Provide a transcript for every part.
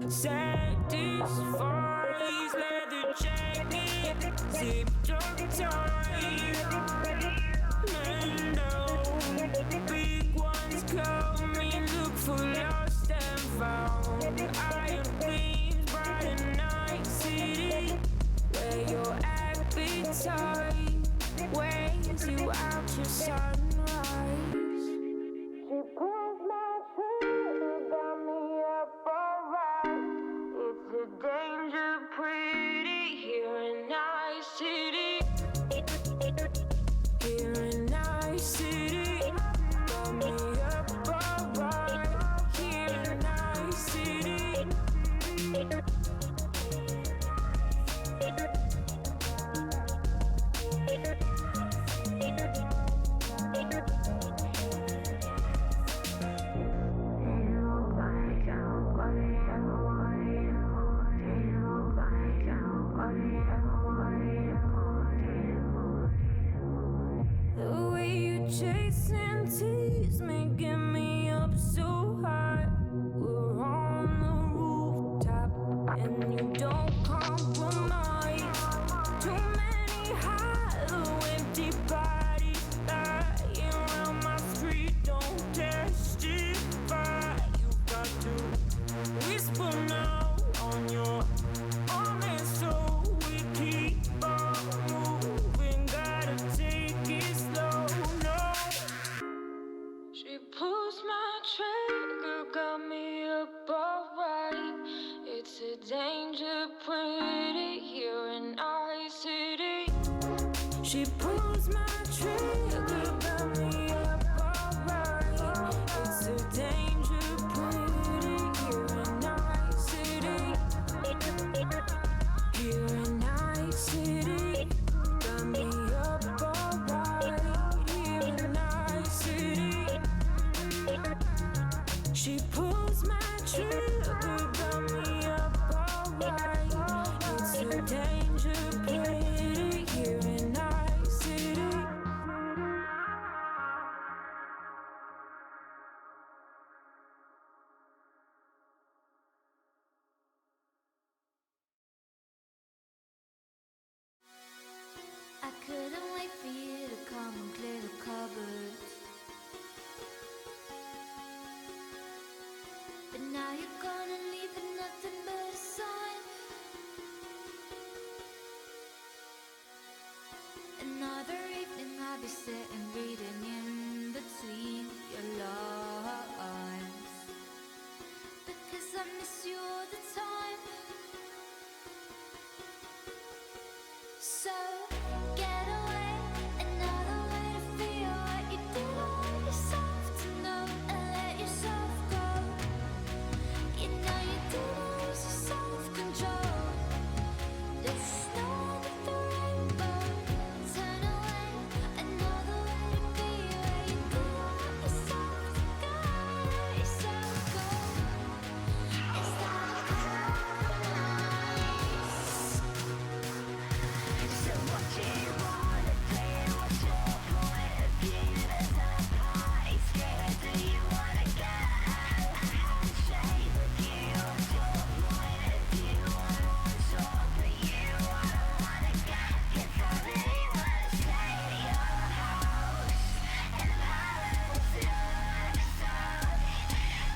Satisfies leather jacket, zipped up tight. No, big ones coming, look for lost and found. Iron beams, bright and night city, where your appetite weighs you out your sunrise. She pulls my trigger, got me up alright. It's a danger pretty here in Nice City. Here in Nice City, got me up alright. Here in Nice City. The way you chase and tease me, get me up so high. We're on the rooftop and you don't compromise. Too many hollow, empty bodies lying around my street don't testify. You got to whisper now on your arm, and so we keep on moving. Gotta take it slow, no. She pulls my trigger, got me up alright. It's a danger pretty here in Nice City. She pulls my trigger, got me up alright. It's a danger pretty here in Nice City. Here in Nice City, got me up alright. Here in Nice City. She pulls my trigger, got me up alright. It's a danger pretty here in Nice City. I couldn't wait for you to come and clear the cupboard. But now you're gone and leaving nothing but a sign. Another evening I'll be sitting reading in between your lines, because I miss you all the time. So get away, another way to feel what you did all yourself to know, and let yourself go. You know you didn't lose your self-control. There's snow under the rainbow. Turn away, another way to be where you did all yourself to go, let yourself go. Is that nice? So what do you wanna do? What's your point of view? There's no price. Where do you wanna go? A handshake with you. What's your point of view? I want to talk to you. I don't wanna go. 'Cause I really wanna stay at your house and balance your episode.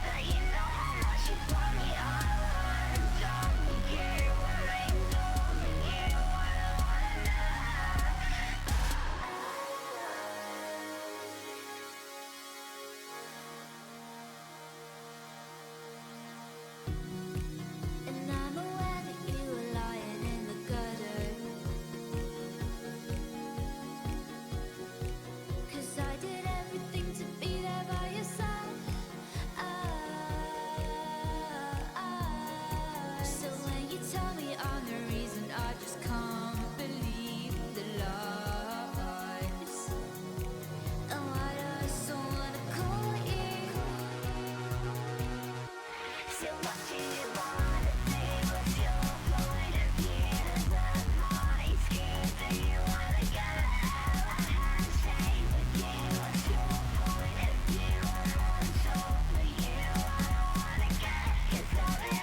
But you know how much you brought me all alone. Don't you worry, don't you? I don't wanna know. And I'm aware that you were lying in the gutter, 'cause I did everything to be there by your side. So when you tell me I'm the reason, I just can't believe the lies. And why do I so wanna call you? So what do you wanna do? What's your point of view? There's no price. Where do you wanna go? A handshake with you. What's your point of view? I want to talk to you. I don't wanna go. 'Cause I really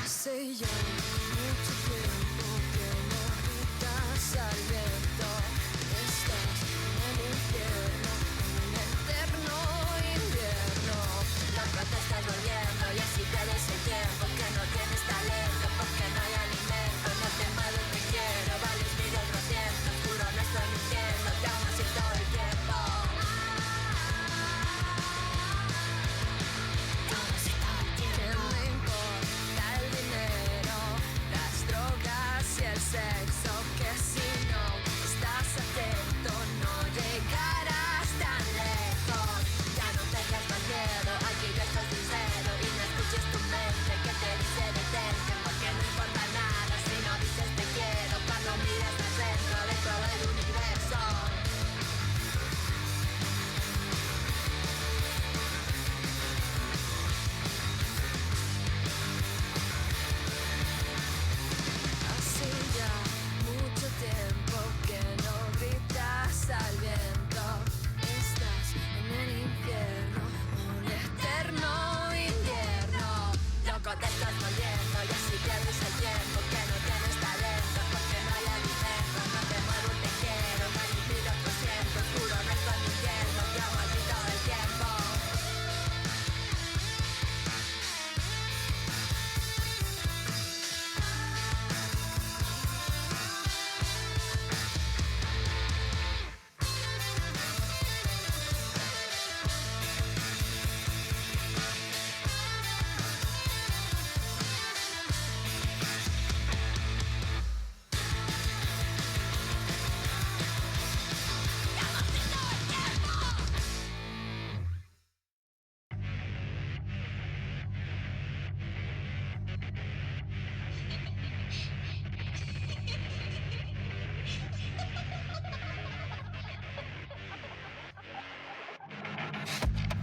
Hace ya mucho tiempo que no gritas al viento. Estás en el infierno, un eterno invierno. Loco, te estás volviendo y así pierdes el tiempo. Que no tienes talento, porque no hay alimento. No te mueves, te quiero, vales 1200. Juro, no estoy mintiendo, te amo así todo el tiempo. Sexo, que si no estás atento no llegarás tan lejos. Ya no tengas más miedo, aquí ya estás sincero. Y no escuches tu mente que te dice detente, porque no importa nada si no dices te quiero. Cuando miras al centro de todo el universo. Hace ya mucho tiempo que no gritas al viento. Estás en el infierno, un eterno invierno. Loco, te estás volviendo y así pierdes el tiempo. Que no tienes talento, porque no hay alimento. No te muevo, te quiero, no hay 1200. Juro, no estoy mintiendo, te amo así todo el tiempo.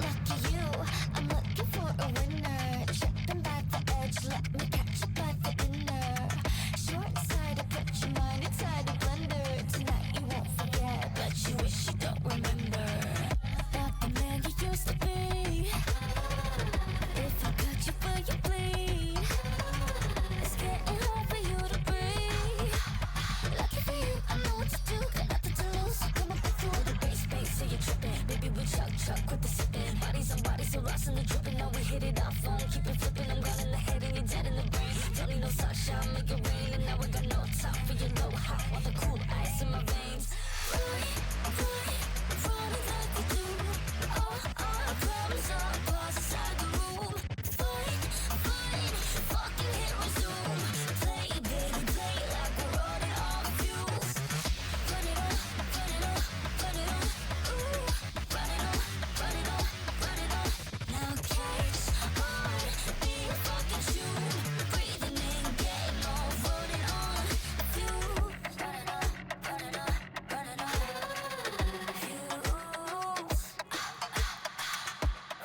Lucky you, I'm looking for a winner. Tripping by the edge, let me catch you by the inner. Short side, I put your mind inside a blender. Tonight you won't forget, but you wish you don't remember. Not the man you used to be. If I cut you where you bleed, it's getting hard for you to breathe. Lucky for you, I know what to do, got nothing to lose. So come up through the bass, so you're tripping. Baby, we chuck with the sipping. Bodies on bodies, so lost in the dripping. Now we hit it off, phone, keep it flipping. I'm gone in the head and you're dead in the brain. Don't need no sunshine, make it rain. And now we got no time for your low hot. Want the cool ice in my veins. Running like we do. I promise I'll pause inside the room. Fight, fucking hit resume. Play, baby, play like we're running on fuels. Run it on, run it on, run it on. Ooh, run it on, run it on, run it on. Now cage on, be a fucking tune. Breathing in game on, running on fuels. Run it on, run it on, run it on. Fuels.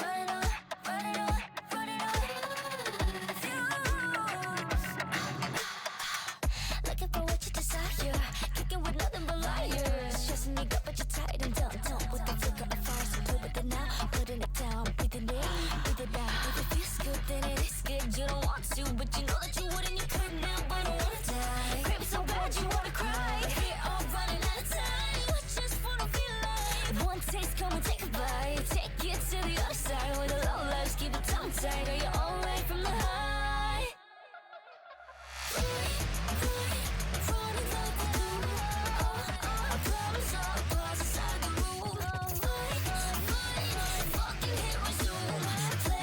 Run it on, run it on, run it on. Fuels. Looking for what you desire, kicking with nothing but liars. Stressing you up, but you're tired and done. With the flicker of fire, so play with it now. Putting it down, breathing in, breathe it out. If it feels good, then it is good. You don't want to, but you know that you would and you could now. But I don't wanna die. Craving so bad you wanna cry. We're all running out of time. I just wanna feel alive. One taste, come and take a bite. Take it to the other side where the low lives keep it tongue tight. Are you all right from the high? Running like we do. I promise I'll pause inside the room. Fight, fucking hit resume.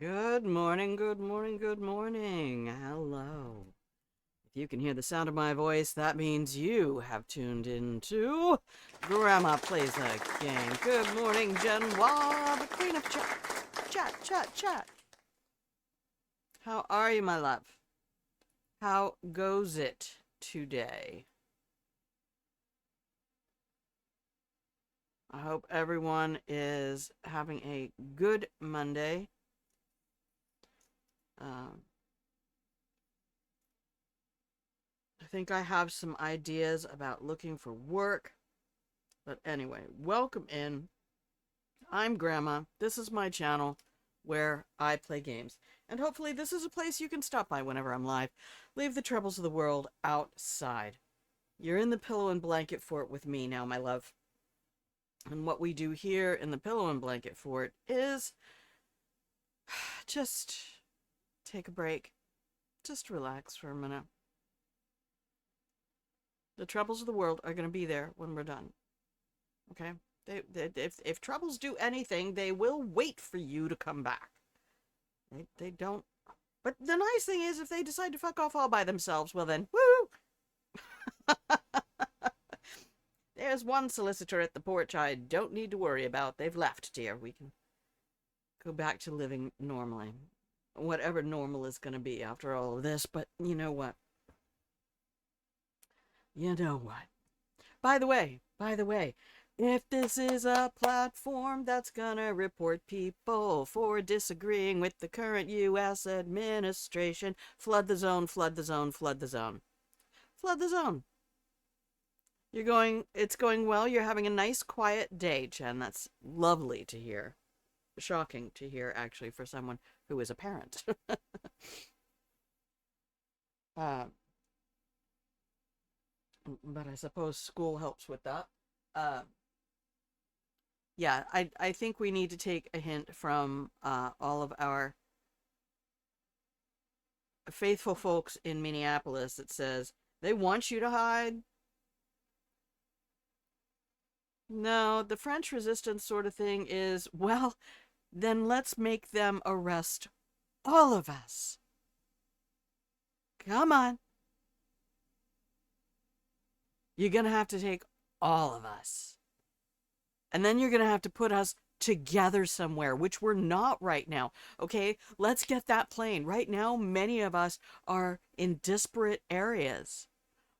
Good morning, good morning, good morning. Hello. If you can hear the sound of my voice, that means you have tuned into Grandma Plays a Game. Good morning, Jen Wah, the queen of chat. Chat, chat, chat. How are you, my love? How goes it today? I hope everyone is having a good Monday. I think I have some ideas about looking for work. But anyway, welcome in. I'm Grandma. This is my channel where I play games. And hopefully this is a place you can stop by whenever I'm live. Leave the troubles of the world outside. You're in the pillow and blanket fort with me now, my love. And what we do here in the pillow and blanket fort is just take a break. Just relax for a minute. The troubles of the world are going to be there when we're done. Okay? If troubles do anything, they will wait for you to come back. They don't. But the nice thing is, if they decide to fuck off all by themselves, well then, woo! There's one solicitor at the porch I don't need to worry about. They've left, dear. We can go back to living normally. Whatever normal is going to be after all of this, but you know what? You know what? By the way, if this is a platform that's gonna report people for disagreeing with the current U.S. administration, flood the zone, flood the zone, flood the zone. Flood the zone. It's going well. You're having a nice, quiet day, Jen. That's lovely to hear. Shocking to hear, actually, for someone who is a parent. But I suppose school helps with that. Yeah, I think we need to take a hint from all of our faithful folks in Minneapolis that says they want you to hide. No, the French resistance sort of thing is, well, then let's make them arrest all of us. Come on. You're going to have to take all of us. And then you're going to have to put us together somewhere, which we're not right now. Okay, let's get that plain. Right now, many of us are in disparate areas.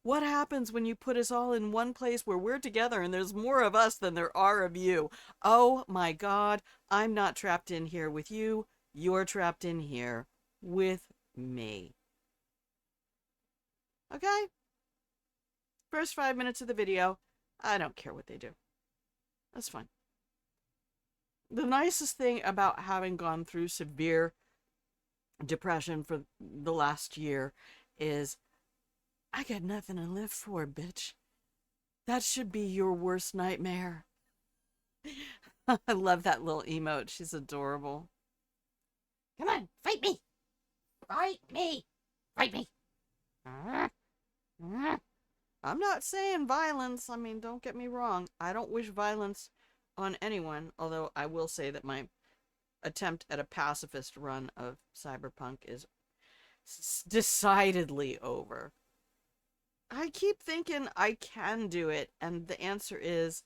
What happens when you put us all in one place where we're together and there's more of us than there are of you? Oh my God, I'm not trapped in here with you. You're trapped in here with me. Okay? First 5 minutes of the video, I don't care what they do. That's fine. The nicest thing about having gone through severe depression for the last year is I got nothing to live for, bitch. That should be your worst nightmare. I love that little emote. She's adorable. Come on, fight me. Fight me. Fight me. I'm not saying violence. I mean, don't get me wrong. I don't wish violence on anyone, although I will say that my attempt at a pacifist run of Cyberpunk is decidedly over. I keep thinking I can do it, and the answer is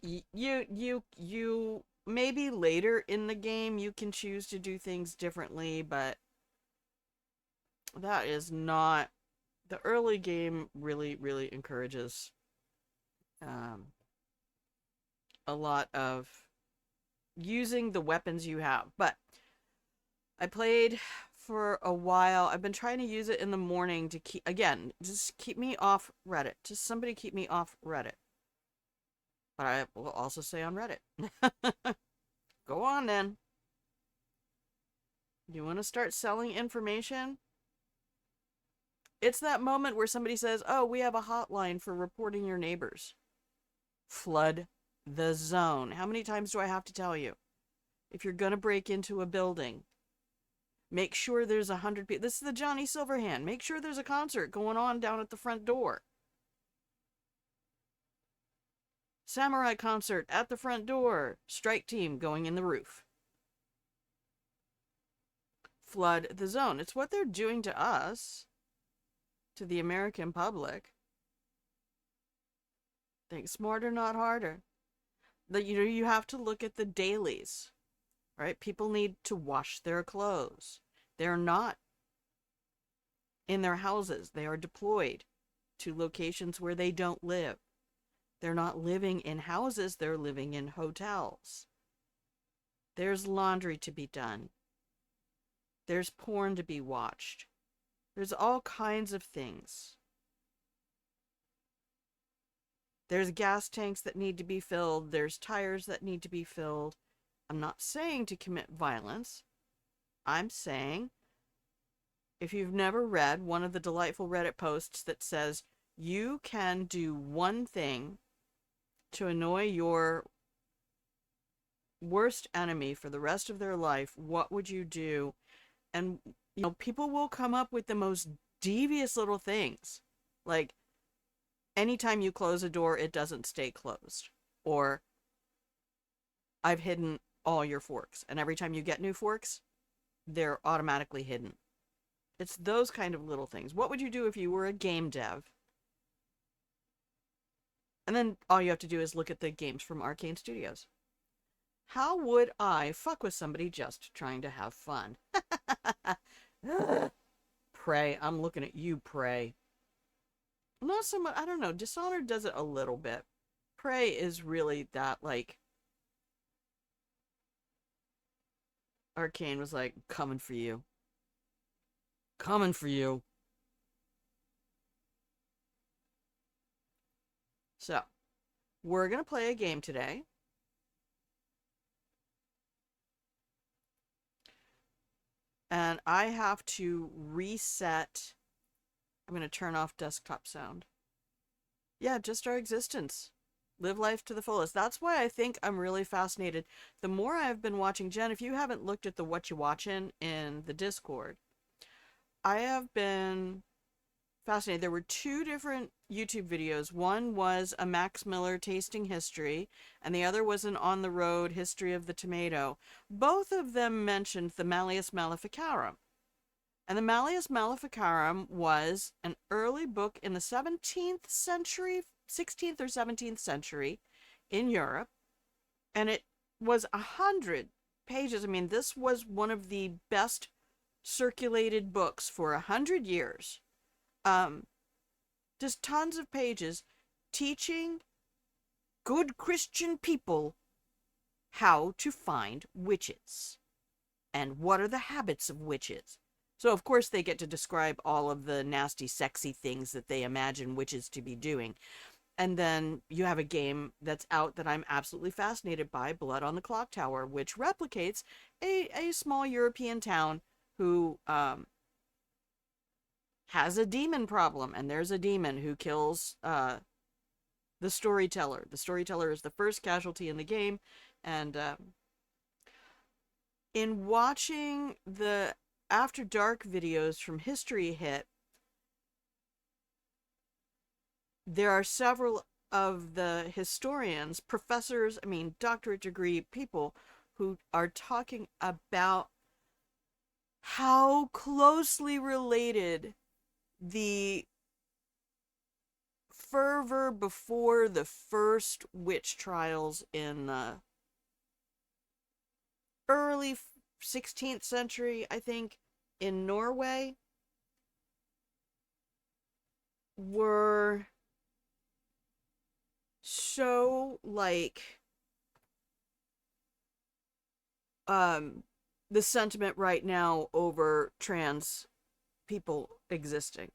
you maybe later in the game you can choose to do things differently, but that is not the early game. Really encourages a lot of using the weapons you have. But I played for a while. I've been trying to use it in the morning to keep, again, just keep me off Reddit. Just somebody keep me off Reddit. But I will also say on Reddit. Go on then. You want to start selling information? It's that moment where somebody says, oh, we have a hotline for reporting your neighbors. Flood the zone. How many times do I have to tell you? If you're going to break into a building, make sure there's 100 people. This is the Johnny Silverhand. Make sure there's a concert going on down at the front door. Samurai concert at the front door. Strike team going in the roof. flood the zone. It's what they're doing to us, to the American public. Think smarter, not harder. You have to look at the dailies, right? People need to wash their clothes. They're not in their houses. They are deployed to locations where they don't live. They're not living in houses. They're living in hotels. There's laundry to be done. There's porn to be watched. There's all kinds of things. There's gas tanks that need to be filled. There's tires that need to be filled. I'm not saying to commit violence. I'm saying, if you've never read one of the delightful Reddit posts that says you can do one thing to annoy your worst enemy for the rest of their life, what would you do? And, you know, people will come up with the most devious little things. Like, anytime you close a door, it doesn't stay closed. Or, I've hidden all your forks. And every time you get new forks, they're automatically hidden. It's those kind of little things. What would you do if you were a game dev? And then all you have to do is look at the games from Arcane Studios. How would I fuck with somebody just trying to have fun? Prey. I'm looking at you, Prey. Not so much, I don't know. Dishonored does it a little bit. Prey is really that, like, Arcane was like, coming for you. Coming for you. So, we're going to play a game today. And I have to reset. I'm going to turn off desktop sound. Yeah, just our existence. Live life to the fullest. That's why I think I'm really fascinated. The more I've been watching, Jen, if you haven't looked at the What You Watchin' in the Discord, I have been fascinated. There were two different YouTube videos. One was a Max Miller tasting history, and the other was an on the road history of the tomato. Both of them mentioned the Malleus Maleficarum. And the Malleus Maleficarum was an early book in the 17th century, 16th or 17th century in Europe. And it was 100 pages. I mean, this was one of the best circulated books for 100 years. Just tons of pages teaching good Christian people how to find witches and what are the habits of witches. So, of course, they get to describe all of the nasty, sexy things that they imagine witches to be doing. And then you have a game that's out that I'm absolutely fascinated by, Blood on the Clock Tower, which replicates a small European town who has a demon problem. And there's a demon who kills the storyteller. The storyteller is the first casualty in the game. And in watching the After Dark videos from History Hit, there are several of the historians, professors, doctorate degree people who are talking about how closely related the fervor before the first witch trials in the early 16th century, I think, in Norway, were so like the sentiment right now over trans people existing,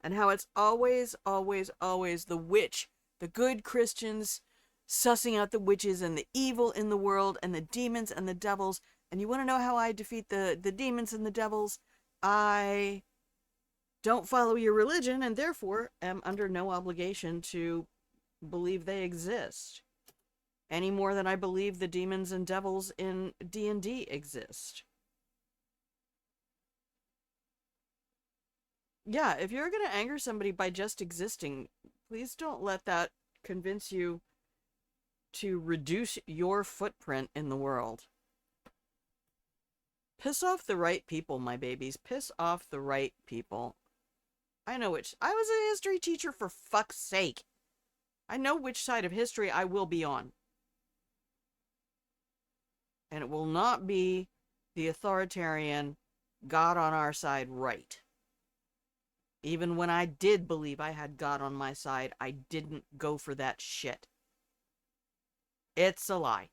and how it's always the witch, the good Christians sussing out the witches and the evil in the world and the demons and the devils. And you want to know how I defeat the demons and the devils? I don't follow your religion and therefore am under no obligation to believe they exist any more than I believe the demons and devils in D&D exist. Yeah, if you're going to anger somebody by just existing, please don't let that convince you to reduce your footprint in the world. Piss off the right people, my babies. Piss off the right people. I know which. I was a history teacher, for fuck's sake. I know which side of history I will be on. And it will not be the authoritarian, God on our side right. Even when I did believe I had God on my side, I didn't go for that shit. It's a lie.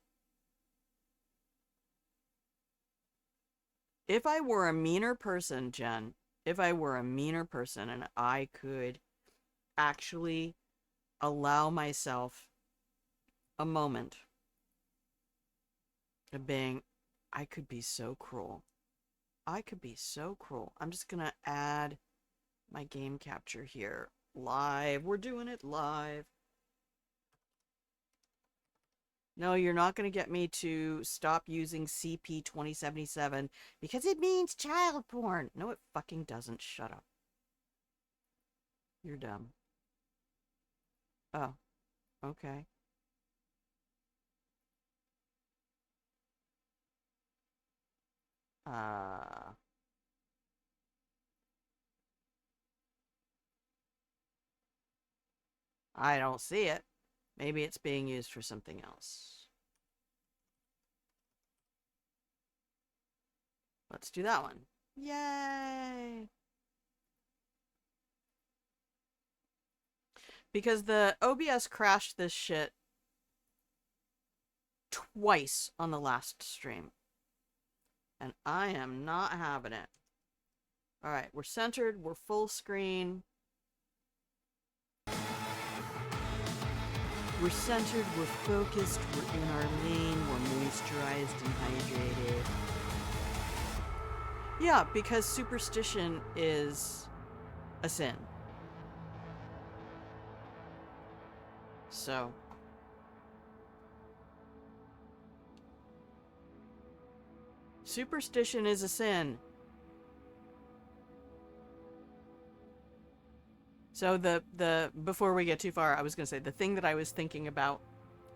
If I were a meaner person, Jen, if I were a meaner person and I could actually allow myself a moment of being, I could be so cruel. I could be so cruel. I'm just gonna add my game capture here. Live. We're doing it live. No, you're not going to get me to stop using CP 2077 because it means child porn. No, it fucking doesn't. Shut up. You're dumb. Oh, okay. I don't see it. Maybe it's being used for something else. Let's do that one. Yay! Because the OBS crashed this shit twice on the last stream. And I am not having it. Alright, we're centered, we're full screen. We're centered, we're focused, we're in our lane, we're moisturized and hydrated. Yeah, because superstition is a sin. So. Superstition is a sin. So before we get too far, I was going to say, the thing that I was thinking about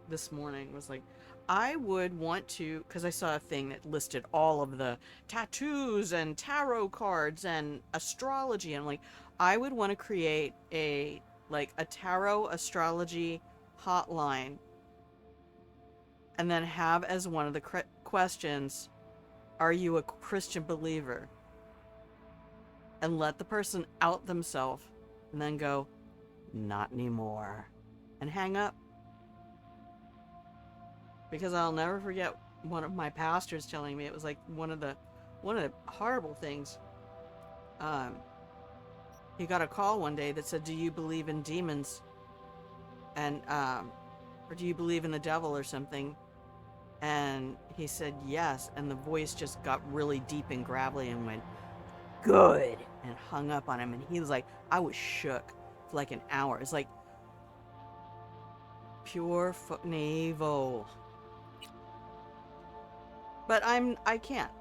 this morning was like, I would want to, because I saw a thing that listed all of the tattoos and tarot cards and astrology, and I'm like, I would want to create a tarot astrology hotline, and then have as one of the questions, are you a Christian believer? And let the person out themselves, and then go, not anymore, and hang up. Because I'll never forget one of my pastors telling me, it was like one of the horrible things. He got a call one day that said, do you believe in demons? And, or do you believe in the devil or something? And he said yes, and the voice just got really deep and gravelly and went, good, and hung up on him. And he was like, I was shook for like an hour. It's like pure fucking evil. But I can't.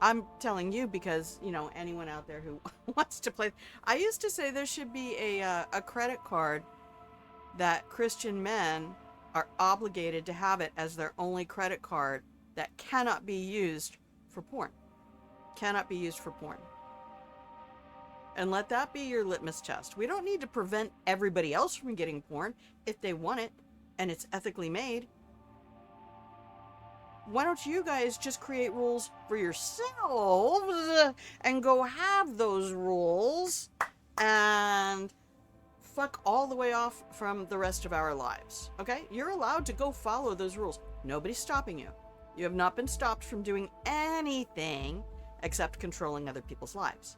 I'm telling you because, you know, anyone out there who wants to play. I used to say there should be a credit card that Christian men are obligated to have it as their only credit card that cannot be used for porn. Cannot be used for porn. And let that be your litmus test. We don't need to prevent everybody else from getting porn if they want it and it's ethically made. Why don't you guys just create rules for yourselves and go have those rules and fuck all the way off from the rest of our lives, okay? You're allowed to go follow those rules. Nobody's stopping you. You have not been stopped from doing anything except controlling other people's lives.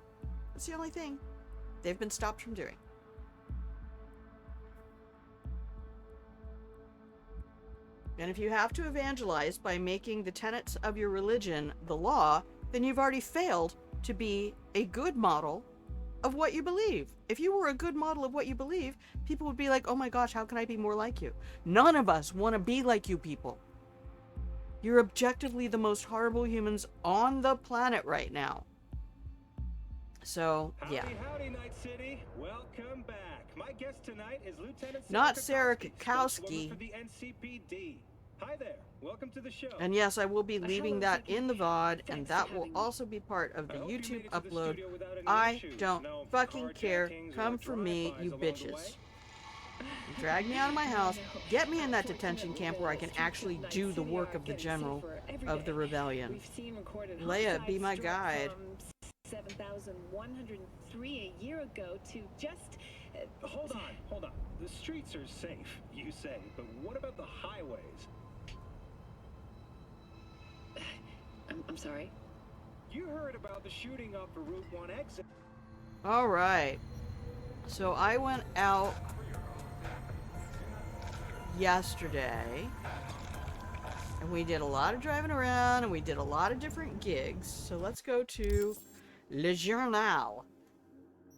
That's the only thing they've been stopped from doing. And if you have to evangelize by making the tenets of your religion the law, then you've already failed to be a good model of what you believe. If you were a good model of what you believe, people would be like, oh my gosh, how can I be more like you? None of us want to be like you people. You're objectively the most horrible humans on the planet right now. So, yeah. Howdy, Night City. Welcome back. My guest tonight is Lieutenant Not Sarah Sarah Kukowski. for the NCPD. Hi there. Welcome to the show. And yes, I will be leaving Hello, that Vicky. in the VOD, and Thanks that for will having me. also be part of the I hope you YouTube made it to the upload. studio without any I issues. don't No fucking care. carjackings Come or for me, you drive-bys along the way? bitches. Drag me out of my house, No. get me in that detention camp where I can Fortunately, the actually streets of do Night the City work are of the getting general safer every of the day. rebellion. We've seen recorded Leia, be homicides my drop guide. From 7,103 a year ago to just. Hold on. The streets are safe, you say, but what about the highways? I'm sorry. You heard about the shooting off the Route 1 exit. Alright. So I went out yesterday, and we did a lot of driving around, and we did a lot of different gigs. So let's go to Le Journal.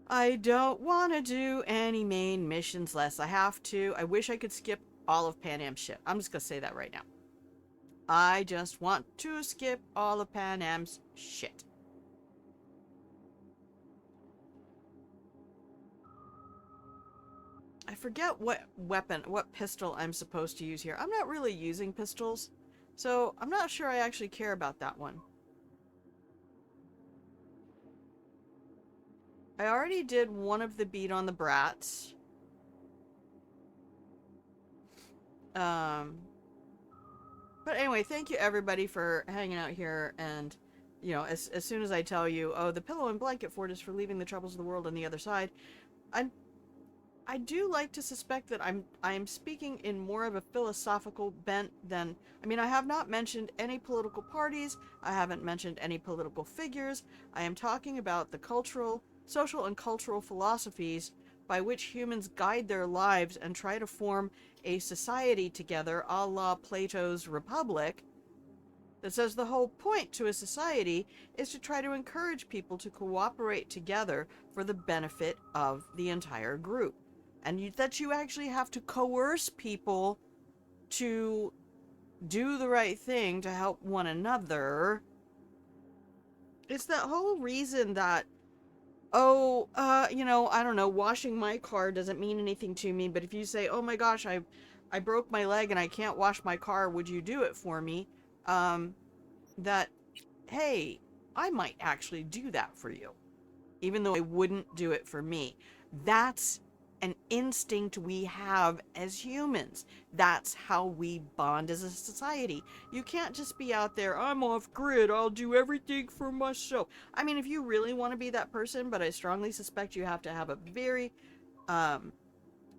I don't want to do any main missions less. I have to. I wish I could skip all of Pan Am's shit. I'm just going to say that right now. I just want to skip all of Pan Am's shit. I forget what pistol I'm supposed to use here. I'm not really using pistols, so I'm not sure I actually care about that one. I already did one of the beat on the brats. But anyway, thank you everybody for hanging out here, and you know, as soon as I tell you, oh, the pillow and blanket fort is for leaving the troubles of the world on the other side, I do like to suspect that I'm speaking in more of a philosophical bent than, I mean, I have not mentioned any political parties, I haven't mentioned any political figures, I am talking about the social and cultural philosophies by which humans guide their lives and try to form a society together, a la Plato's Republic, that says the whole point to a society is to try to encourage people to cooperate together for the benefit of the entire group. And that you actually have to coerce people to do the right thing to help one another. It's that whole reason that, oh, you know, I don't know, washing my car doesn't mean anything to me, but if you say, oh my gosh, I broke my leg and I can't wash my car, would you do it for me? That, hey, I might actually do that for you, even though I wouldn't do it for me. That's an instinct we have as humans. That's how we bond as a society. You can't just be out there, I'm off grid, I'll do everything for myself. I mean, if you really want to be that person, but I strongly suspect you have to have a very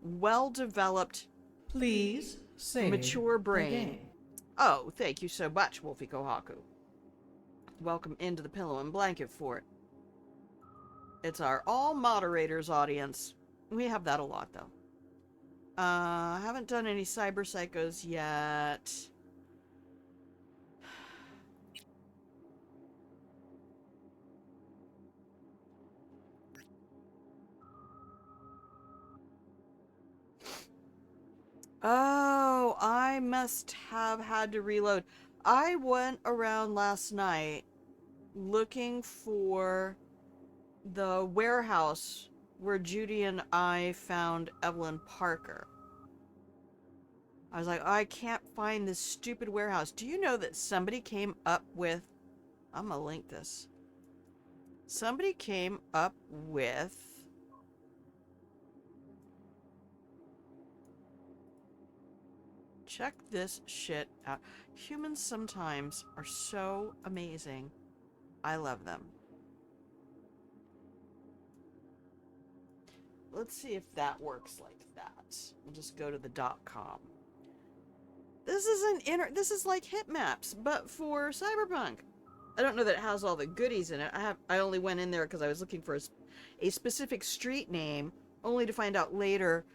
well-developed, Please save mature the brain. game. Oh, thank you so much, Wolfie Kohaku. Welcome into the Pillow and Blanket Fort. It's our all moderators audience. We have that a lot, though. I haven't done any cyber psychos yet. Oh, I must have had to reload. I went around last night looking for the warehouse where Judy and I found Evelyn Parker. I was like, I can't find this stupid warehouse. Do you know that somebody came up with... I'm gonna link this. Somebody came up with... Check this shit out. Humans sometimes are so amazing. I love them. Let's see if that works like that. We'll just go to the .com. This is like hit maps, but for Cyberpunk. I don't know that it has all the goodies in it. I only went in there because I was looking for a specific street name, only to find out later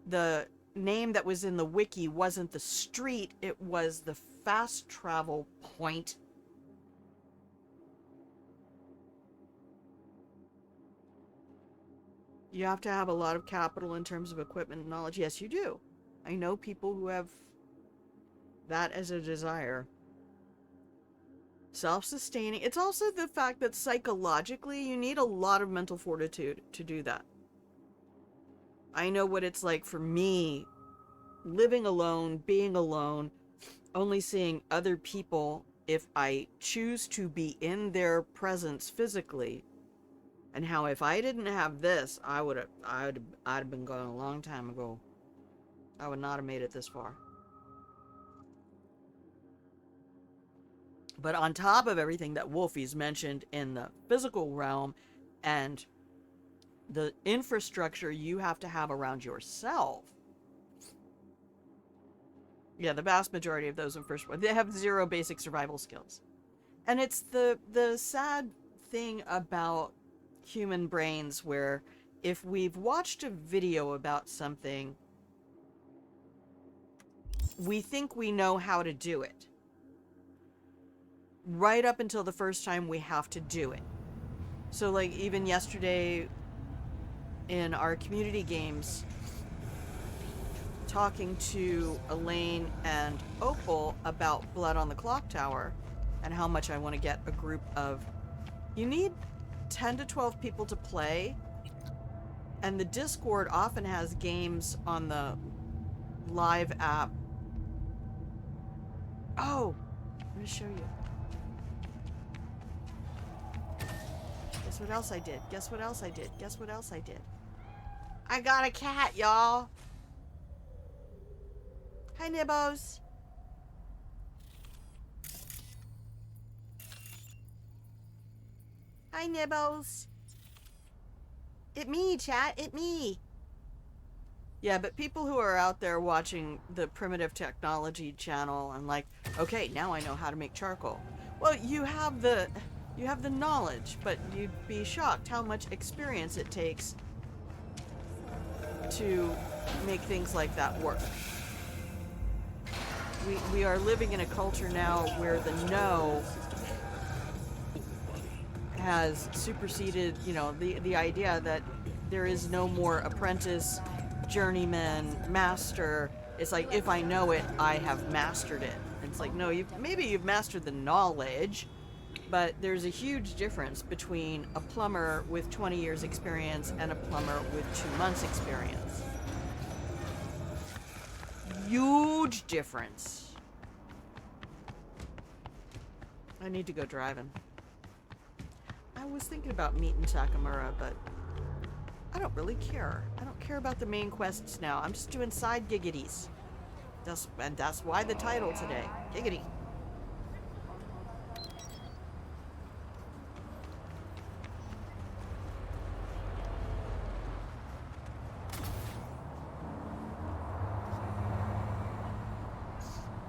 the name that was in the wiki wasn't the street, it was the fast travel point. You have to have a lot of capital in terms of equipment and knowledge. Yes, you do. I know people who have that as a desire. Self-sustaining. It's also the fact that psychologically you need a lot of mental fortitude to do that. I know what it's like for me, living alone, being alone, only seeing other people if I choose to be in their presence physically, and how if I didn't have this, I'd have been gone a long time ago. I would not have made it this far. But on top of everything that Wolfie's mentioned in the physical realm and the infrastructure you have to have around yourself. Yeah, the vast majority of those in first world, they have 0 basic survival skills. And it's the sad thing about human brains where if we've watched a video about something, we think we know how to do it. Right up until the first time we have to do it. So like even yesterday in our community games, talking to Elaine and Opal about Blood on the Clock Tower and how much I want to get a group of... You need 10 to 12 people to play, and the Discord often has games on the live app. Oh! I'm going to show you. Guess what else I did? Guess what else I did? Guess what else I did? I got a cat, y'all! Hi, Nibbos. Hi, Nibbos. It me, chat. It me. Yeah, but people who are out there watching the Primitive Technology channel and like, okay, now I know how to make charcoal. Well, you have the knowledge, but you'd be shocked how much experience it takes to make things like that work. We are living in a culture now where the know has superseded, you know, the idea that there is no more apprentice, journeyman, master. It's like, if I know it, I have mastered it. It's like, no, maybe you've mastered the knowledge, but there's a huge difference between a plumber with 20 years experience and a plumber with 2 months experience. Huge difference. I need to go driving. I was thinking about meeting Takamura, but I don't really care. I don't care about the main quests now. I'm just doing side giggities. That's why the title today. Giggity.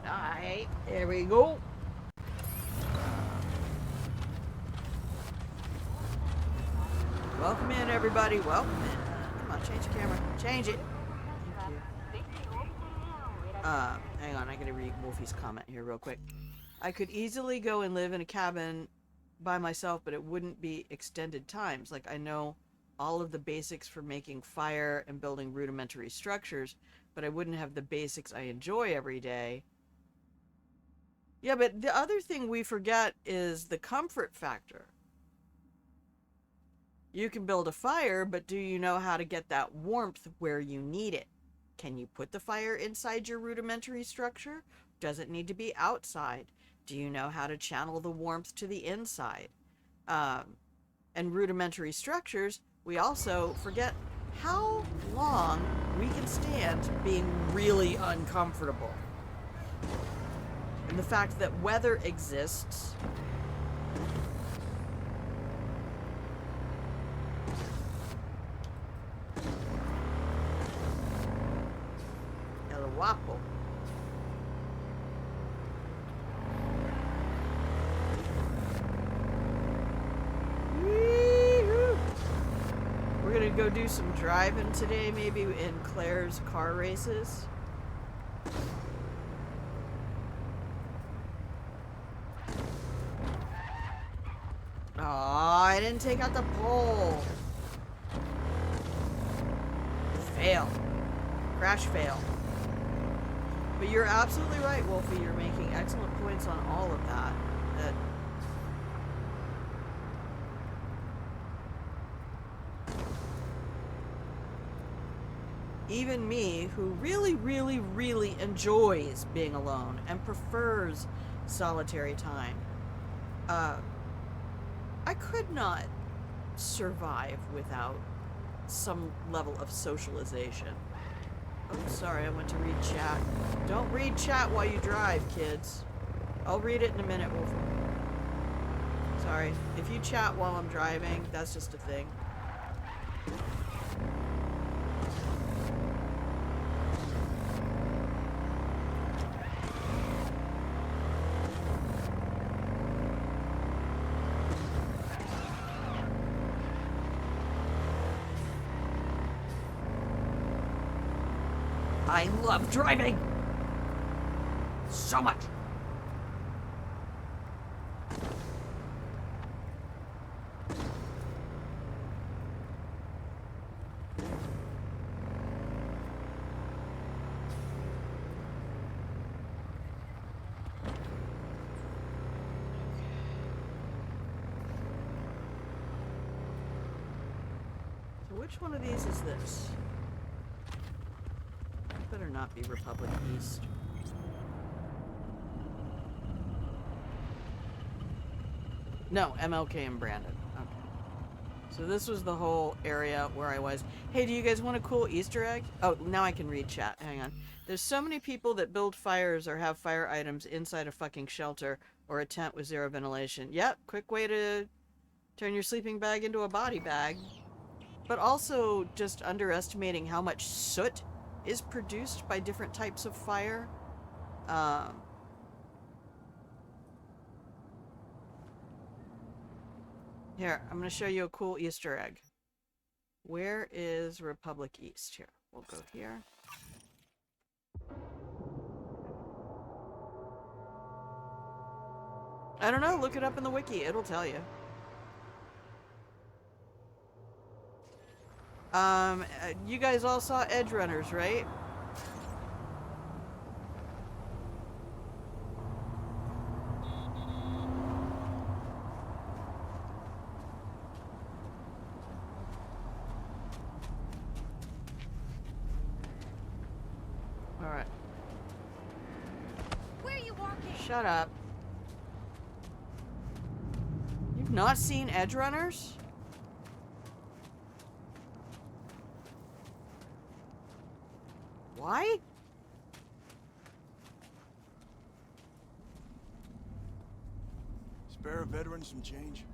Alright, there we go. Welcome in, everybody. Welcome in. Come on, change the camera. Change it. Thank you. Hang on. I gotta read Wolfie's comment here real quick. I could easily go and live in a cabin by myself, but it wouldn't be extended times. Like, I know all of the basics for making fire and building rudimentary structures, but I wouldn't have the basics I enjoy every day. Yeah, but the other thing we forget is the comfort factor. You can build a fire, but do you know how to get that warmth where you need it? Can you put the fire inside your rudimentary structure? Does it need to be outside? Do you know how to channel the warmth to the inside? And rudimentary structures, we also forget how long we can stand being really uncomfortable. And the fact that weather exists. El Guapo. We're gonna go do some driving today, maybe in Claire's car races. Oh, I didn't take out the pole. Fail. Crash fail. But you're absolutely right, Wolfie. You're making excellent points on all of that. even me, who really, really, really enjoys being alone and prefers solitary time, I could not survive without some level of socialization. Oh, sorry, I went to read chat. Don't read chat while you drive, kids. I'll read it in a minute, Wolf. Sorry. If you chat while I'm driving, that's just a thing. I love driving so much. So which one of these is this? Better not be Republic East. No, MLK and Brandon. Okay. So this was the whole area where I was. Hey, do you guys want a cool Easter egg? Oh, now I can read chat. Hang on. There's so many people that build fires or have fire items inside a fucking shelter or a tent with zero ventilation. Yep, quick way to turn your sleeping bag into a body bag. But also just underestimating how much soot is produced by different types of fire. Here, I'm going to show you a cool Easter egg. Where is Republic East? Here, we'll go here. I don't know, look it up in the wiki, it'll tell you. You guys all saw Edge Runners, right? Alright. Where are you walking? Shut up. You've not seen Edge Runners? Why? Spare a veteran some change?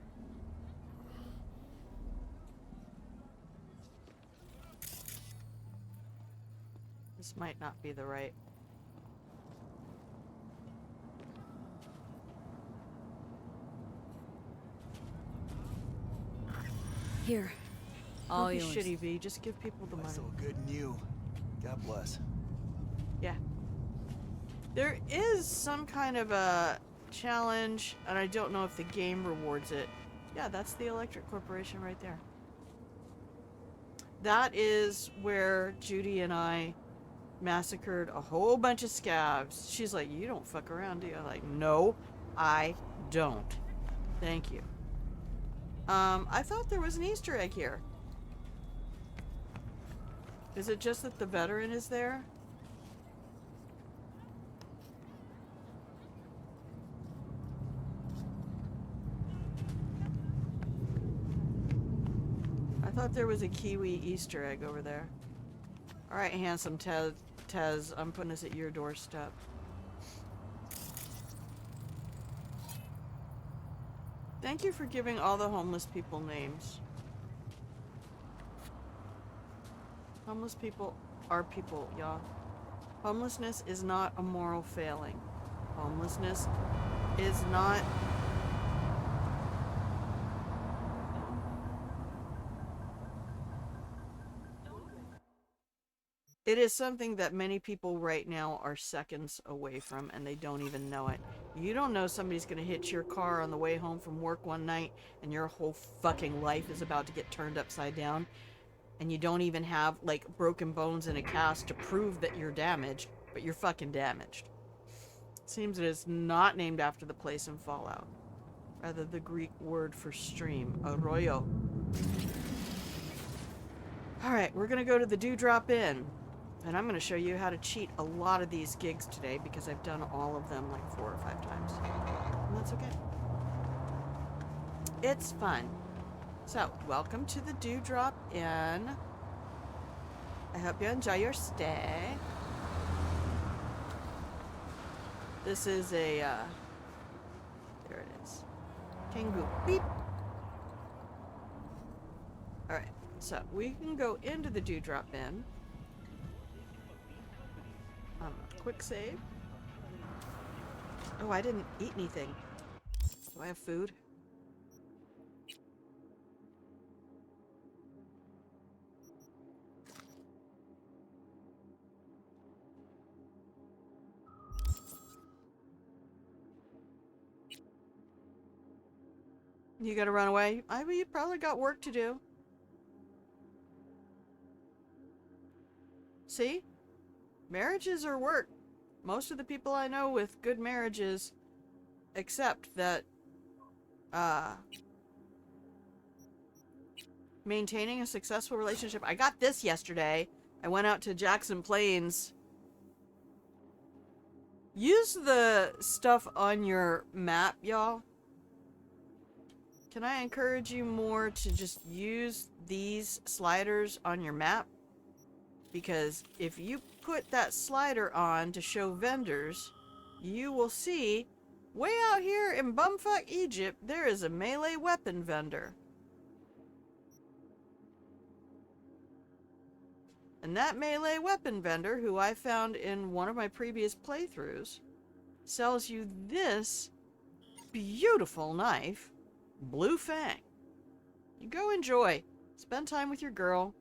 This might not be the right. Here. Don't All be yours. shitty, V. Just give people the money. So good and you. God bless. Yeah. There is some kind of a challenge, and I don't know if the game rewards it. Yeah, that's the Electric Corporation right there. That is where Judy and I massacred a whole bunch of scavs. She's like, you don't fuck around, do you? I'm like, no, I don't. Thank you. I thought there was an Easter egg here. Is it just that the veteran is there? I thought there was a Kiwi Easter egg over there. Alright, handsome Tez, I'm putting this at your doorstep. Thank you for giving all the homeless people names. Homeless people are people, y'all. Homelessness is not a moral failing. Homelessness is not... It is something that many people right now are seconds away from, and they don't even know it. You don't know somebody's gonna hit your car on the way home from work one night, and your whole fucking life is about to get turned upside down, and you don't even have, like, broken bones and a cast to prove that you're damaged, but you're fucking damaged. Seems it is not named after the place in Fallout. Rather, the Greek word for stream, arroyo. Alright, we're gonna go to the Dewdrop Inn. And I'm going to show you how to cheat a lot of these gigs today because I've done all of them like 4 or 5 times. And that's okay. It's fun. So, welcome to the Dewdrop Inn. I hope you enjoy your stay. This is a, there it is. Tengu. Beep. Alright, so we can go into the Dewdrop Inn. Quick save. Oh, I didn't eat anything. Do I have food? You gotta run away? You probably got work to do. See? Marriages are work. Most of the people I know with good marriages accept that maintaining a successful relationship. I got this yesterday. I went out to Jackson Plains. Use the stuff on your map, y'all. Can I encourage you more to just use these sliders on your map? Because if you put that slider on to show vendors, you will see way out here in bumfuck Egypt, there is a melee weapon vendor. And that melee weapon vendor, who I found in one of my previous playthroughs, sells you this beautiful knife, Blue Fang. You go enjoy. Spend time with your girl.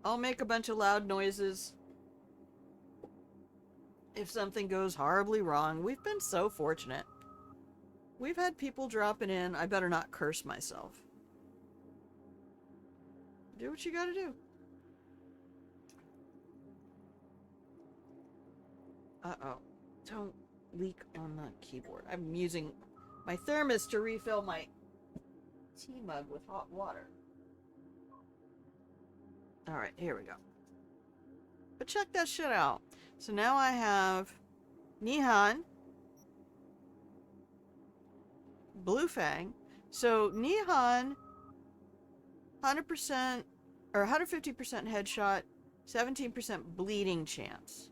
I'll make a bunch of loud noises if something goes horribly wrong. We've been so fortunate. We've had people dropping in. I better not curse myself. Do what you gotta do. Uh-oh. Don't leak on the keyboard. I'm using my thermos to refill my tea mug with hot water. Alright, here we go. But check that shit out. So now I have Nihan, Blue Fang. So Nihan, 100% or 150% headshot, 17% bleeding chance.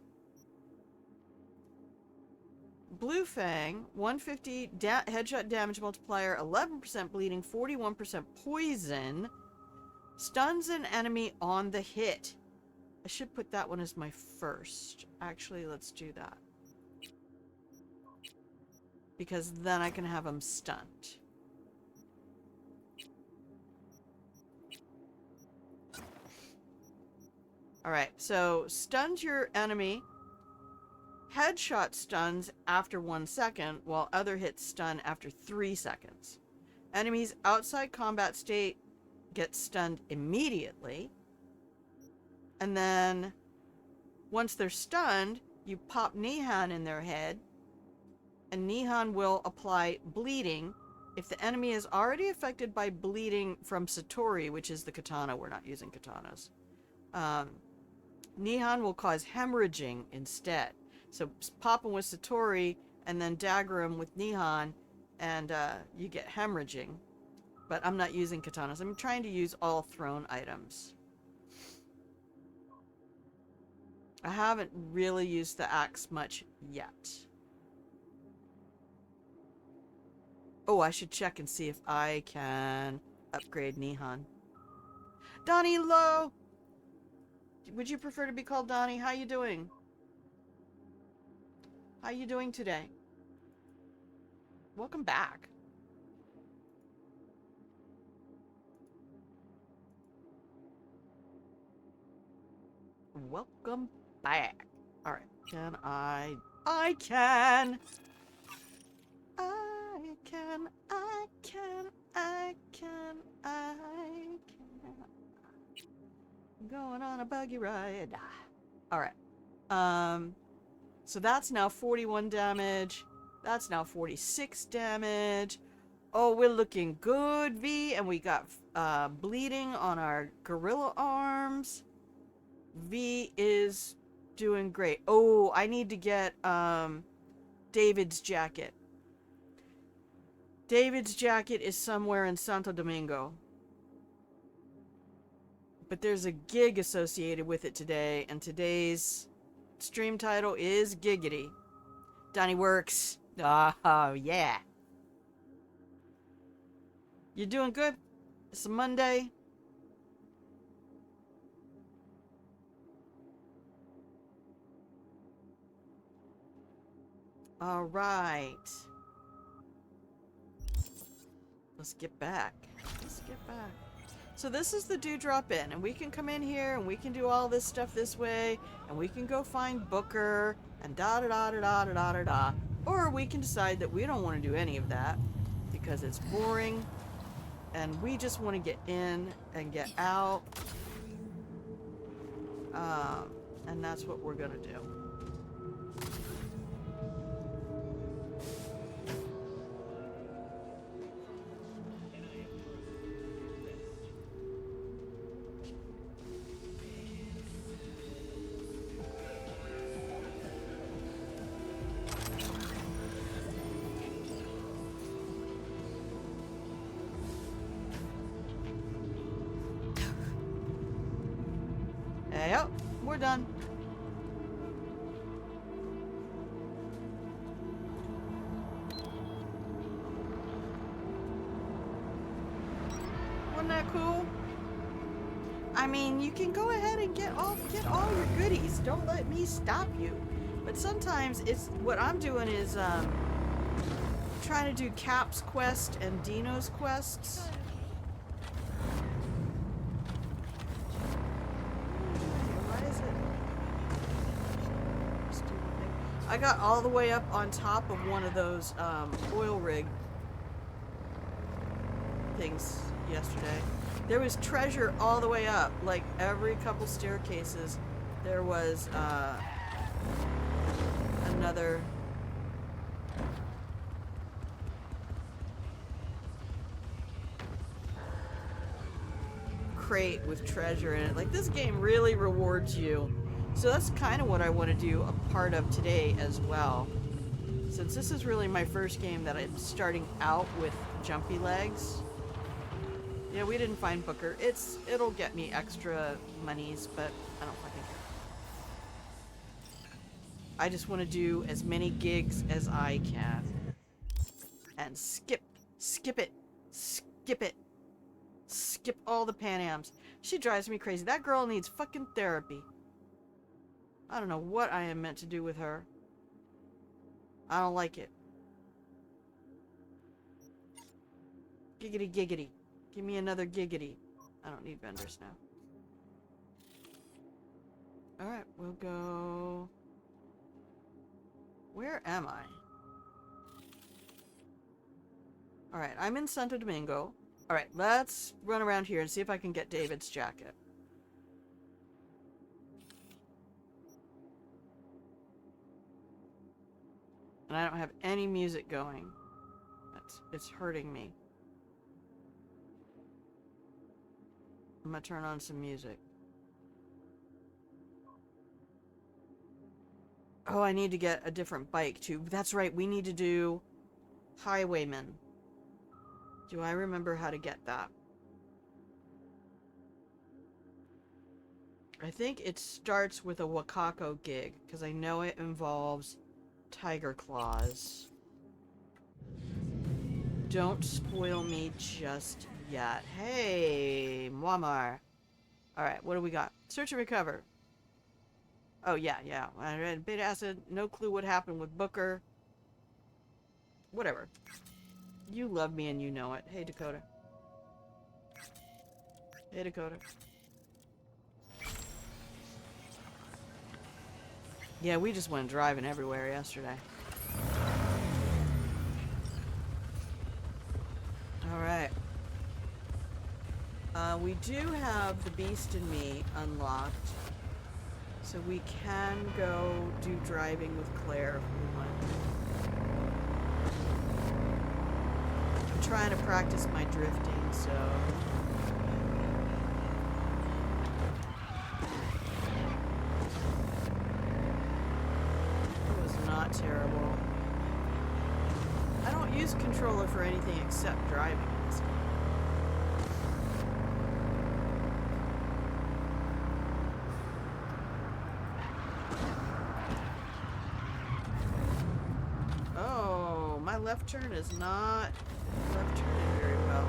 Blue Fang, 150 headshot damage multiplier, 11% bleeding, 41% poison. Stuns an enemy on the hit. I should put that one as my first. Actually, let's do that. Because then I can have him stunned. Alright, so stuns your enemy. Headshot stuns after 1 second, while other hits stun after 3 seconds. Enemies outside combat state get stunned immediately. And then, once they're stunned, you pop Nihan in their head, and Nihan will apply bleeding. If the enemy is already affected by bleeding from Satori, which is the katana, we're not using katanas, Nihan will cause hemorrhaging instead. So pop him with Satori, and then dagger him with Nihan, and you get hemorrhaging. But I'm not using katanas. I'm trying to use all thrown items. I haven't really used the axe much yet. Oh, I should check and see if I can upgrade Nihan. Donnie Lowe! Would you prefer to be called Donnie? How you doing? How you doing today? Welcome back. Welcome back. Alright, can I can! Going on a buggy ride. Alright. So that's now 41 damage. That's now 46 damage. Oh, we're looking good, V, and we got bleeding on our gorilla arms. V is doing great. Oh, I need to get David's jacket. David's jacket is somewhere in Santo Domingo. But there's a gig associated with it today, and today's stream title is Giggity. Donnie Works. Oh, yeah. You doing good? It's a Monday. All right. Let's get back. Let's get back. So this is the Dewdrop Inn, and we can come in here and we can do all this stuff this way, and we can go find Booker and da da da da da da da da da. Or we can decide that we don't want to do any of that because it's boring and we just want to get in and get out. And that's what we're gonna do. Yep, we're done. Wasn't that cool? I mean, you can go ahead and get all your goodies. Don't let me stop you. But sometimes it's what I'm doing is trying to do Cap's quest and Dino's quests. I got all the way up on top of one of those oil rig things yesterday. There was treasure all the way up. Like every couple staircases, there was another crate with treasure in it. Like this game really rewards you. So that's kind of what I want to do a part of today as well. Since this is really my first game that I'm starting out with jumpy legs. Yeah, we didn't find Booker. It'll get me extra monies, but I don't fucking care. I just want to do as many gigs as I can. And skip it, skip all the Pan Ams. She drives me crazy. That girl needs fucking therapy. I don't know what I am meant to do with her. I don't like it. Giggity giggity. Give me another giggity. I don't need vendors now. Alright, we'll go... Where am I? Alright, I'm in Santo Domingo. Alright, let's run around here and see if I can get David's jacket. And I don't have any music going. It's hurting me. I'm gonna turn on some music. Oh, I need to get a different bike too. That's right, we need to do Highwayman. Do I remember how to get that? I think it starts with a Wakako gig, because I know it involves tiger claws. Don't spoil me just yet. Hey, Muammar. Alright, what do we got? Search and recover. Oh, yeah. I read beta acid. No clue what happened with Booker. Whatever. You love me and you know it. Hey, Dakota. Hey, Dakota. Yeah, we just went driving everywhere yesterday. Alright. We do have the Beast in Me unlocked. So we can go do driving with Claire if we want. I'm trying to practice my drifting, so... It was not terrible. I don't use controller for anything except driving in this game. Oh, my left turn is not left turning very well.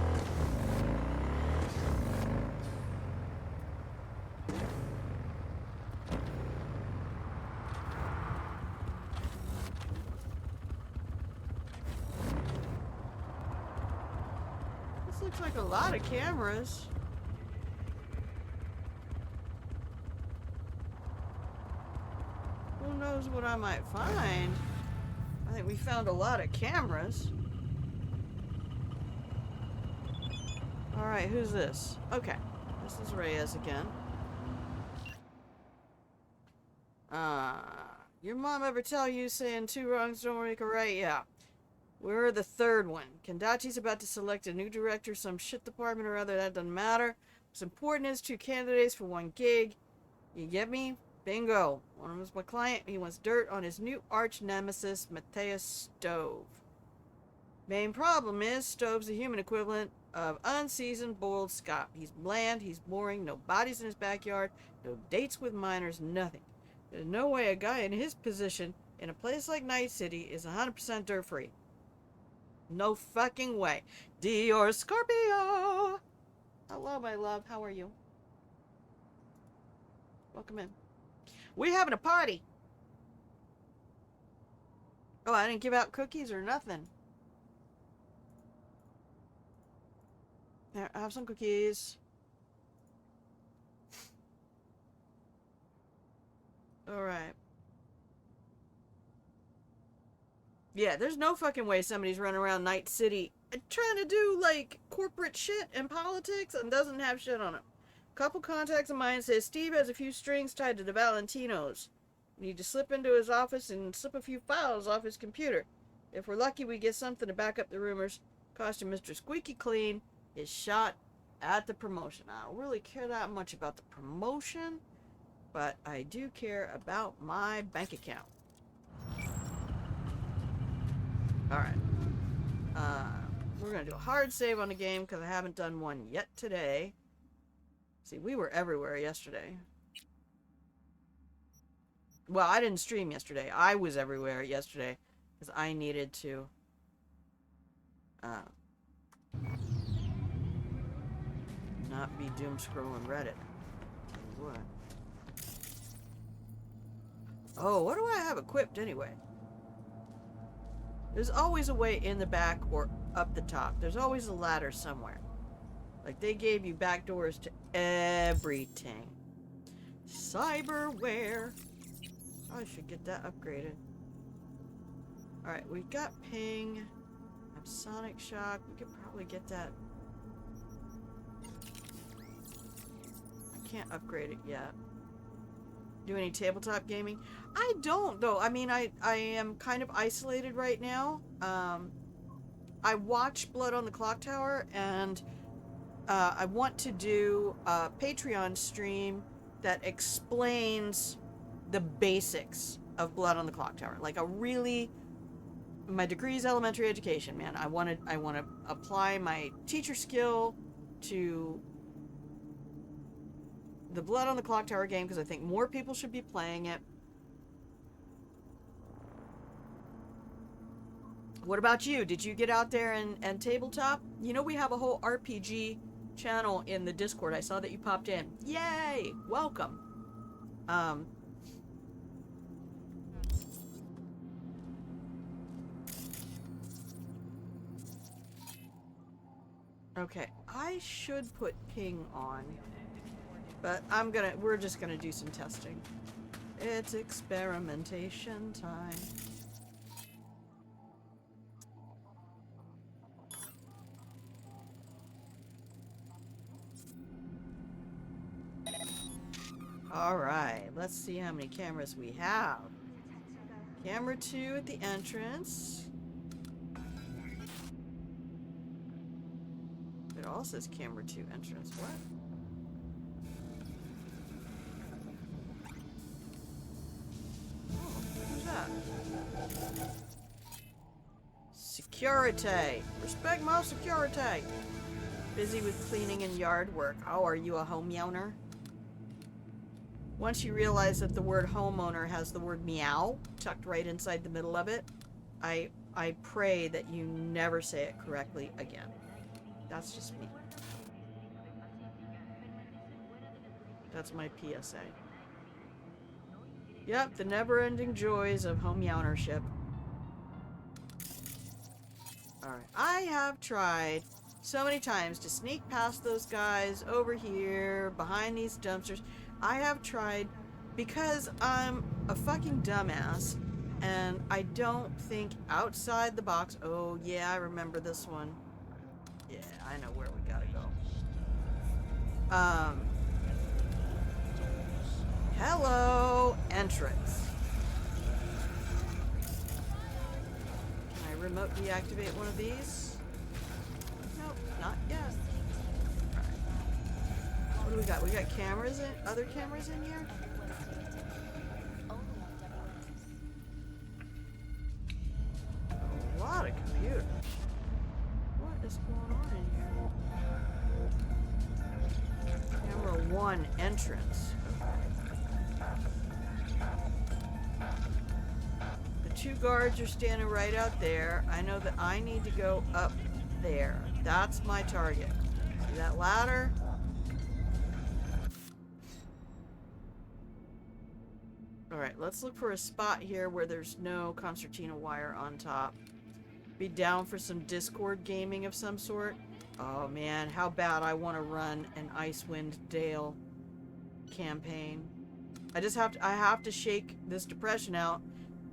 This looks like a lot of cameras. Who knows what I might find? I think we found a lot of cameras. Alright, who's this? Okay, this is Reyes again. Your mom ever tell you saying two wrongs don't make a right? Yeah. We're the third one. Kendachi's about to select a new director, some shit department or other, that doesn't matter. What's important is 2 candidates for 1 gig. You get me? Bingo. One of them's my client. He wants dirt on his new arch nemesis, Mateus Stove. Main problem is Stove's the human equivalent of unseasoned boiled Scott. He's bland, he's boring, no bodies in his backyard, no dates with minors, nothing. There's no way a guy in his position in a place like Night City is 100% dirt free. No fucking way. Dior Scorpio! Hello, my love. How are you? Welcome in. We're having a party. Oh, I didn't give out cookies or nothing. Here, I have some cookies. Alright. Yeah, there's no fucking way somebody's running around Night City trying to do, like, corporate shit and politics and doesn't have shit on him. Couple contacts of mine says Steve has a few strings tied to the Valentinos. We need to slip into his office and slip a few files off his computer. If we're lucky, we get something to back up the rumors. Costing Mr. Squeaky Clean his shot at the promotion. I don't really care that much about the promotion, but I do care about my bank account. Alright. We're going to do a hard save on the game because I haven't done one yet today. See, we were everywhere yesterday. Well, I didn't stream yesterday. I was everywhere yesterday because I needed to not be doom scrolling Reddit. Tell you what. Oh, what do I have equipped anyway? There's always a way in the back or up the top. There's always a ladder somewhere. Like, they gave you back doors to everything. Cyberware. I should get that upgraded. Alright, we got ping. I have sonic shock. We could probably get that. I can't upgrade it yet. Do any tabletop gaming? I don't, though. I mean, I am kind of isolated right now. I watch Blood on the Clock Tower, and I want to do a Patreon stream that explains the basics of Blood on the Clock Tower. Like a really... My degree is elementary education, man. I want to apply my teacher skill to the Blood on the Clock Tower game because I think more people should be playing it. What about you? Did you get out there and tabletop? You know, we have a whole RPG channel in the Discord. I saw that you popped in. Yay! Welcome. Okay, I should put ping on, but we're just gonna do some testing. It's experimentation time. Alright, let's see how many cameras we have. Camera 2 at the entrance. all says camera 2 entrance. What? Oh, who's that? Security. Respect my security. Busy with cleaning and yard work. Oh, are you a homeowner? Once you realize that the word homeowner has the word meow tucked right inside the middle of it, I pray that you never say it correctly again. That's just me. That's my PSA. Yep, the never-ending joys of homeownership. Alright, I have tried so many times to sneak past those guys over here, behind these dumpsters. I have tried because I'm a fucking dumbass and I don't think outside the box. Oh yeah, I remember this one. Yeah, I know where we gotta go. Hello, entrance. Can I remote deactivate one of these? Nope, not yet. Alright. What do we got? We got cameras in, other cameras in here? A lot of computers. What is going on in here? Camera 1 entrance. The 2 guards are standing right out there. I know that I need to go up there. That's my target. See that ladder? Alright, let's look for a spot here where there's no concertina wire on top. Be down for some Discord gaming of some sort. Oh man, how bad I want to run an Icewind Dale campaign. I have to shake this depression out,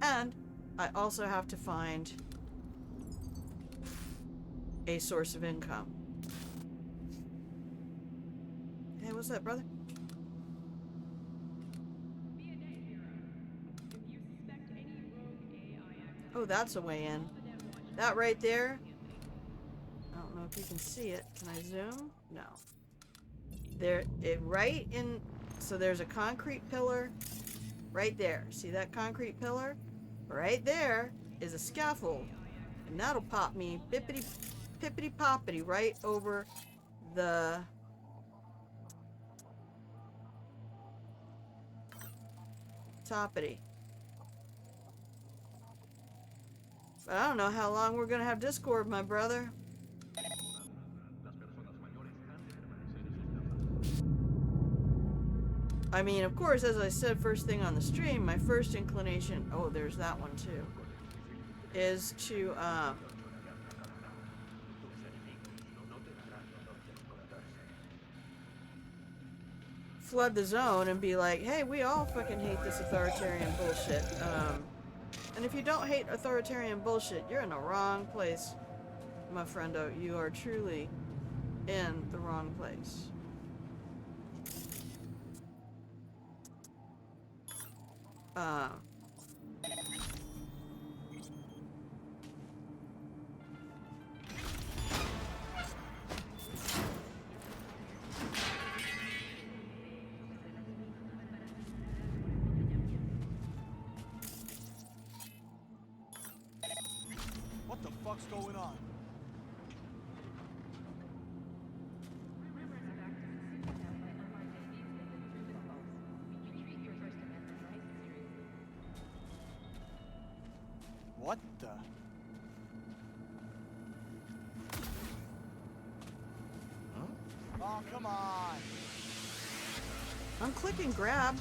and I also have to find a source of income. Hey, what's that, brother? Oh, that's a way in. That right there. I don't know if you can see it. Can I zoom? No. Right in. So there's a concrete pillar right there. See that concrete pillar? Right there is a scaffold. And that'll pop me bippity pippity poppity right over the toppity. But I don't know how long we're gonna have Discord, my brother. I mean, of course, as I said first thing on the stream, my first inclination, oh, there's that one too, is to, flood the zone and be like, hey, we all fucking hate this authoritarian bullshit. And if you don't hate authoritarian bullshit, you're in the wrong place, my friendo. You are truly in the wrong place. What the fuck's going on? What the? Oh, come on. I'm clicking grab.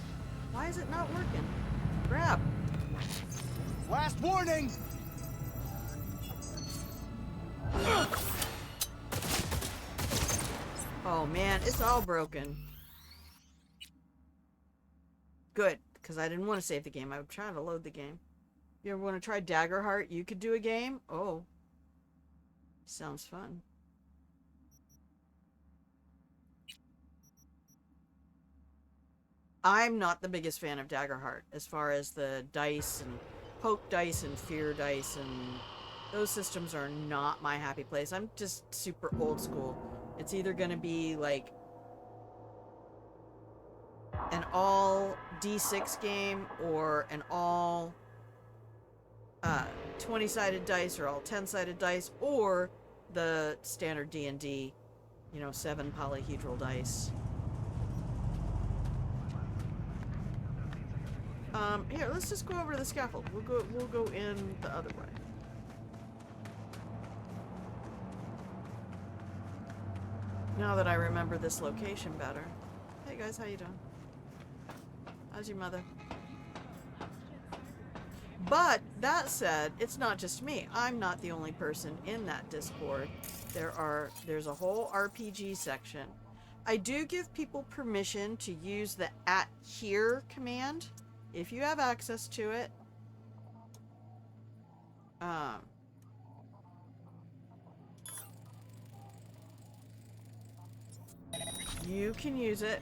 Why is it not working? Grab. Last warning! Oh man, it's all broken. Good, because I didn't want to save the game. I was trying to load the game. You ever want to try Daggerheart? You could do a game? Oh. Sounds fun. I'm not the biggest fan of Daggerheart as far as the dice and poke dice and fear dice, and those systems are not my happy place. I'm just super old school. It's either going to be like an all D6 game or an all 20-sided dice or all 10-sided dice, or the standard D&D, you know, 7 polyhedral dice. Here, let's just go over to the scaffold. We'll go in the other way. Now that I remember this location better. Hey guys, how you doing? How's your mother? But that said, it's not just me. I'm not the only person in that Discord. There's a whole RPG section. I do give people permission to use the @here command if you have access to it. You can use it.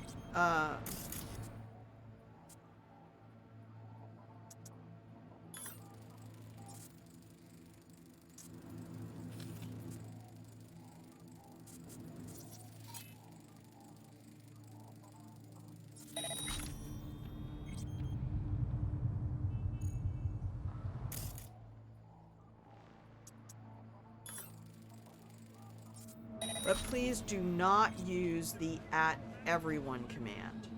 But please do not use the @everyone command.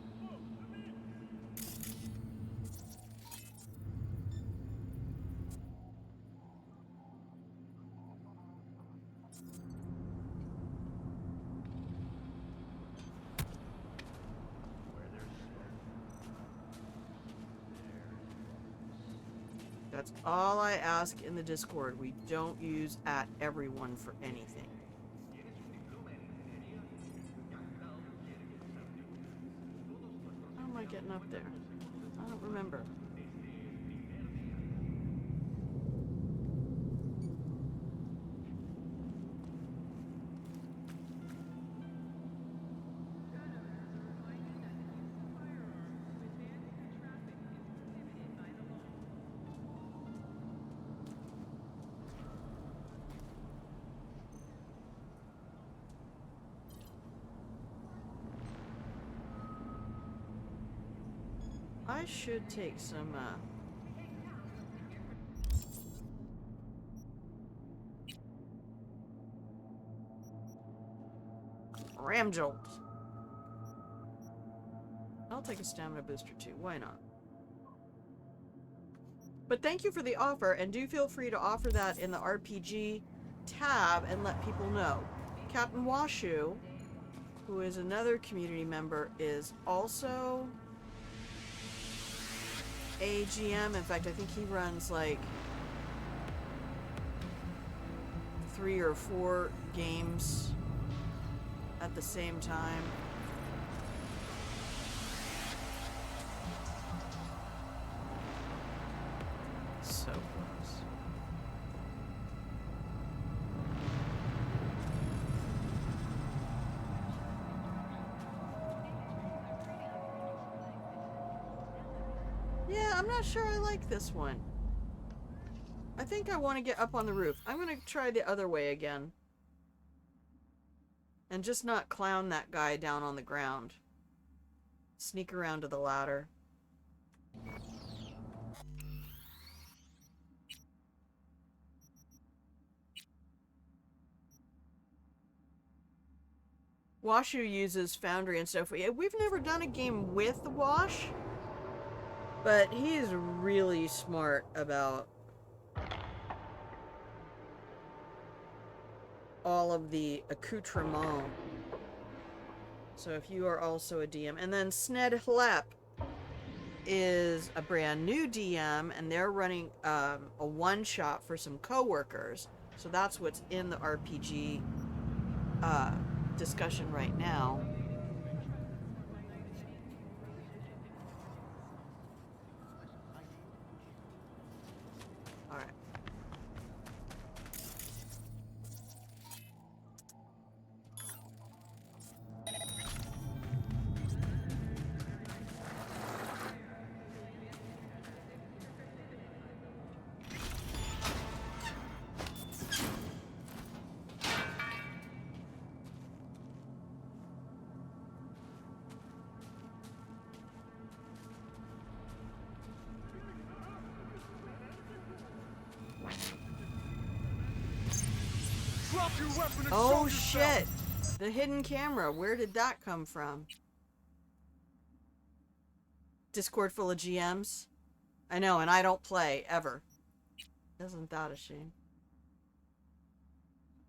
That's all I ask in the Discord. We don't use @everyone for anything. How am I getting up there? I don't remember. I should take some, Ram Jolt. I'll take a stamina booster too. Why not? But thank you for the offer, and do feel free to offer that in the RPG tab and let people know. Captain Washu, who is another community member, is also a GM. In fact, I think he runs like 3 or 4 games at the same time. So close. Yeah, I'm not sure I like this one. I think I want to get up on the roof. I'm going to try the other way again. And just not clown that guy down on the ground. Sneak around to the ladder. Washu uses Foundry and stuff. We've never done a game with the Wash, but he is really smart about all of the accoutrement. So if you are also a DM, and then Sned Hlep is a brand new DM, and they're running a one-shot for some coworkers. So that's what's in the RPG discussion right now. All right. Drop your weapon and show Oh yourself. shit! The hidden camera. Where did that come from? Discord full of GMs. I know, and I don't play ever. Isn't that a shame?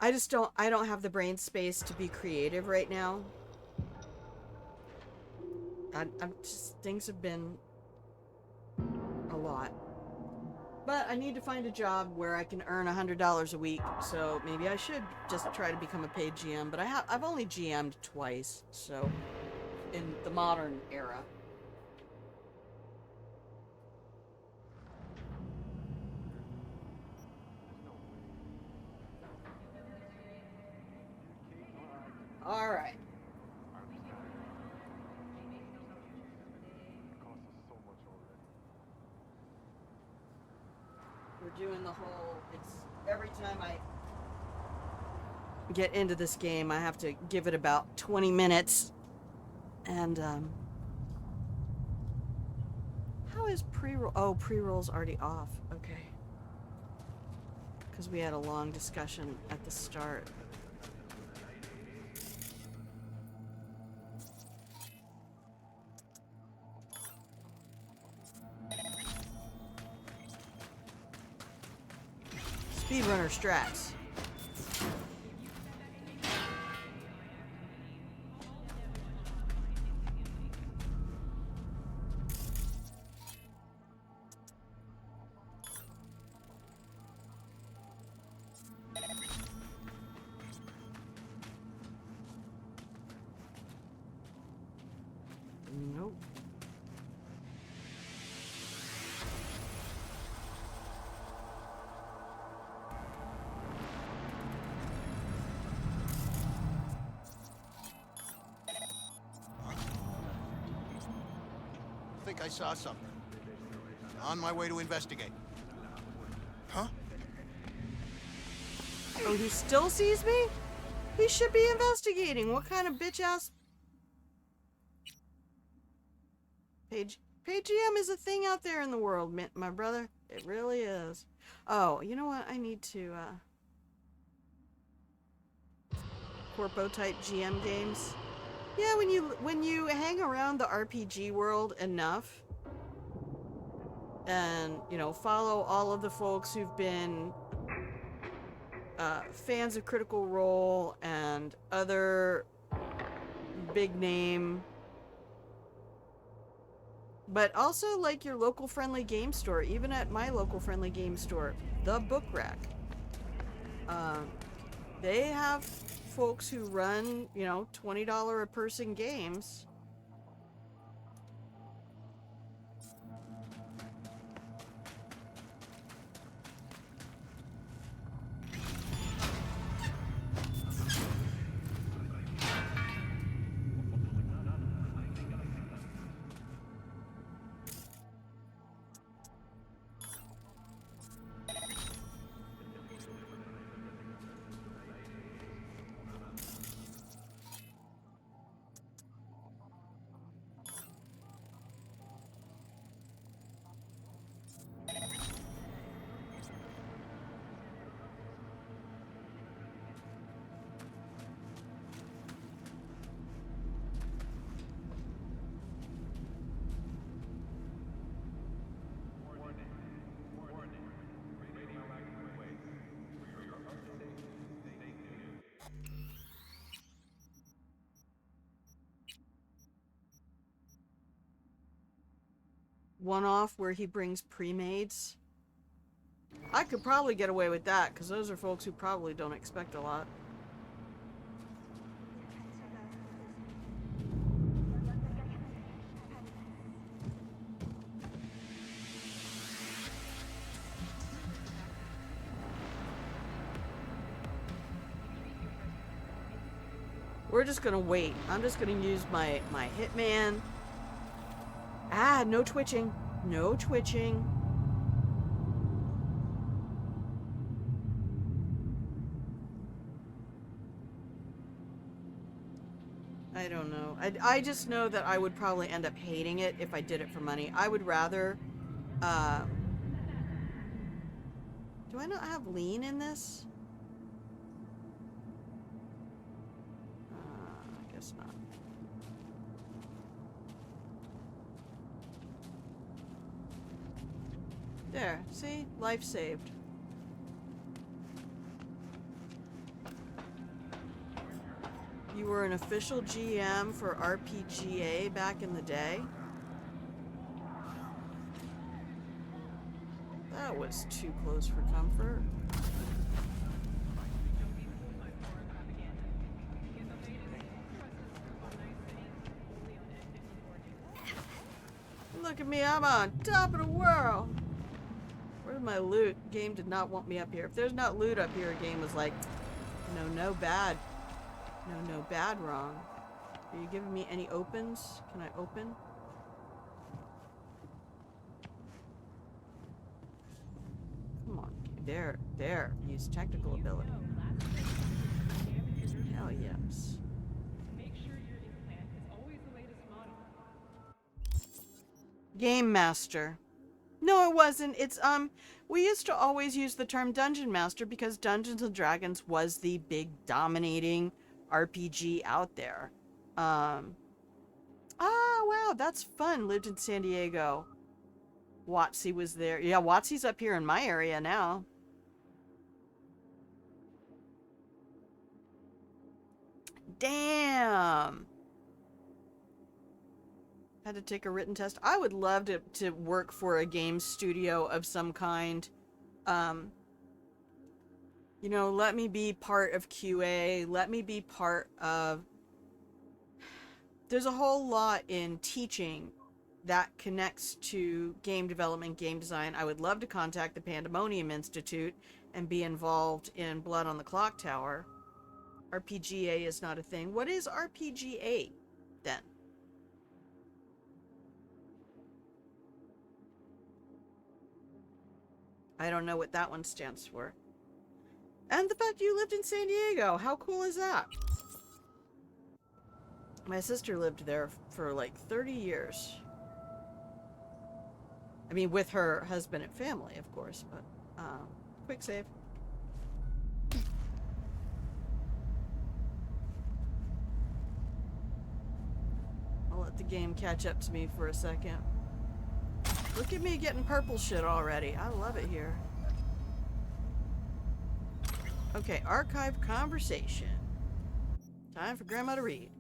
I don't have the brain space to be creative right now. I'm just, things have been a lot. But I need to find a job where I can earn $100 a week, so maybe I should just try to become a paid GM. But I've only GM'd twice, so in the modern era. All right. We're doing the whole, it's every time I get into this game, I have to give it about 20 minutes. And, how is pre-roll? Oh, pre-roll's already off. Okay. Because we had a long discussion at the start. Speedrunner strats. Nope. I think I saw something. On my way to investigate. Huh? Oh, he still sees me? He should be investigating. What kind of bitch ass page GM is a thing out there in the world, my brother. It really is. Oh, you know what? I need to Corpo type GM games. Yeah, when you hang around the RPG world enough and, you know, follow all of the folks who've been fans of Critical Role and other big name, but also like your local friendly game store, even at my local friendly game store, the Book Rack. They have folks who run, you know, $20 a person games. One-off where he brings pre-mades. I could probably get away with that because those are folks who probably don't expect a lot. We're just gonna wait. I'm just gonna use my hitman. Ah, no twitching. No twitching. I don't know. I just know that I would probably end up hating it if I did it for money. I would rather, do I not have lean in this? There, see? Life saved. You were an official GM for RPGA back in the day? That was too close for comfort. Look at me, I'm on top of the world. Where's my loot? Game did not want me up here. If there's not loot up here, a game was like, no bad. No bad wrong. Are you giving me any opens? Can I open? Come on. There. Use technical ability. Hell yes. Game Master. No, it wasn't. It's, we used to always use the term Dungeon Master because Dungeons & Dragons was the big dominating RPG out there. Wow, that's fun. Lived in San Diego. Watsy was there. Yeah, Watsy's up here in my area now. Damn. Had to take a written test. I would love to work for a game studio of some kind. You know, let me be part of QA. Let me be part of... There's a whole lot in teaching that connects to game development, game design. I would love to contact the Pandemonium Institute and be involved in Blood on the Clock Tower. RPGA is not a thing. What is RPGA then? I don't know what that one stands for. And the fact you lived in San Diego. How cool is that? My sister lived there for like 30 years. I mean, with her husband and family, of course, but quick save. I'll let the game catch up to me for a second. Look at me getting purple shit already. I love it here. Okay, archive conversation. Time for Grandma to read.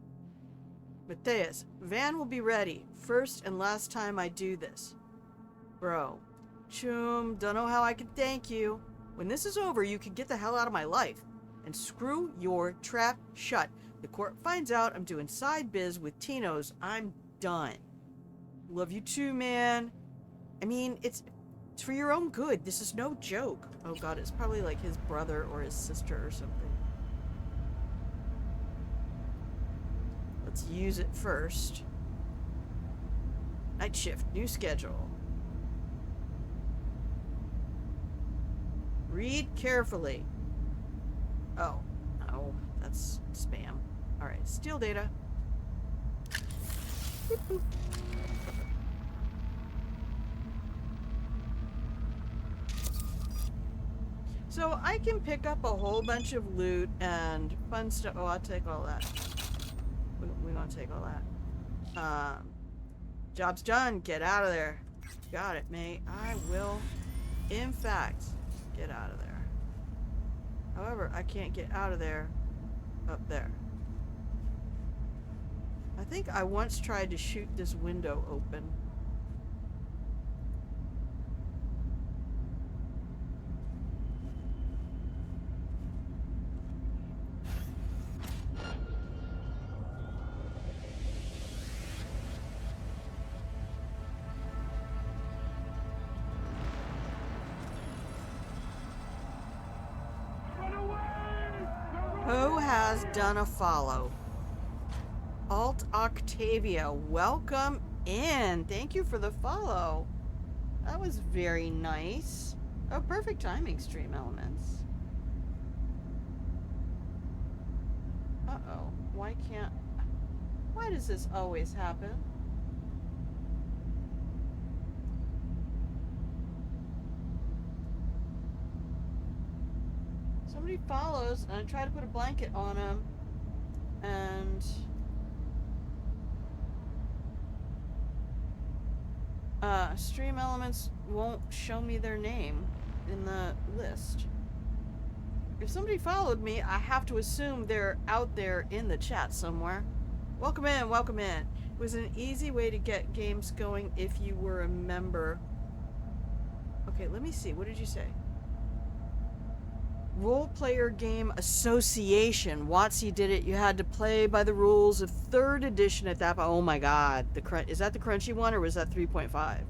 Matthias, van will be ready. First and last time I do this. Bro. Choom, don't know how I can thank you. When this is over, you can get the hell out of my life. And screw your trap shut. The court finds out I'm doing side biz with Tino's. I'm done. Love you too, man. I mean, it's for your own good. This is no joke. Oh god, it's probably like his brother or his sister or something. Let's use it first. Night shift, new schedule. Read carefully. Oh, no, that's spam. Alright, steal data. Boop, boop. So I can pick up a whole bunch of loot and fun stuff. Oh, I'll take all that. We want to take all that. Job's done. Get out of there. Got it, mate. I will, in fact, get out of there. However, I can't get out of there up there. I think I once tried to shoot this window open. Who has done a follow? Alt Octavia, welcome in. Thank you for the follow. That was very nice. Oh, perfect timing, Stream Elements. Uh-oh. Why does this always happen? Somebody follows, and I try to put a blanket on him, and Stream elements won't show me their name in the list. If somebody followed me, I have to assume they're out there in the chat somewhere. Welcome in, welcome in. It was an easy way to get games going if you were a member. Okay, let me see. What did you say? Role Player Game Association. WotC did it. You had to play by the rules of 3rd edition at that point. Oh my god. Is that the crunchy one or was that 3.5?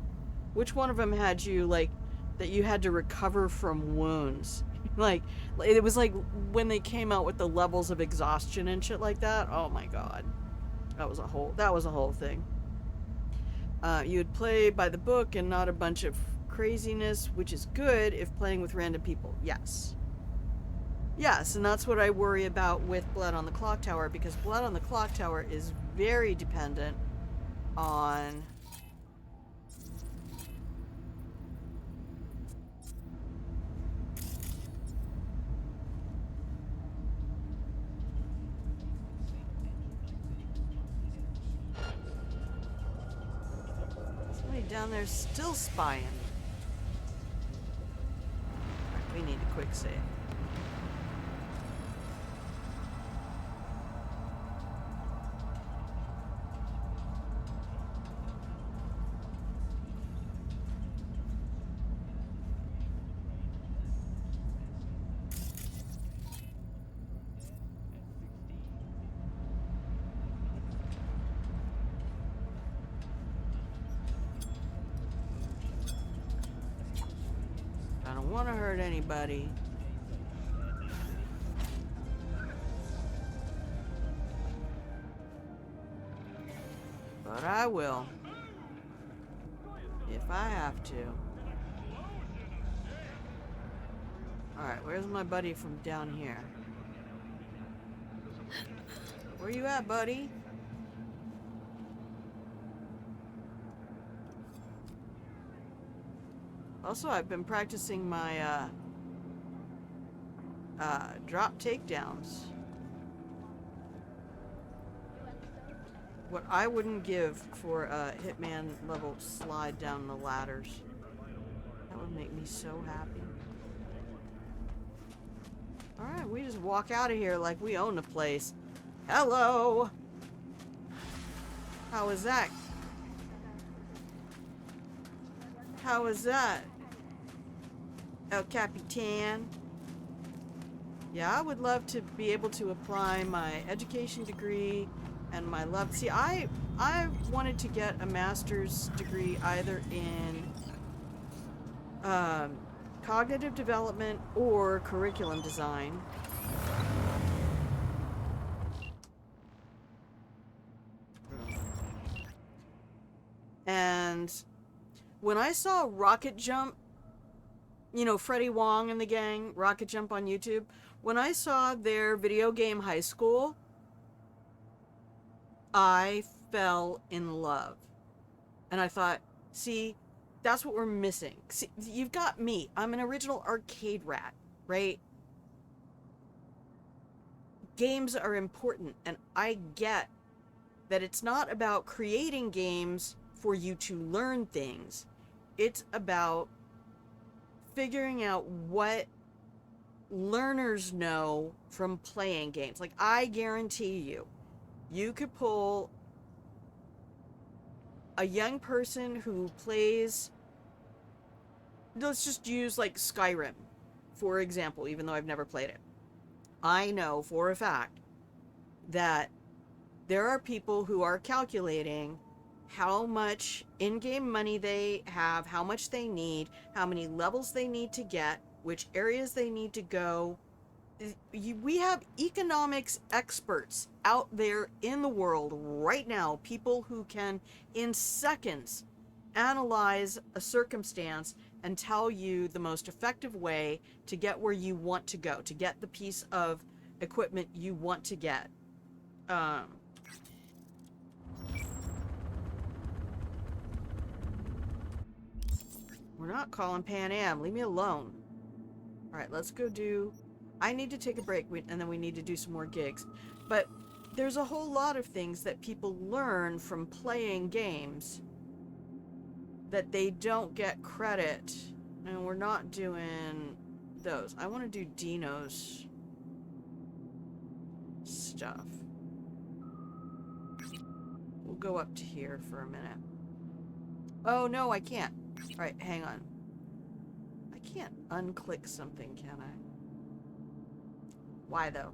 Which one of them had you, like, that you had to recover from wounds? Like, it was like when they came out with the levels of exhaustion and shit like that. Oh my god. That was a whole thing. You would play by the book and not a bunch of craziness, which is good if playing with random people. Yes. Yes, and that's what I worry about with Blood on the Clock Tower, because Blood on the Clock Tower is very dependent on somebody down there still spying. We need a quick save. I don't want to hurt anybody. But I will. If I have to. Alright, where's my buddy from down here? Where you at, buddy? Also, I've been practicing my drop takedowns. What I wouldn't give for a Hitman level slide down the ladders. That would make me so happy. Alright, we just walk out of here like we own the place. Hello! How was that? How was that? El Capitan? Yeah, I would love to be able to apply my education degree and my love. See, I wanted to get a master's degree either in cognitive development or curriculum design. And when I saw Rocket Jump, you know, Freddie Wong and the gang, Rocket Jump on YouTube, when I saw their video game high school, I fell in love. And I thought, see, that's what we're missing. See, you've got me. I'm an original arcade rat, right? Games are important, and I get that it's not about creating games for you to learn things. It's about figuring out what learners know from playing games. Like, I guarantee you, you could pull a young person who plays, let's just use like Skyrim, for example, even though I've never played it. I know for a fact that there are people who are calculating how much in-game money they have, how much they need, how many levels they need to get, which areas they need to go. We have economics experts out there in the world right now, people who can, in seconds, analyze a circumstance and tell you the most effective way to get where you want to go, to get the piece of equipment you want to get. We're not calling Pan Am. Leave me alone. Alright, let's go do... I need to take a break, and then we need to do some more gigs. But there's a whole lot of things that people learn from playing games that they don't get credit. And we're not doing those. I want to do Dino's stuff. We'll go up to here for a minute. Oh, no, I can't. All right, hang on. I can't unclick something, can I? Why, though?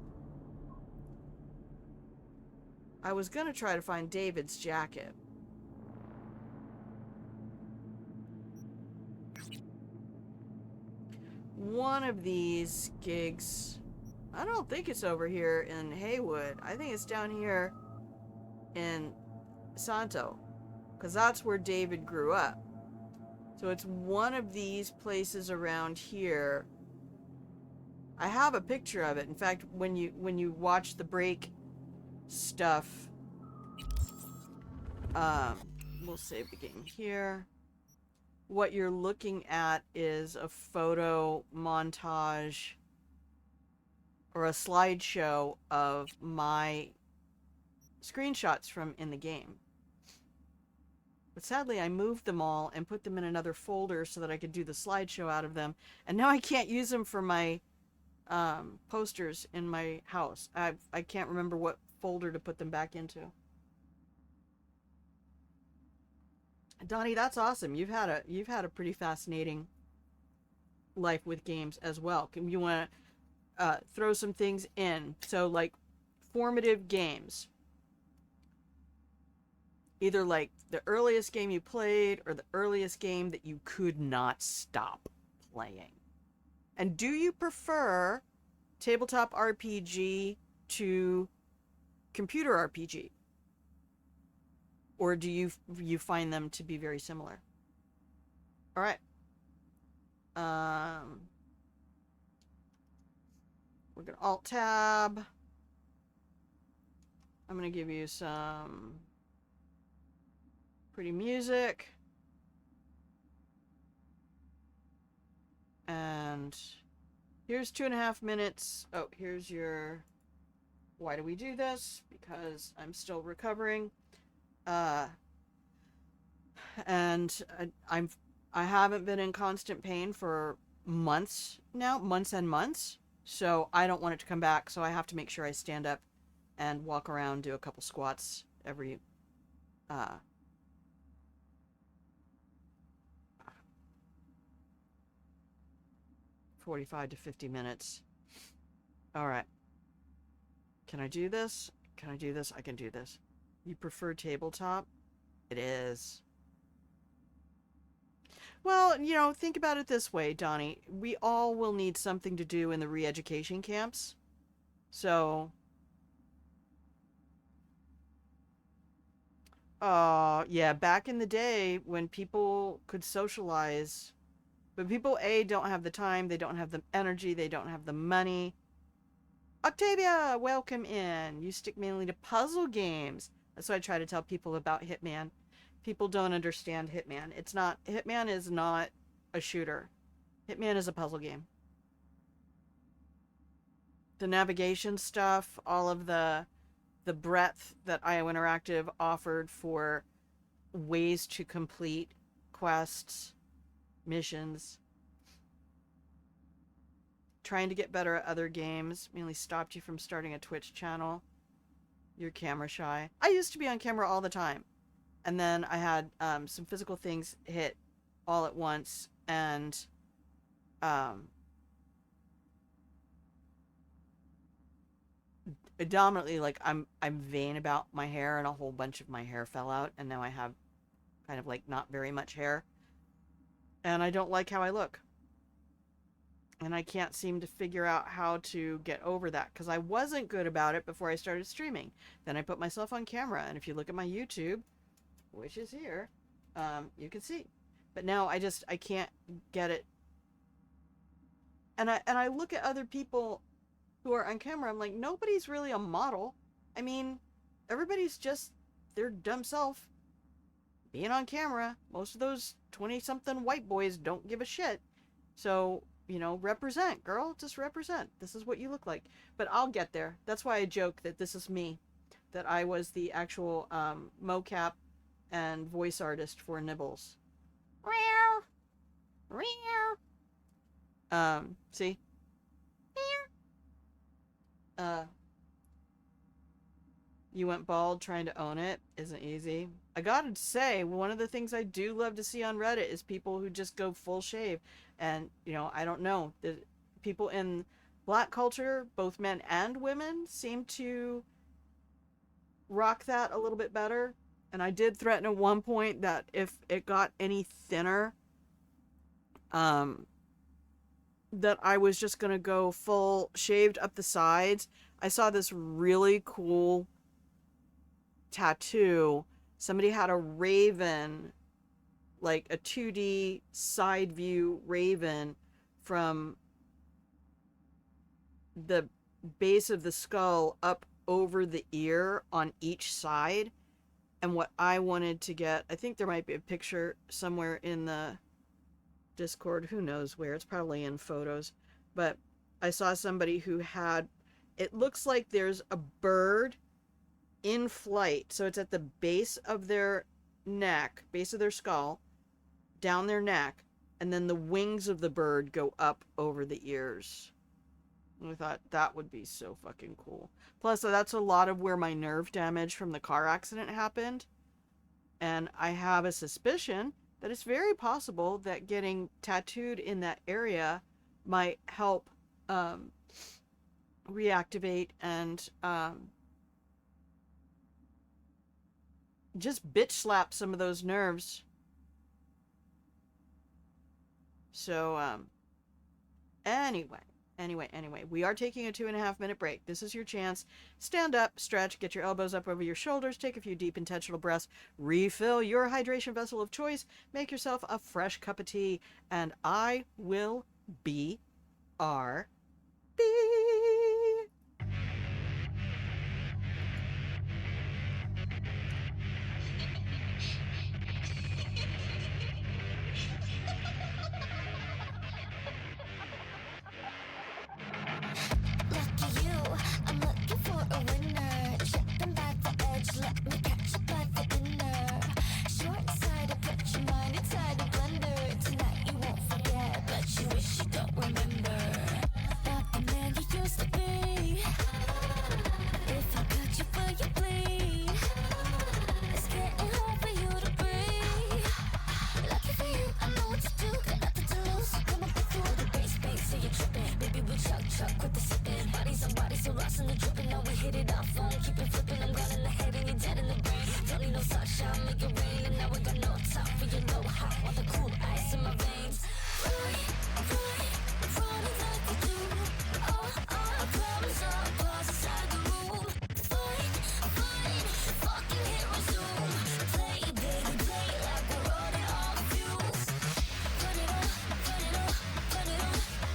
I was going to try to find David's jacket. One of these gigs, I don't think it's over here in Haywood. I think it's down here in Santo, because that's where David grew up. So it's one of these places around here. I have a picture of it. In fact, when you watch the break stuff, we'll save the game here. What you're looking at is a photo montage or a slideshow of my screenshots from in the game. But sadly, I moved them all and put them in another folder so that I could do the slideshow out of them. And now I can't use them for my posters in my house. I can't remember what folder to put them back into. Donnie, that's awesome. You've had a pretty fascinating life with games as well. Can you want to throw some things in? So like formative games. Either like the earliest game you played or the earliest game that you could not stop playing. And do you prefer tabletop RPG to computer RPG? Or do you find them to be very similar? All right. We're going to Alt-Tab. I'm going to give you some pretty music. And here's 2.5 minutes. Oh, here's your... Why do we do this? Because I'm still recovering. And I haven't been in constant pain for months now, months and months. So I don't want it to come back. So I have to make sure I stand up and walk around, do a couple squats every 45 to 50 minutes. All right. Can I do this? Can I do this? I can do this. You prefer tabletop? It is. Well, you know, think about it this way, Donnie. We all will need something to do in the re-education camps. So... yeah, back in the day when people could socialize, but people, A, don't have the time, they don't have the energy, they don't have the money. Octavia, welcome in. You stick mainly to puzzle games. That's what I try to tell people about Hitman. People don't understand Hitman. Hitman is not a shooter. Hitman is a puzzle game. The navigation stuff, all of the breadth that IO Interactive offered for ways to complete quests, missions, trying to get better at other games, mainly stopped you from starting a Twitch channel. You're camera shy. I used to be on camera all the time. And then I had some physical things hit all at once. And predominantly, like, I'm vain about my hair, and a whole bunch of my hair fell out. And now I have kind of like not very much hair. And I don't like how I look. And I can't seem to figure out how to get over that, because I wasn't good about it before I started streaming. Then I put myself on camera, and if you look at my YouTube, which is here, you can see. But now I can't get it. And I look at other people who are on camera, I'm like, nobody's really a model. I mean, everybody's just their dumb self being on camera. Most of those 20-something white boys don't give a shit. So... you know, represent, girl. Just represent. This is what you look like. But I'll get there. That's why I joke that this is me. That I was the actual mocap and voice artist for Nibbles. See? You went bald trying to own it. Isn't easy. I gotta say, one of the things I do love to see on Reddit is people who just go full shave. And, you know, I don't know. The people in black culture, both men and women, seem to rock that a little bit better. And I did threaten at one point that if it got any thinner, that I was just gonna go full shaved up the sides. I saw this really cool tattoo. Somebody had a raven, like a 2D side view raven from the base of the skull up over the ear on each side. And what I wanted to get, I think there might be a picture somewhere in the Discord, who knows where, it's probably in photos, but I saw somebody who had, it looks like there's a bird in flight, so it's at the base of their neck, base of their skull, down their neck, and then the wings of the bird go up over the ears. And I thought that would be so fucking cool. Plus, that's a lot of where my nerve damage from the car accident happened, and I have a suspicion that it's very possible that getting tattooed in that area might help reactivate and just bitch slap some of those nerves. So, anyway, we are taking a 2.5-minute break. This is your chance. Stand up, stretch, get your elbows up over your shoulders, take a few deep intentional breaths, refill your hydration vessel of choice, make yourself a fresh cup of tea, and I will be RB. Lucky you, I'm looking for a winner. Tripping by the edge, let me catch you by the inner. Short-sighted, put your mind inside a blender. Tonight you won't forget, but you wish you don't remember. Not the man you used to be. If I cut you where you bleed, it's getting hard for you to breathe. Lucky for you, I know what to do, got nothing to lose. Come up through the bass, so you're tripping. Baby, we chuck with the sipping. Bodies on bodies, so lost in the dripping. Now we hit it off, phone, keep it flipping. I'm gone in the head and you're dead in the brain. Don't need no sunshine, make it rain. And now we got no time for your low hot, want the cool ice in my veins. Running like we do. I promise I'll pause inside the room. Fine, fucking hit resume. Play it, baby, play it like we're running on fumes. Run it on,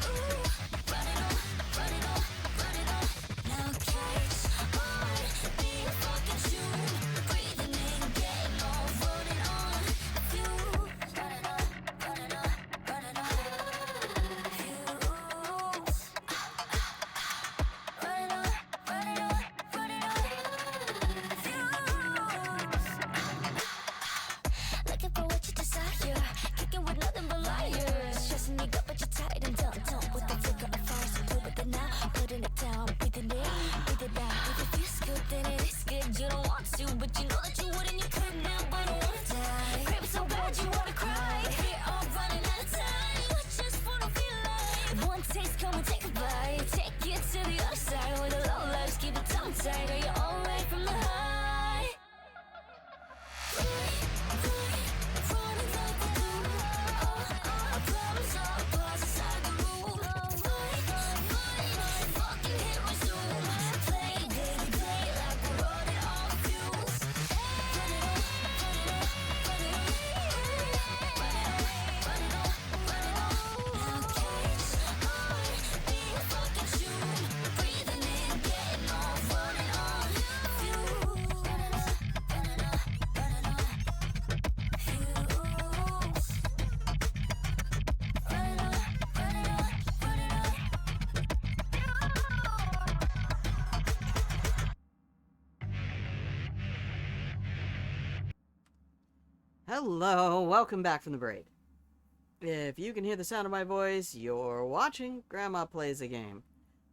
ooh. Run it on. Now catch on, be a fucking tune. Breathing in, getting on, running on fumes. Run it on, fumes. Looking for what you desire, kicking with nothing but liars. Stressing you up, but you're tight and done with the flicker of fire. So play with it now, putting it down, breathing in, breathe it out. If it feels good, then it is good. You don't want to, but you know that you would and you could now, but don't wanna die. Craving so bad you wanna cry. Here I'm running out of time, I just wanna feel alive. One taste, come and take a bite. Take it to the other side where the low lives keep it tongue tight. Are you alright from the high? Running like we do. I promise I'll pause inside the room. Fine, fucking hit resume. Play it, baby, play it like we're running on fumes. Run it on. Now catch on, be a fucking tune. Breathing in, getting on, running on fumes. Running on fumes. Hello, welcome back from the break. If you can hear the sound of my voice, you're watching Grandma Plays a Game.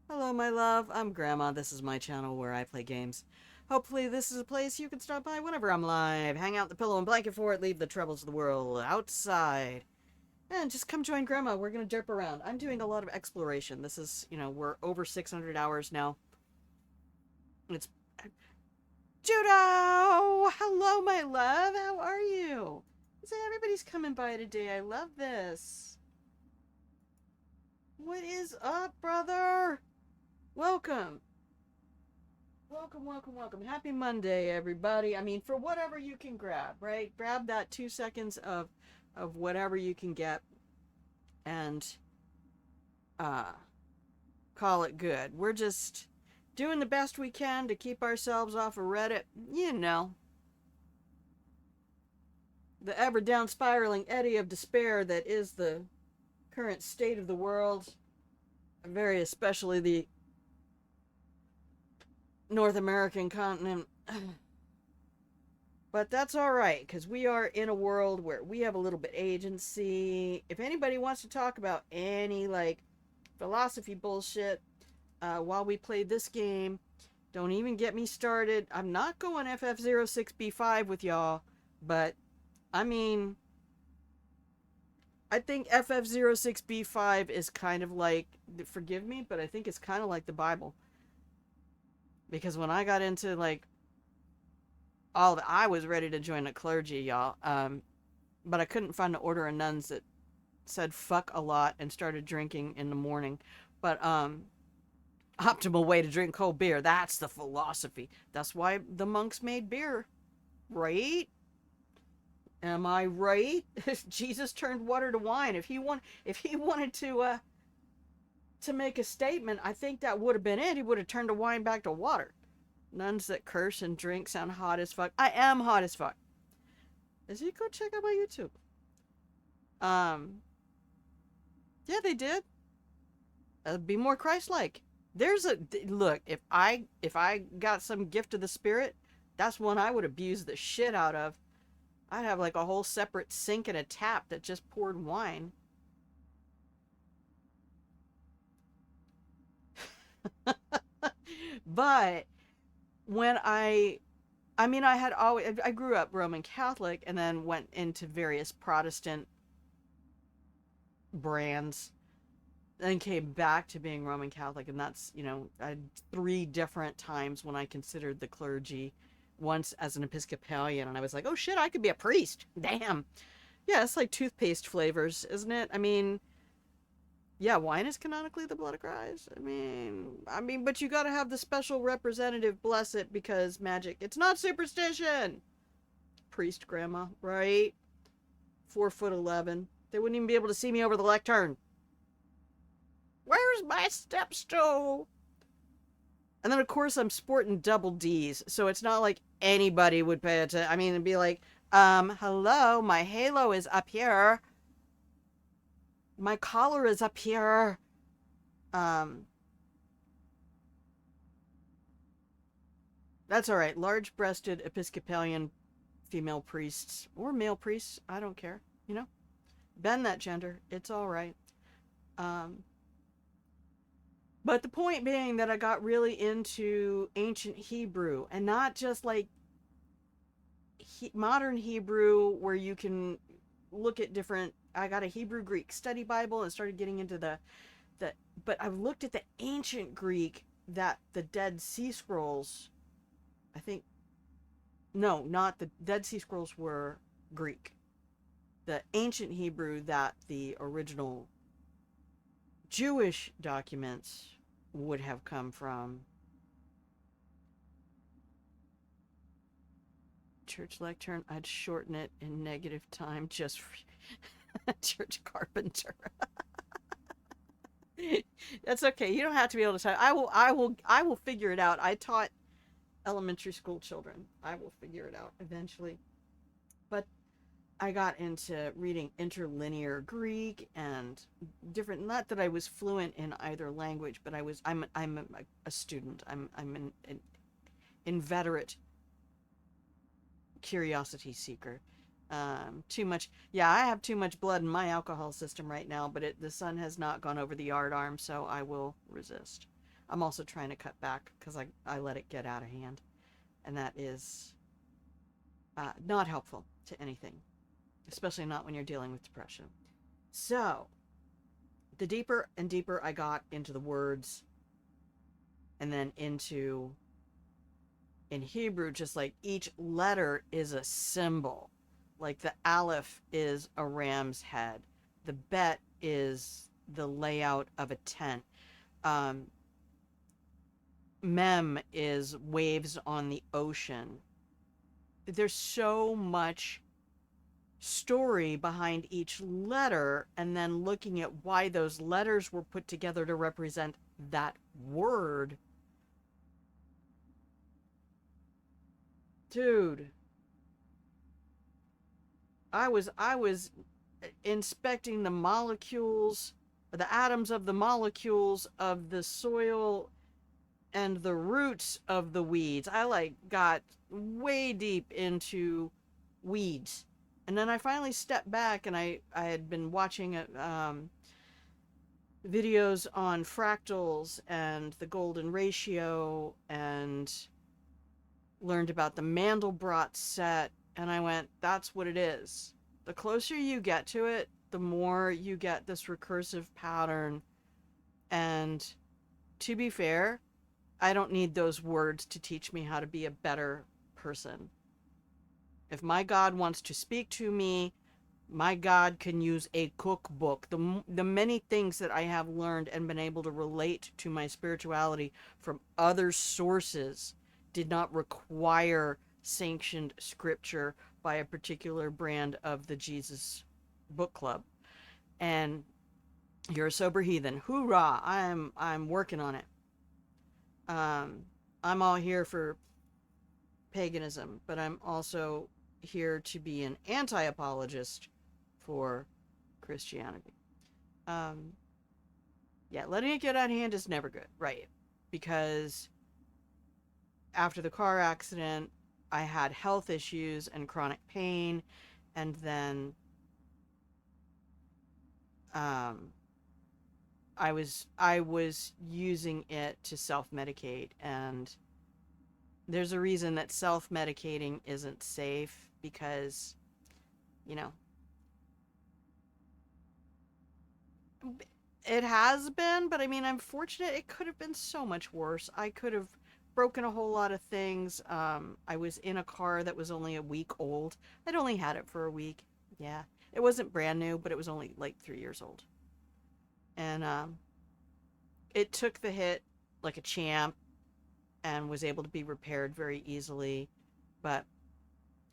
Hello, my love. I'm Grandma. This is my channel where I play games. Hopefully this is a place you can stop by whenever I'm live. Hang out the pillow and blanket for it. Leave the troubles of the world outside. And just come join Grandma. We're going to derp around. I'm doing a lot of exploration. This is, we're over 600 hours now. It's... Judo! Hello, my love. How are you? So everybody's coming by today. I love this. What is up, brother? Welcome. Welcome, welcome, welcome. Happy Monday, everybody. I mean, for whatever you can grab, right? Grab that 2 seconds of whatever you can get and call it good. We're just doing the best we can to keep ourselves off of Reddit. You know. The ever down spiraling eddy of despair that is the current state of the world, very especially the North American continent. But that's alright, because we are in a world where we have a little bit agency. If anybody wants to talk about any, philosophy bullshit while we play this game, don't even get me started. I'm not going FF06B5 with y'all, but I mean, I think FF06B5 is kind of like, forgive me, but I think it's kind of like the Bible. Because when I got into, I was ready to join a clergy, y'all. But I couldn't find an order of nuns that said fuck a lot and started drinking in the morning. But, optimal way to drink cold beer, that's the philosophy. That's why the monks made beer, right? Am I right? Jesus turned water to wine. If he wanted to make a statement, I think that would have been it. He would have turned the wine back to water. Nuns that curse and drink sound hot as fuck. I am hot as fuck. Is he go check out my YouTube? Yeah, they did. Be more Christ-like. Look. If I got some gift of the Spirit, that's one I would abuse the shit out of. I'd have a whole separate sink and a tap that just poured wine. But when I grew up Roman Catholic and then went into various Protestant brands, then came back to being Roman Catholic, and that's, I had 3 different times when I considered the clergy. Once as an Episcopalian, and I was like, oh shit, I could be a priest. Damn. Yeah, it's like toothpaste flavors, isn't it? I mean, yeah, wine is canonically the blood of Christ. I mean, but you gotta have the special representative bless it because magic. It's not superstition. Priest grandma, right? 4'11". They wouldn't even be able to see me over the lectern. Where's my step stool? And then, of course, I'm sporting double D's, so it's not like anybody would pay attention. I mean, it'd be like, hello, my halo is up here. My collar is up here. That's alright. Large-breasted Episcopalian female priests, or male priests, I don't care, Bend that gender. It's alright. But the point being that I got really into ancient Hebrew, and not just modern Hebrew where you can look at different. I got a Hebrew Greek study Bible and started getting into but I've looked at the ancient Greek that the Dead Sea Scrolls, I think, no, not the Dead Sea Scrolls were Greek. The ancient Hebrew that the original Jewish documents would have come from. Church lectern, I'd shorten it in negative time just for church carpenter. That's okay. You don't have to be able to type. I will figure it out. I taught elementary school children. I will figure it out eventually. But I got into reading interlinear Greek and different, not that I was fluent in either language, but I'm a student. I'm an inveterate curiosity seeker. Too much. Yeah, I have too much blood in my alcohol system right now, but the sun has not gone over the yard arm, so I will resist. I'm also trying to cut back because I let it get out of hand. And that is not helpful to anything, especially not when you're dealing with depression. So, the deeper and deeper I got into the words, and then into, in Hebrew, just like each letter is a symbol. Like the Aleph is a ram's head. The Bet is the layout of a tent. Mem is waves on the ocean. There's so much story behind each letter, and then looking at why those letters were put together to represent that word. Dude, I was inspecting the molecules, the atoms of the molecules of the soil and the roots of the weeds. I like got way deep into weeds. And then I finally stepped back, and I had been watching videos on fractals and the golden ratio, and learned about the Mandelbrot set, and I went, that's what it is. The closer you get to it, the more you get this recursive pattern. And to be fair, I don't need those words to teach me how to be a better person. If my God wants to speak to me, my God can use a cookbook. The many things that I have learned and been able to relate to my spirituality from other sources did not require sanctioned scripture by a particular brand of the Jesus book club. And you're a sober heathen. Hoorah! I'm working on it. I'm all here for paganism, but I'm also here to be an anti-apologist for Christianity. Yeah, letting it get out of hand is never good, right? Because after the car accident, I had health issues and chronic pain, and then I was using it to self-medicate, and there's a reason that self-medicating isn't safe, because, you know, it has been, but I mean, I'm fortunate. It could have been so much worse. I could have broken a whole lot of things. I was in a car that was only a week old. I'd only had it for a week. Yeah. It wasn't brand new, but it was only like 3 years old. And it took the hit like a champ and was able to be repaired very easily. But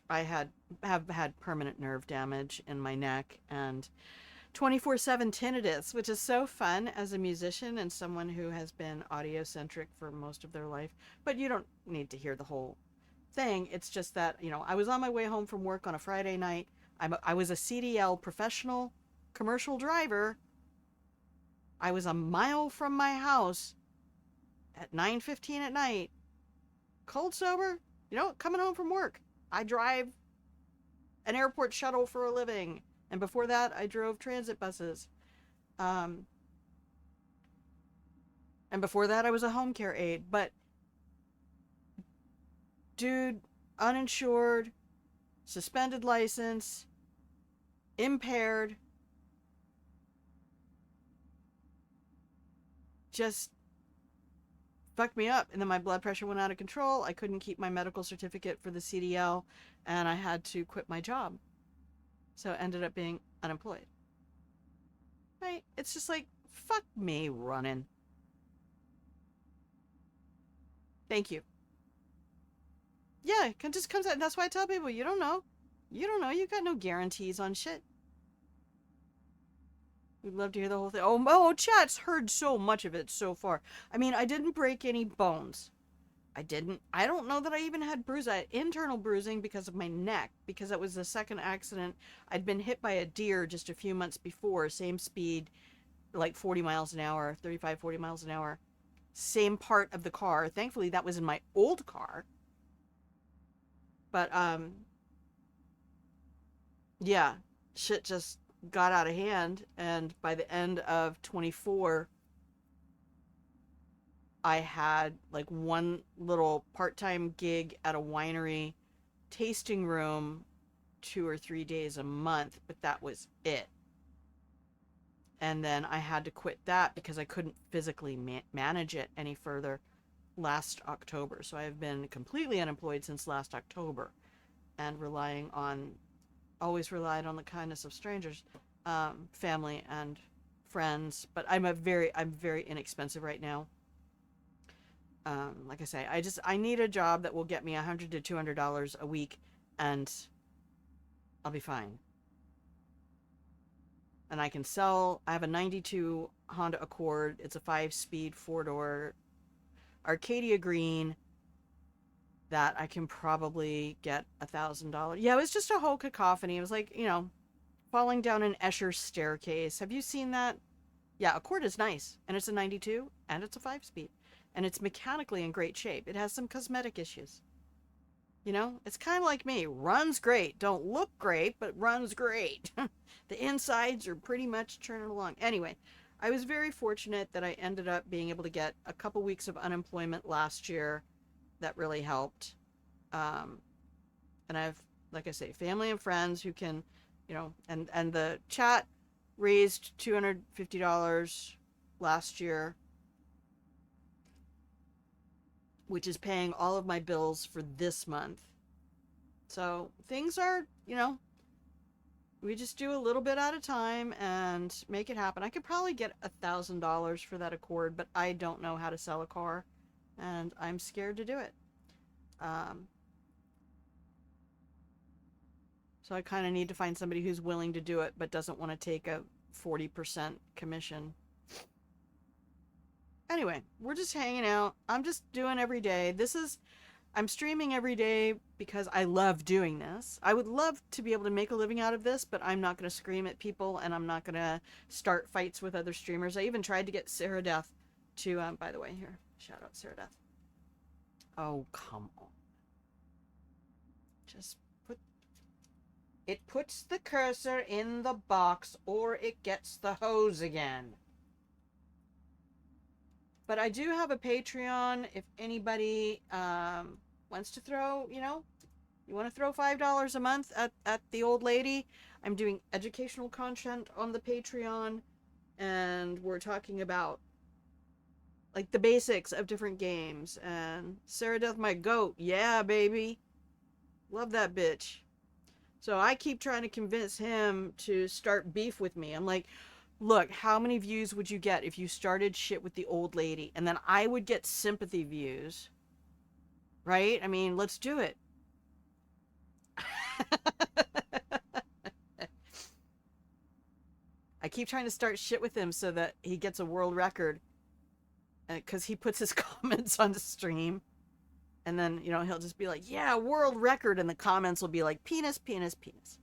I have had permanent nerve damage in my neck and 24/7 tinnitus, which is so fun as a musician and someone who has been audio-centric for most of their life. But you don't need to hear the whole thing. It's just that, you know, I was on my way home from work on a Friday night. I was a CDL professional commercial driver. I was a mile from my house at 9:15 at night, cold sober, you know, coming home from work. I drive an airport shuttle for a living. And before that, I drove transit buses. And before that, I was a home care aide. But, dude, uninsured, suspended license, impaired, just fucked me up. And then my blood pressure went out of control. I couldn't keep my medical certificate for the CDL, and I had to quit my job. So I ended up being unemployed. Right? It's just like, fuck me running. Thank you. Yeah, it just comes out. That's why I tell people, you don't know. You don't know. You got no guarantees on shit. We'd love to hear the whole thing. Oh, chat's heard so much of it so far. I mean, I didn't break any bones. I don't know that I even had bruises. I had internal bruising because of my neck, because that was the second accident. I'd been hit by a deer just a few months before, same speed, like 40 miles an hour, 35, 40 miles an hour. Same part of the car. Thankfully, that was in my old car. But, yeah, shit just got out of hand. And by the end of 24, I had like one little part-time gig at a winery tasting room 2 or 3 days a month, but that was it. And then I had to quit that because I couldn't physically manage it any further last October. So I've been completely unemployed since last October and always relied on the kindness of strangers, family and friends. But I'm very inexpensive right now. Like I say, I need a job that will get me $100 to $200 a week, and I'll be fine. And I can sell. I have a '92 Honda Accord. It's a 5-speed 4-door Arcadia green that I can probably get $1,000. Yeah, it was just a whole cacophony. It was like, falling down an Escher staircase. Have you seen that? Yeah, Accord is nice, and it's a 92, and it's a 5-speed, and it's mechanically in great shape. It has some cosmetic issues. It's kind of like me. Runs great. Don't look great, but runs great. The insides are pretty much churning along. Anyway, I was very fortunate that I ended up being able to get a couple weeks of unemployment last year. That really helped. And I've, like I say, family and friends who can, and the chat raised $250 last year, which is paying all of my bills for this month. So things are, we just do a little bit at a time and make it happen. I could probably get $1,000 for that Accord, but I don't know how to sell a car, and I'm scared to do it. So I kind of need to find somebody who's willing to do it, but doesn't want to take a 40% commission. Anyway, we're just hanging out. I'm just doing every day. I'm streaming every day because I love doing this. I would love to be able to make a living out of this, but I'm not going to scream at people, and I'm not going to start fights with other streamers. I even tried to get Sarah Death to, by the way, here, shout out Sarah Death. Oh, come on. Just it puts the cursor in the box, or it gets the hose again. But I do have a Patreon if anybody wants to throw, you want to throw $5 a month at the old lady. I'm doing educational content on the Patreon, and we're talking about like the basics of different games. And Sarah Death, my goat. Yeah, baby. Love that bitch. So I keep trying to convince him to start beef with me. I'm like, look, how many views would you get if you started shit with the old lady? And then I would get sympathy views. Right? I mean, let's do it. I keep trying to start shit with him so that he gets a world record. Because he puts his comments on the stream. And then, he'll just be like, yeah, world record. And the comments will be like, penis, penis, penis.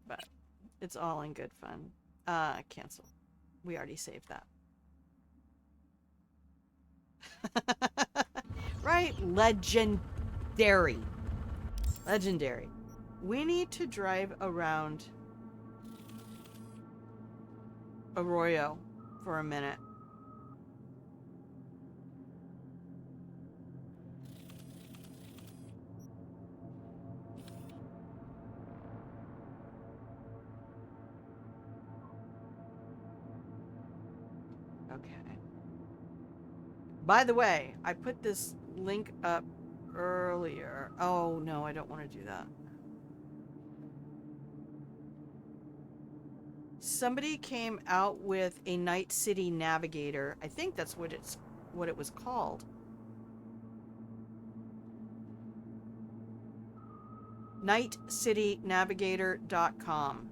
But it's all in good fun. Cancel. We already saved that. Right? Legendary. Legendary. We need to drive around Arroyo for a minute. Okay. By the way, I put this link up earlier. Oh, no, I don't want to do that. Somebody came out with a Night City Navigator. I think that's what it was called. nightcitynavigator.com.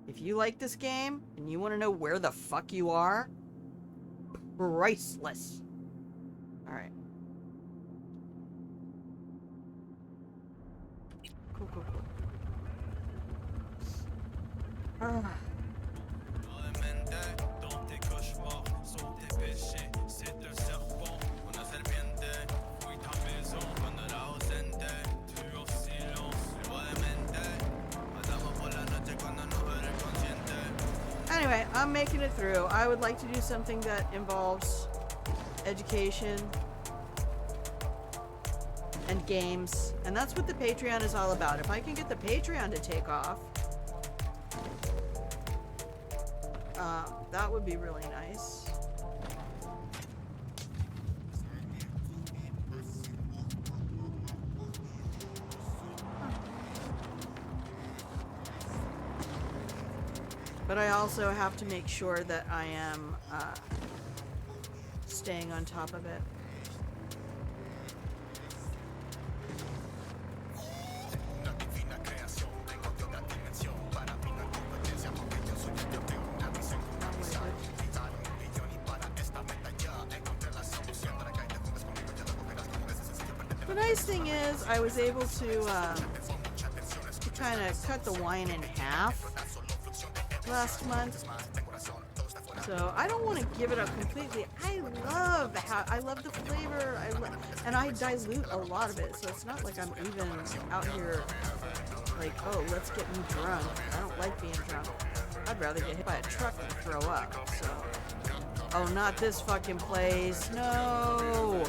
If you like this game and you want to know where the fuck you are, priceless. All right. Cool, cool, cool. Anyway, I'm making it through. I would like to do something that involves education and games, and that's what the Patreon is all about. If I can get the Patreon to take off, that would be really nice. But I also have to make sure that I am staying on top of it. The nice thing is I was able to kind of cut the wine in half last month, so I don't want to give it up completely. I love the flavor. And I dilute a lot of it, so it's not like I'm even out here like, oh, let's get me drunk. I don't like being drunk. I'd rather get hit by a truck than throw up. So, oh, not this fucking place. No,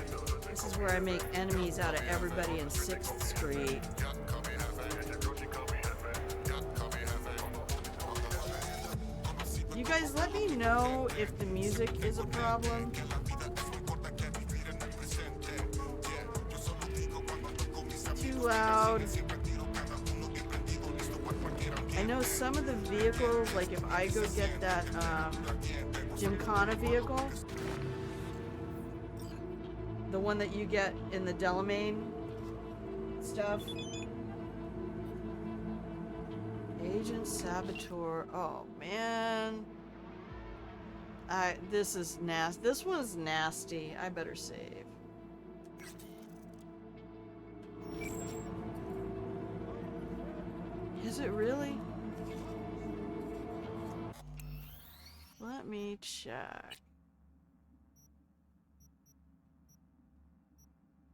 this is where I make enemies out of everybody in 6th Street. You guys let me know if the music is a problem. Too loud. I know some of the vehicles, like if I go get that Gymkhana vehicle, the one that you get in the Delamain stuff. Agent Saboteur. Oh man. This is nasty. This one's nasty. I better save. Is it really? Let me check.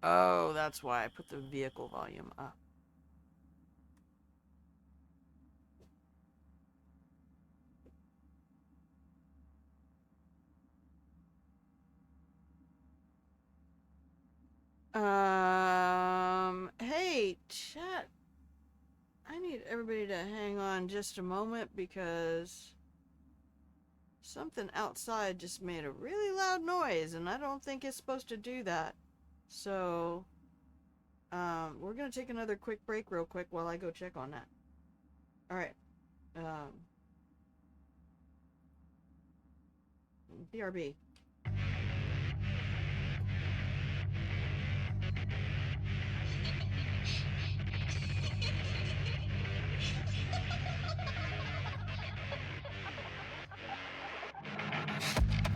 Oh, that's why I put the vehicle volume up. Hey, chat. I need everybody to hang on just a moment because something outside just made a really loud noise and I don't think it's supposed to do that. So, we're gonna take another quick break real quick while I go check on that. Alright. BRB.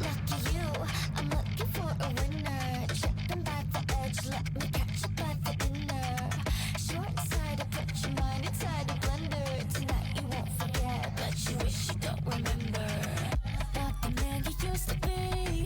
Lucky you, I'm looking for a winner. Tripping by the edge, let me catch you by the inner. Short side, I put your mind inside a blender. Tonight you won't forget, but you wish you don't remember. Not the man you used to be.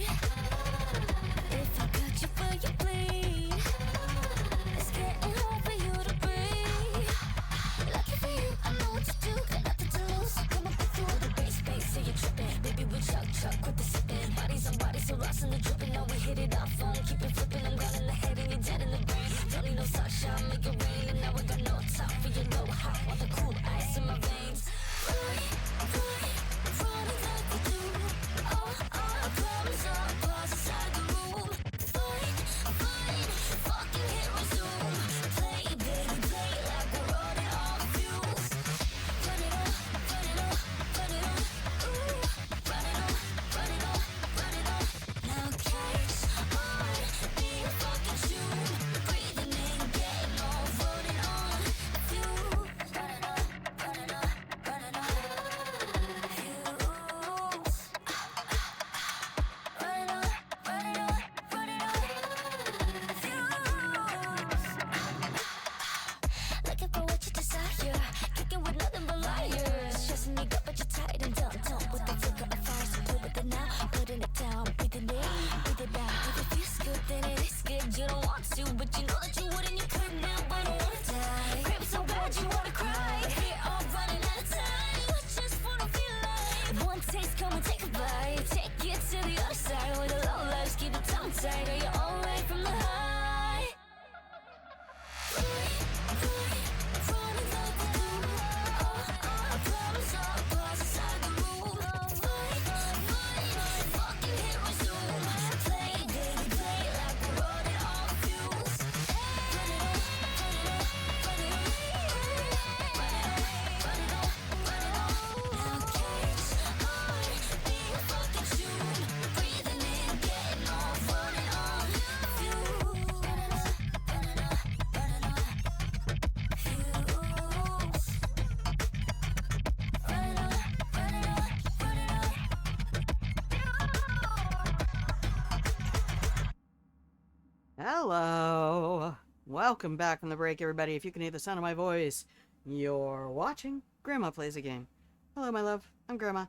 Hello. Welcome back from the break, everybody. If you can hear the sound of my voice, you're watching Grandma Plays a Game. Hello, my love. I'm Grandma.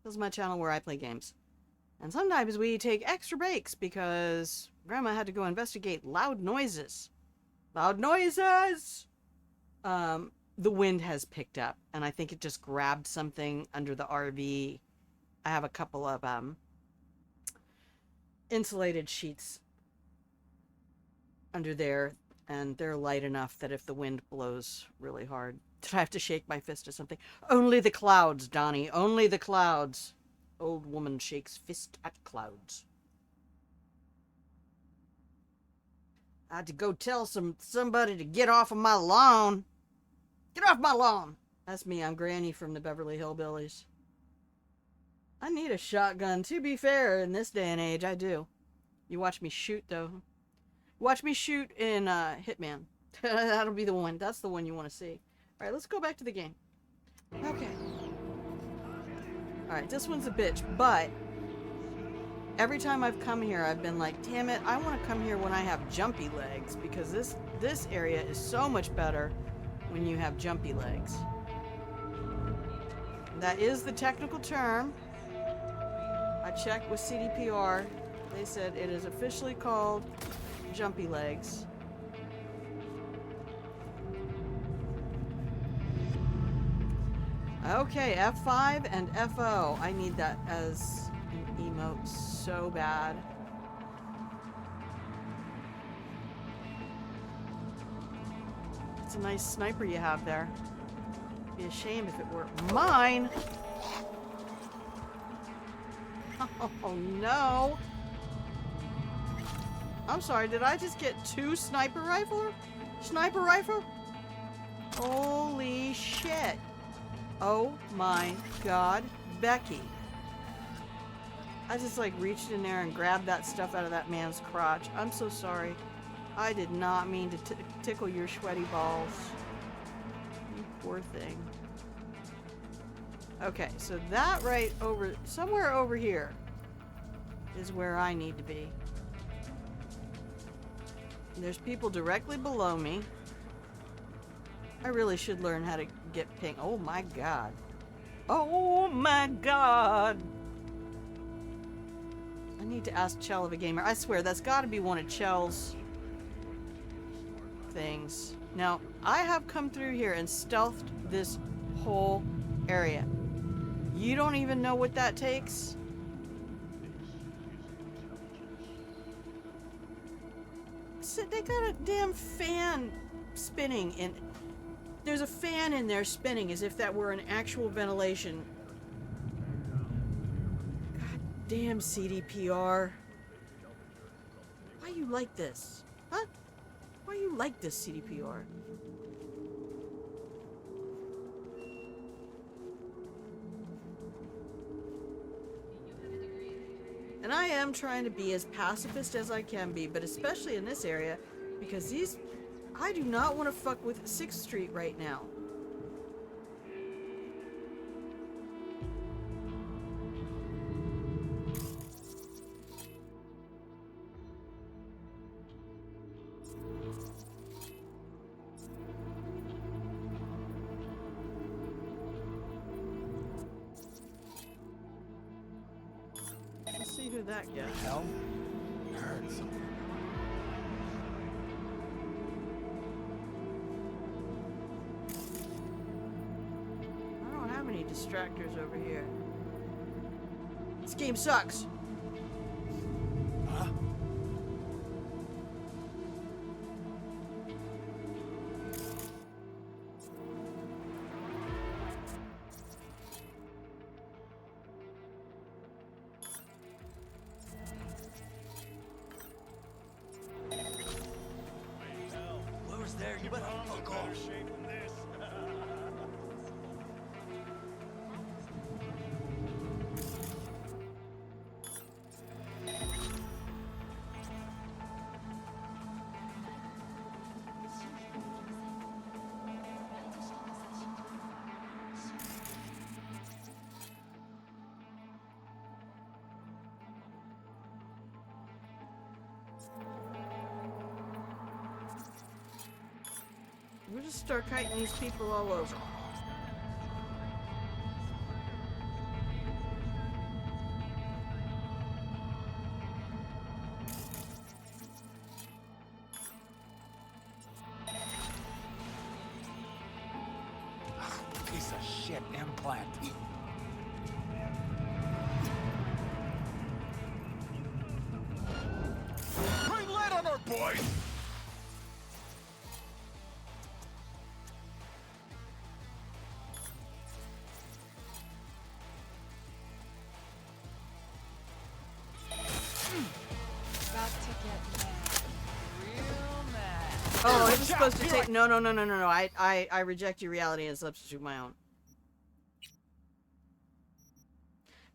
This is my channel where I play games. And sometimes we take extra breaks because Grandma had to go investigate loud noises. Loud noises! The wind has picked up, and I think it just grabbed something under the RV. I have a couple of insulated sheets under there, and they're light enough that if the wind blows really hard, did I have to shake my fist at something? Only the clouds, Donnie. Only the clouds. Old woman shakes fist at clouds. I had to go tell somebody to get off of my lawn. Get off my lawn. That's me. I'm Granny from the Beverly Hillbillies. I need a shotgun. To be fair, in this day and age, I do. You watch me shoot, though. Watch me shoot in Hitman. That'll be the one. That's the one you want to see. Alright, let's go back to the game. Okay. Alright, this one's a bitch, but every time I've come here, I've been like, damn it, I want to come here when I have jumpy legs, because this area is so much better when you have jumpy legs. That is the technical term. I checked with CDPR. They said it is officially called jumpy legs. Okay, F5 and FO. I need that as an emote so bad. It's a nice sniper you have there. Be a shame if it were mine. Oh no. I'm sorry, did I just get 2 sniper rifle? Sniper rifle? Holy shit. Oh my god, Becky. I just like reached in there and grabbed that stuff out of that man's crotch. I'm so sorry. I did not mean to tickle your sweaty balls. You poor thing. Okay, so that right over, somewhere over here is where I need to be. There's people directly below me. I really should learn how to get ping. Oh my god. Oh my god. I need to ask Chell of a gamer. I swear, that's got to be one of Chell's things. Now, I have come through here and stealthed this whole area. You don't even know what that takes? They got a damn fan spinning in. There's a fan in there spinning as if that were an actual ventilation. God damn CDPR. Why you like this? Huh? Why you like this, CDPR? And I am trying to be as pacifist as I can be, but especially in this area, because I do not want to fuck with 6th Street right now. Let's see who that gets. Hell? I heard something. I don't have any distractors over here. This game sucks. Huh? Whoever's there, you better fuck off. We'll just start kiting these people all over. Piece of shit implant. Bring lead on her, boys! About to get mad. Real mad. Oh, I was supposed to take. No. I reject your reality and substitute my own.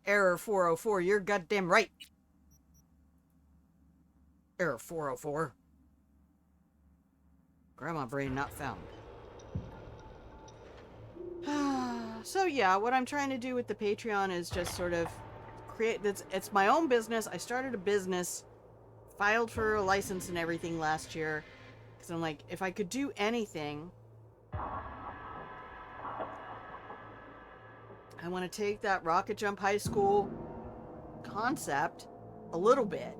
Error 404. You're goddamn right. Error 404. Grandma brain not found. So yeah, what I'm trying to do with the Patreon is just sort of create this. It's my own business. I started a business, filed for a license and everything last year. Because I'm like, if I could do anything, I want to take that Rocket Jump High School concept a little bit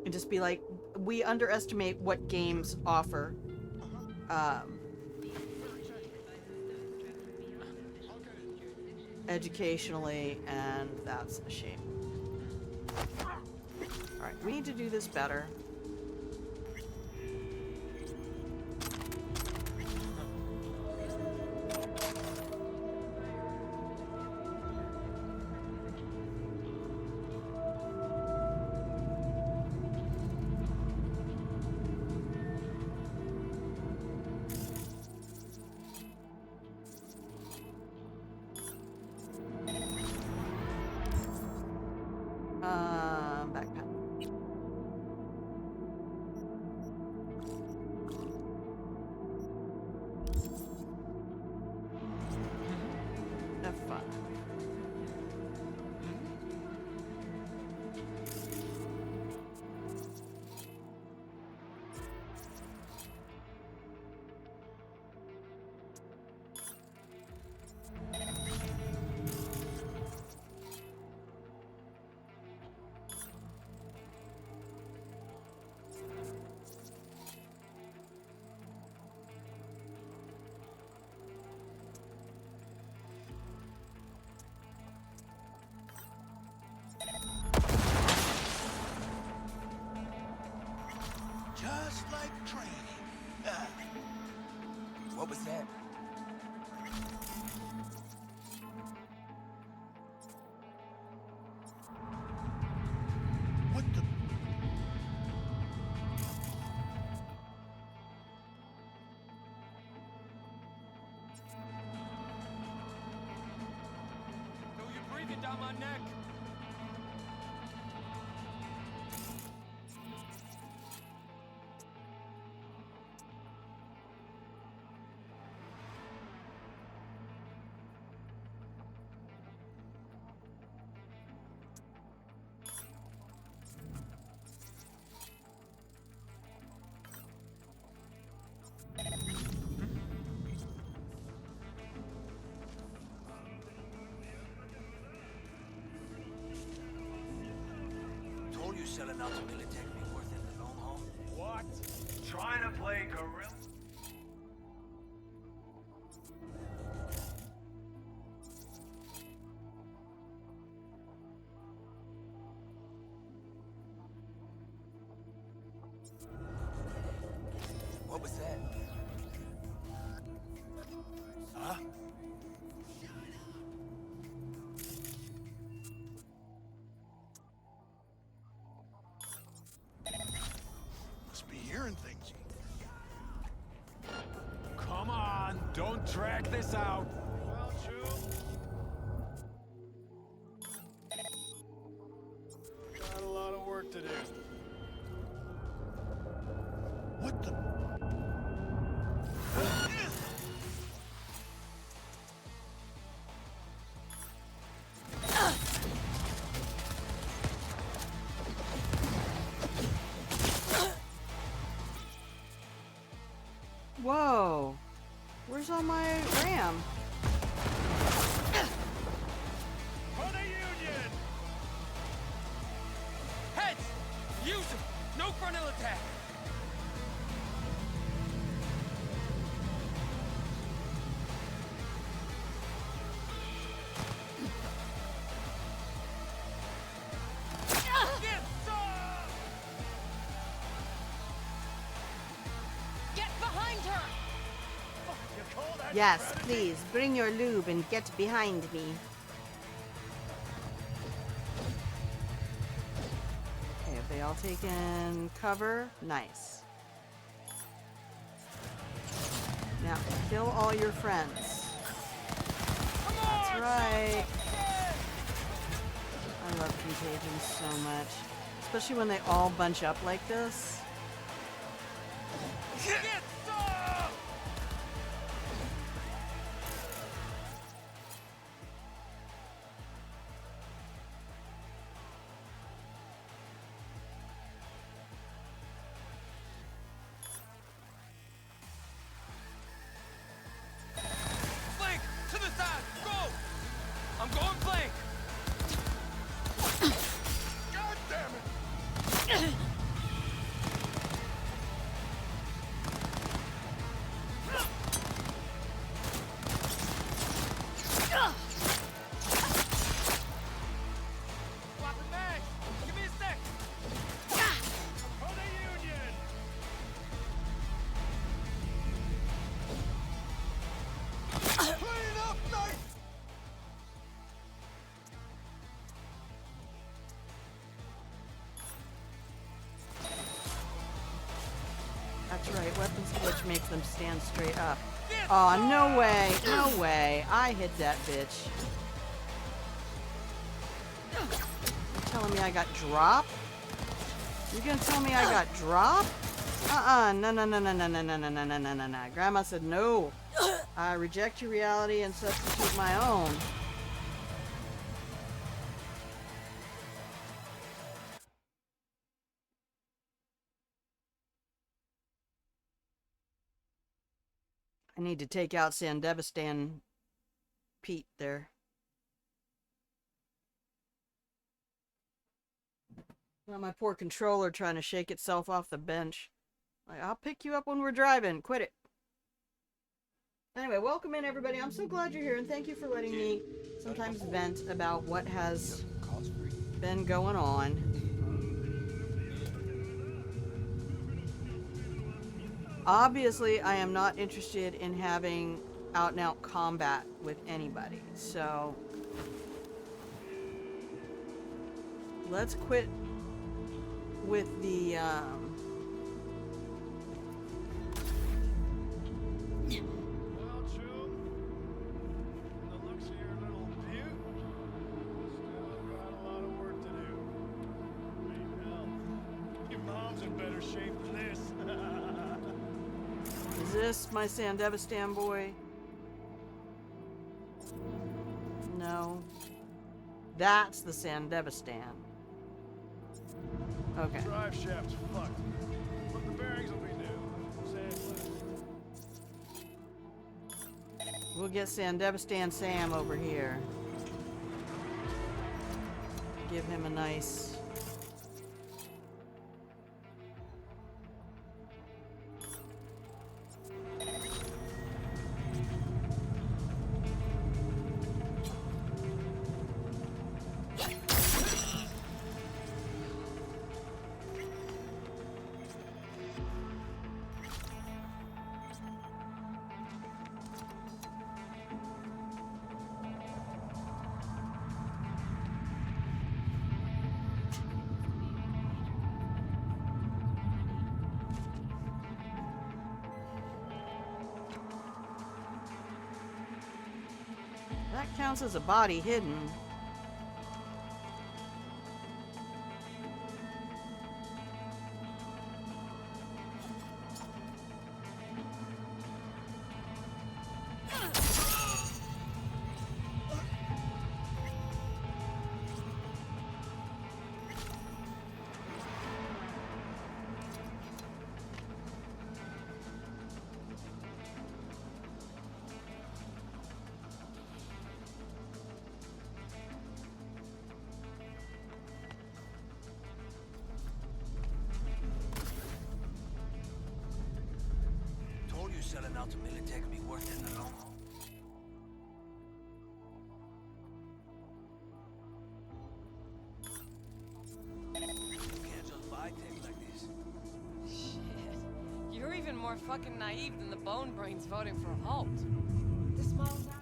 and just be like, we underestimate what games offer. Educationally, and that's a shame. Alright, we need to do this better. Backpack. Have fun. Just like training. What was that? What the? Feel you breathing down my neck. Told you selling out to Militech be worth it in the long haul. What? Trying to play gorilla? What was that? Huh? Must be hearing things. Come on, don't drag this out. Well, true. Got a lot of work to do. What the? Whoa. on my ram? For the Union! Heads! Use them! No frontal attack! Get behind her! Yes, please, bring your lube and get behind me. Okay, have they all taken cover? Nice. Now, kill all your friends. That's right. I love Contagion so much. Especially when they all bunch up like this. Flank! To the side! Go! I'm going flank! God damn it! Swapping mags! Give me a sec! For the Union! Clean up, knight! That's right, weapons glitch makes them stand straight up. Aw, no way, no way. I hit that bitch. You telling me I got drop? You gonna tell me I got drop? No, no, no, no, no, no, no, no, no, no, no, no, no. Grandma said no. I reject your reality and substitute my own. I need to take out Sandevistan Pete there. Well, my poor controller trying to shake itself off the bench. Like, I'll pick you up when we're driving. Quit it. Anyway, welcome in everybody. I'm so glad you're here and thank you for letting me sometimes vent about what has been going on. Obviously, I am not interested in having out-and-out combat with anybody, so let's quit with the, Well, Chum, from the looks of your little butte, still got a lot of work to do. I mean, hell, your mom's in better shape than this. is this my Sandevistan boy? No. That's the Sandevistan. Okay. Drive shaft's fucked, but the bearings will be new. Same We'll get Sandevistan Sam over here. Give him a nice... That counts as a body hidden. selling out to military can be worth it in the long haul. You can't just buy things like this. Shit. You're even more fucking naive than the bone brains voting for a halt. The small town.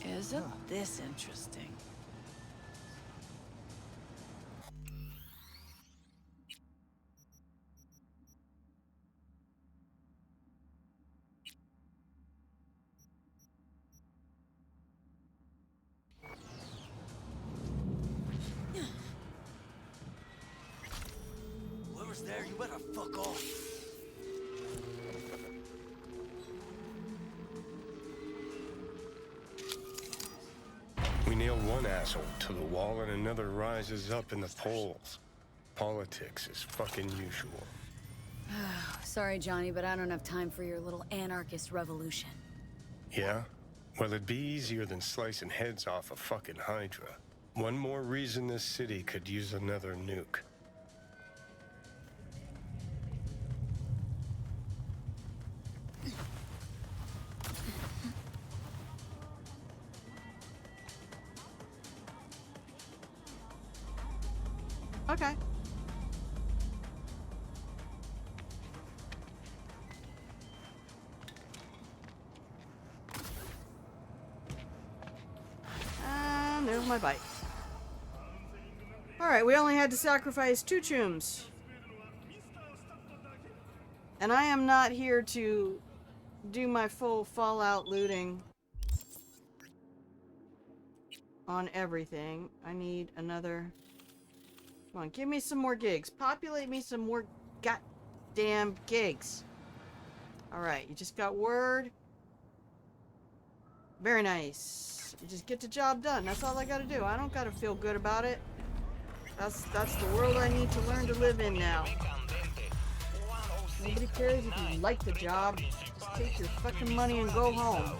Isn't this interesting? Whoever's there, you better fuck off. We nail one asshole to the wall and another rises up in the polls. Politics is fucking usual. Sorry, Johnny, but I don't have time for your little anarchist revolution. Yeah? Well, it'd be easier than slicing heads off a fucking Hydra. One more reason this city could use another nuke. Okay. And there's my bike. Alright, we only had to sacrifice 2 chooms. And I am not here to do my full Fallout looting on everything. I need another... Come on, give me some more gigs. Populate me some more goddamn gigs. Alright, you just got word. Very nice. You just get the job done. That's all I gotta do. I don't gotta feel good about it. That's the world I need to learn to live in now. Nobody cares if you like the job. Just take your fucking money and go home.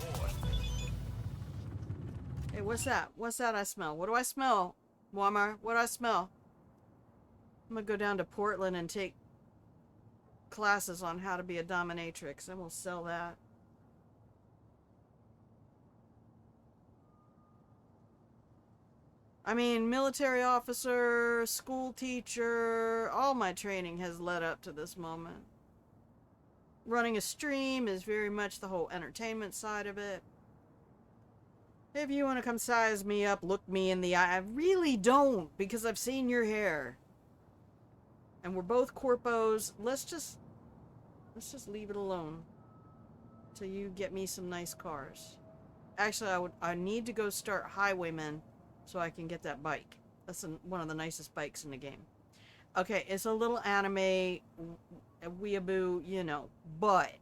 Hey, what's that? What's that I smell? What do I smell? Walmart, what do I smell? I'm gonna go down to Portland and take classes on how to be a dominatrix, and we'll sell that. I mean, military officer, school teacher, all my training has led up to this moment. Running a stream is very much the whole entertainment side of it. If you want to come size me up, look me in the eye. I really don't, because I've seen your hair. And we're both corpos. Let's just leave it alone till you get me some nice cars. Actually, I need to go start Highwayman so I can get that bike. That's one of the nicest bikes in the game. Okay, it's a little anime weeaboo, you know, but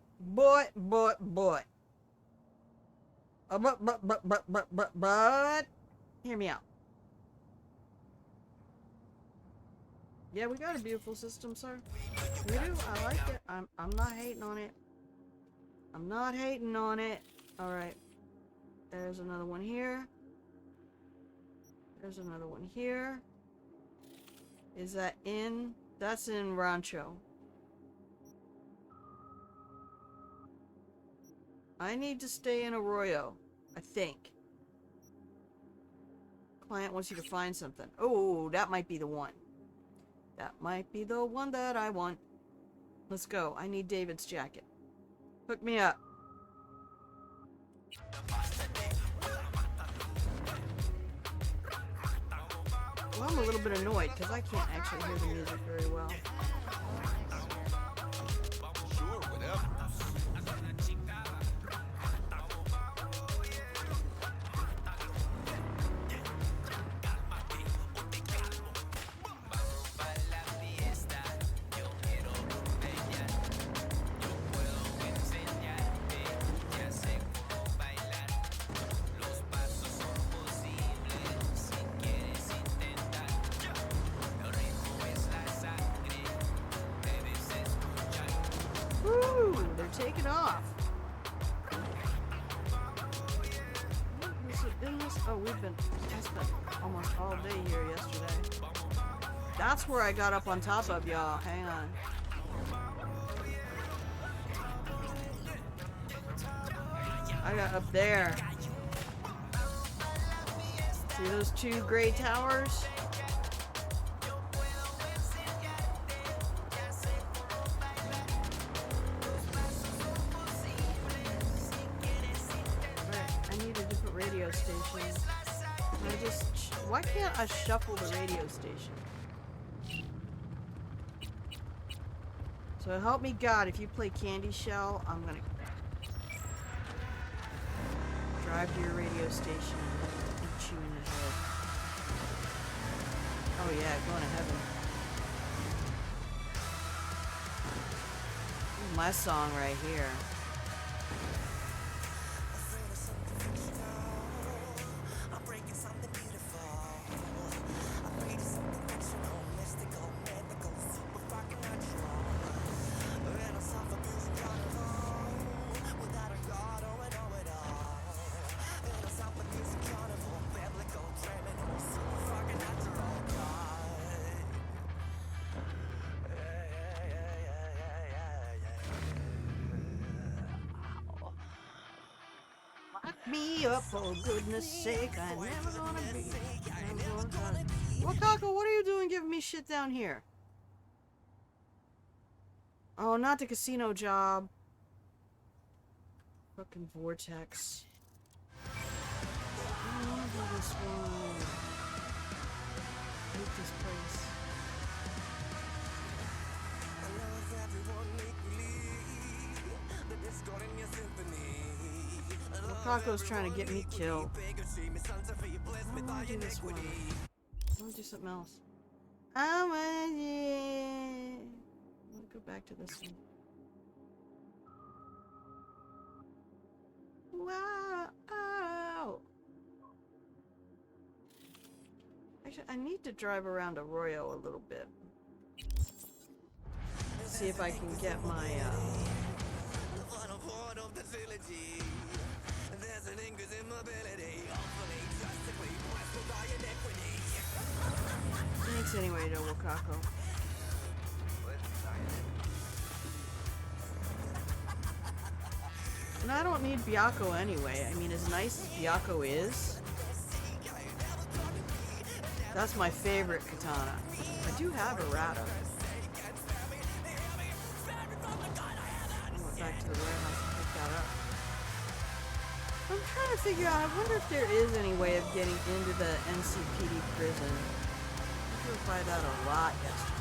hear me out. Yeah, we got a beautiful system, sir. We do. I like it. I'm not hating on it. I'm not hating on it. Alright. There's another one here. There's another one here. Is that in? That's in Rancho. I need to stay in Arroyo, I think. Client wants you to find something. Oh, that might be the one. That might be the one that I want. Let's go. I need David's jacket. Hook me up. Well, I'm a little bit annoyed because I can't actually hear the music very well. Sure, whatever. Take it off. goodness. Oh, I spent almost all day here yesterday. That's where I got up on top of, y'all. Hang on. I got up there. See those two gray towers? I need a different radio station. Why can't I shuffle the radio station? So help me God, if you play Candy Shell, I'm gonna drive to your radio station and beat you in the head. Oh yeah, going to heaven. This is my song right here. Me up, for goodness sake, I'm never gonna be. Wakako, what are you doing giving me shit down here? Oh, not the casino job. Fucking vortex. I wanna do this one. I hate this place. Wakako's trying to get me killed. I don't want to do this one. I want to do something else. I want to go back to this one. Wow! Actually, I need to drive around Arroyo a little bit. See if I can get my, Thanks anyway to Wakako. And I don't need Byakko anyway. I mean, as nice as Byakko is, that's my favorite katana. I do have a Rata. I went back to the warehouse and picked that up. I'm trying to figure out, I wonder if there is any way of getting into the NCPD prison. I drove by that a lot yesterday.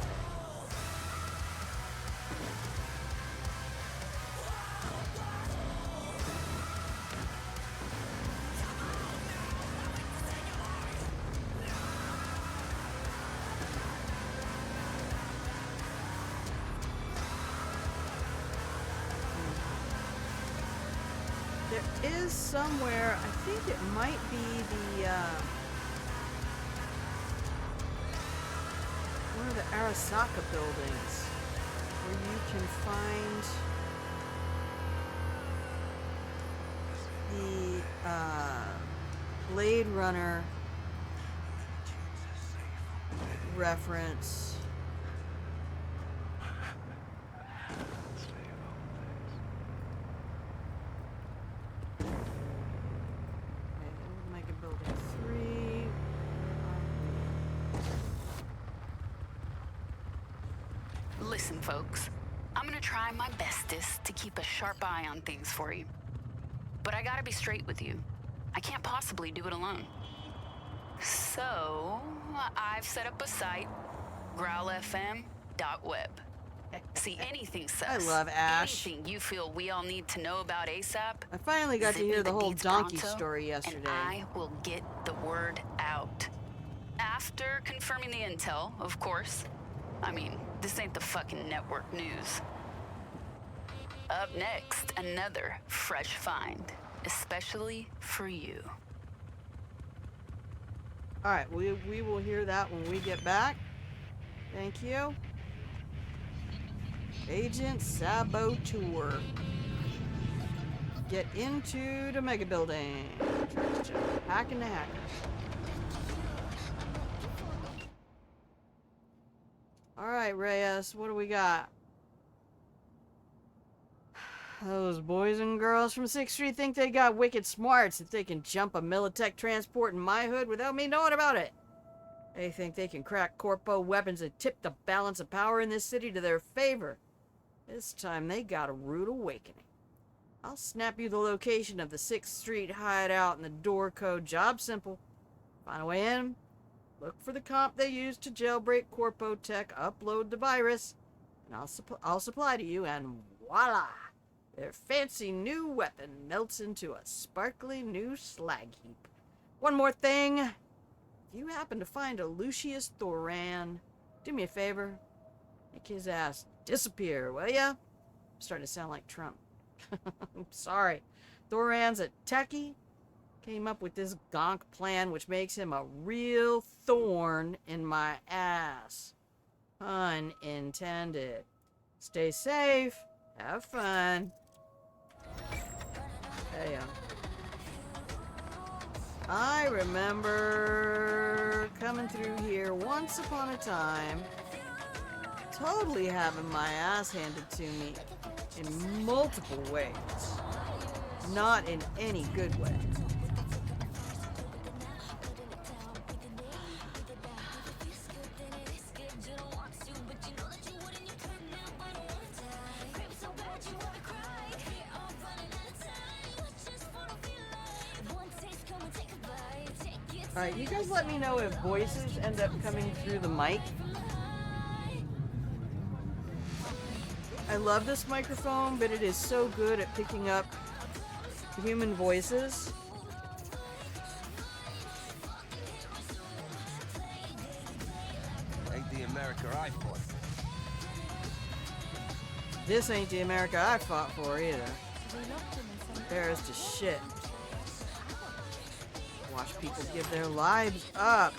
There is somewhere, I think it might be the, one of the Arasaka buildings, where you can find the Blade Runner reference. Listen, folks, I'm gonna try my bestest to keep a sharp eye on things for you. But I gotta be straight with you. I can't possibly do it alone. So, I've set up a site, growlfm.web. See, anything sus, I love Ash. anything you feel we all need to know about ASAP, I finally got to zip me hear the whole deeds donkey pronto, story yesterday. and I will get the word out. After confirming the intel, of course. I mean, this ain't the fucking network news. Up next, another fresh find, especially for you. Alright, we will hear that when we get back. Thank you. Agent Saboteur. get into the mega building. Hacking the hacker. Alright, Reyes, what do we got? Those boys and girls from 6th Street think they got wicked smarts that they can jump a Militech transport in my hood without me knowing about it. They think they can crack Corpo weapons and tip the balance of power in this city to their favor. This time they got a rude awakening. I'll snap you the location of the 6th Street hideout and the door code. Job simple. Find a way in. Look for the comp they used to jailbreak Corpo tech. Upload the virus. And I'll supply to you, and voila! Their fancy new weapon melts into a sparkly new slag heap. One more thing. If you happen to find a Lucius Thoran, do me a favor. Make his ass disappear, will ya? I'm starting to sound like Trump. I'm sorry. Thoran's a techie. Came up with this gonk plan which makes him a real thorn in my ass. Pun intended. Stay safe. Have fun. Hey, I remember coming through here once upon a time, totally having my ass handed to me in multiple ways. Not in any good way. Alright, you guys let me know if voices end up coming through the mic. I love this microphone, but it is so good at picking up human voices. Ain't the America I fought. This ain't the America I fought for either. Embarrassed as shit. Watch people give their lives up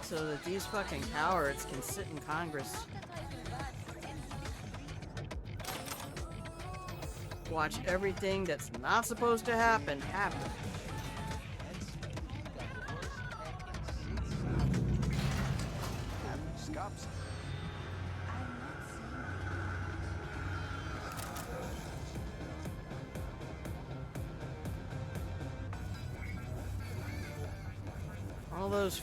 so that these fucking cowards can sit in Congress. Watch everything that's not supposed to happen happen. All those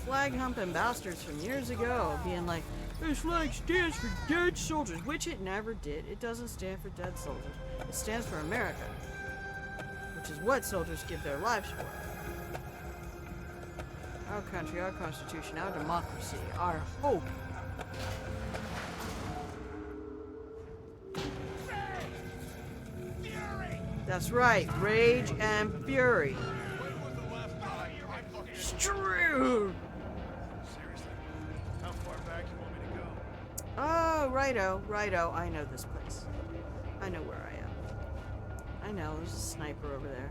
flag humping bastards from years ago being like, this flag stands for dead soldiers, which it never did. It doesn't stand for dead soldiers. It stands for America, which is what soldiers give their lives for. Our country, our constitution, our democracy, our hope. That's right, rage and fury. Strewed! Seriously, how far back you want me to go? Oh, righto. I know this place. I know where I am. I know, there's a sniper over there.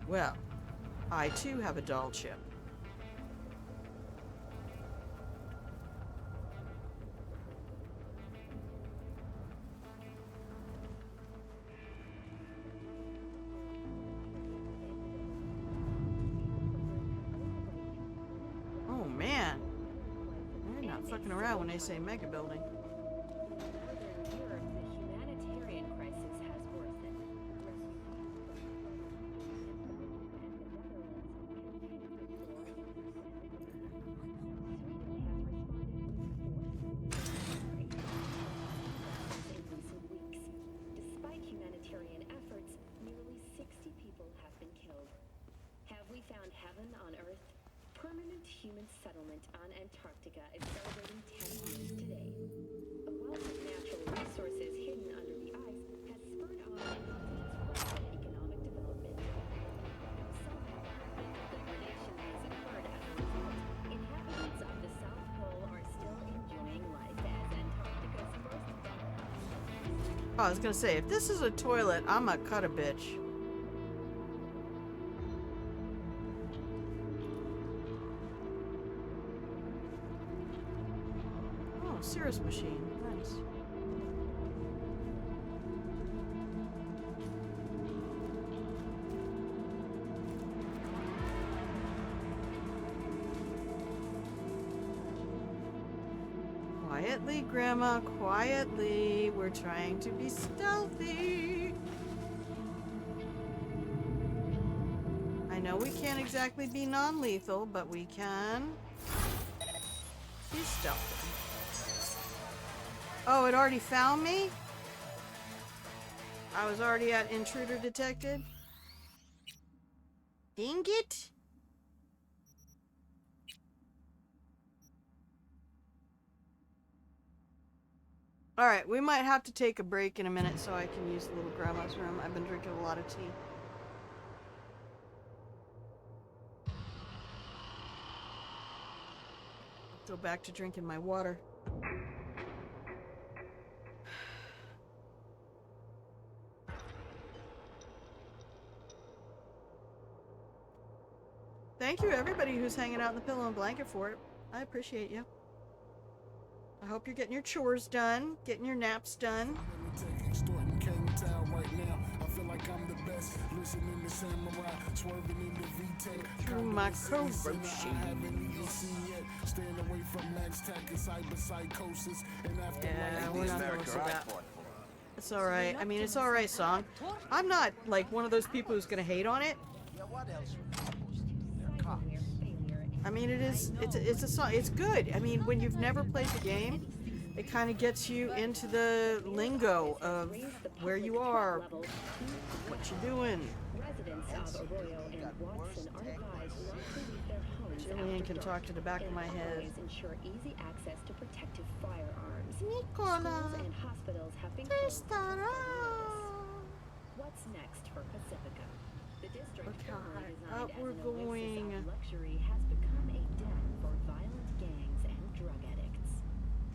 Well, I too have a doll chip. Oh man, they're not fucking around when they say mega building. Found heaven on Earth? Permanent human settlement on Antarctica is celebrating 10 years today. A wealth of natural resources hidden under the ice has spurred on the continent's rapid economic development. Somehow, the predation has occurred as a result. Inhabitants of the South Pole are still enjoying life as Antarctica's first Oh, I was gonna say, if this is a toilet, I'm gonna cut a bitch. Cirrus machine. Nice. Quietly, Grandma, quietly. We're trying to be stealthy. I know we can't exactly be non-lethal, but we can be stealthy. Oh, it already found me? I was already at intruder detected? Dang it! Alright, we might have to take a break in a minute so I can use the little grandma's room. I've been drinking a lot of tea. Go back to drinking my water. Thank you everybody who's hanging out in the pillow and blanket for it. I appreciate you. I hope you're getting your chores done, getting your naps done. Through my Corpo yeah, we're not going to say that. It's alright. I mean, it's alright song. I'm not like one of those people who's going to hate on it. I mean, it's a song. It's good. I mean, when you've never played the game, it kind of gets you into the lingo of where you are, what you're doing. Jillian can talk to the back of my head. Ensure easy access to protective firearms. Nicola, Schools and hospitals have been closed. What's next for Pacifica? The district formerly designed as an oasis of luxury has become a den for violent gangs and drug addicts.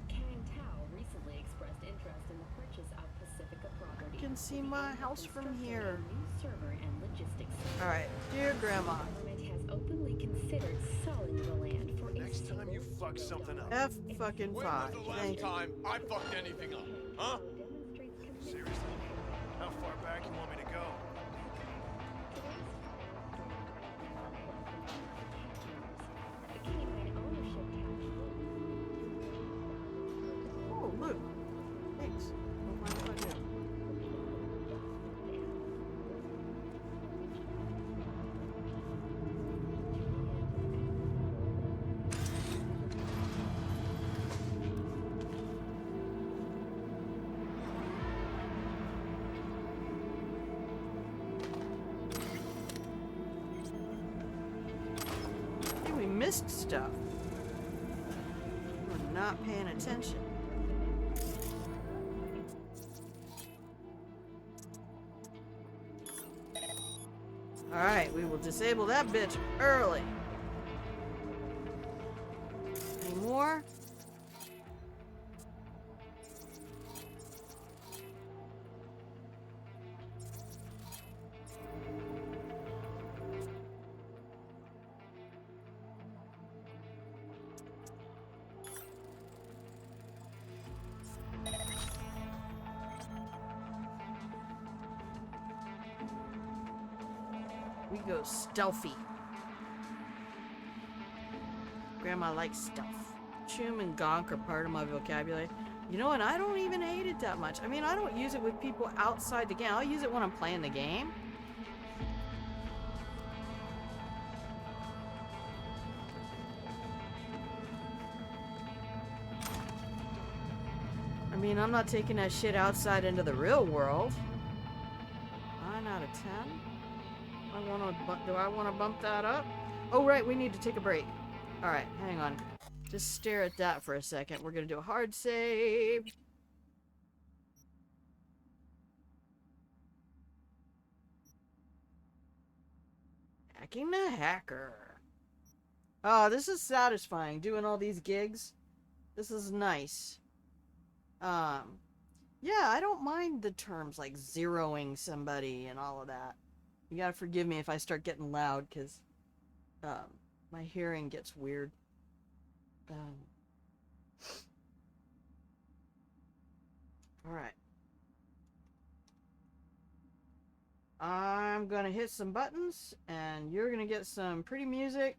Kang Tao recently expressed interest in the purchase of Pacifica property. I can see my house from here. New server and logistics. All right, dear Grandma. The government has openly considered selling the land for Next time you fuck something up. F fucking When five. was the last Thank you. time I fucked anything up? Huh? Seriously? How far back you want me to go? Oh, look. Thanks. Don't mind if I do. Hey, we missed stuff. We're not paying attention. Alright, we will disable that bitch early. Any more? We go stealthy. Grandma likes stuff. Chum and gonk are part of my vocabulary. You know, and I don't even hate it that much. I mean, I don't use it with people outside the game. I'll use it when I'm playing the game. I mean, I'm not taking that shit outside into the real world. 9 out of 10. Do I want to bump that up? Oh, right, we need to take a break. All right, hang on. Just stare at that for a second. We're going to do a hard save. Hacking the hacker. Oh, this is satisfying, doing all these gigs. This is nice. Yeah, I don't mind the terms like zeroing somebody and all of that. You gotta forgive me if I start getting loud, because my hearing gets weird. Alright. I'm gonna hit some buttons, and you're gonna get some pretty music,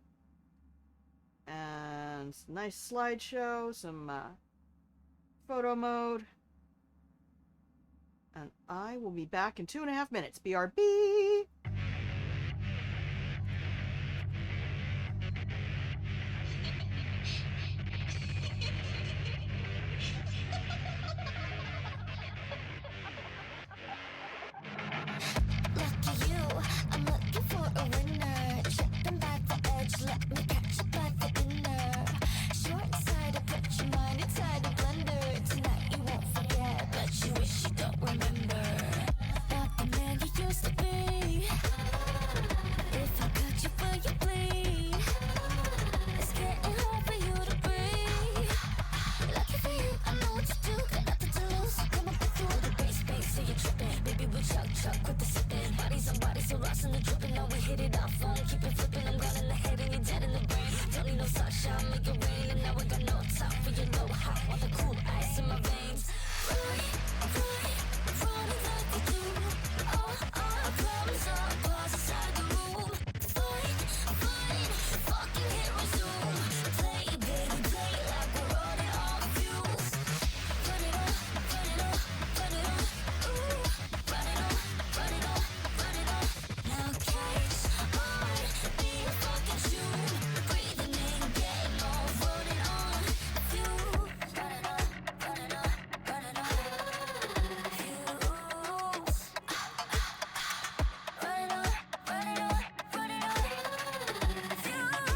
and some nice slideshow, some photo mode. And I will be back in 2.5 minutes. BRB! Lucky you, I'm looking for a winner. Tripping by the edge, let me catch you by the inner. Short side, put your mind inside a blender. Tonight you won't forget, but you wish you don't remember. Not the man you used to be. If I cut you for you bleed, it's getting hard for you to breathe. Lucky for you, I know what to do. Got nothing to lose, so come up and through the bass, so you're tripping. Baby, we chuck, quit the sipping. Bodies on bodies, so rocks in the dripping. Now we hit it off, phone, keep it flipping. I'm gone in the head and you're dead in the brain. Don't need no sunshine, make it rain. And now I got no time for your low hot. Want the cool ice in my veins. Running like we do. I promise I'll pause inside the room. Fine, fucking hit resume. Play it, baby, play it like we're running on fumes. Run it up, run it up, run it up. Ooh, run it up, run it up, run it up. Now catch on, be a fucking tune. Breathing in, getting on, running on fumes. Run it up, run it up, run it up. Fumes. Run it up, run it up, run it up. Fumes.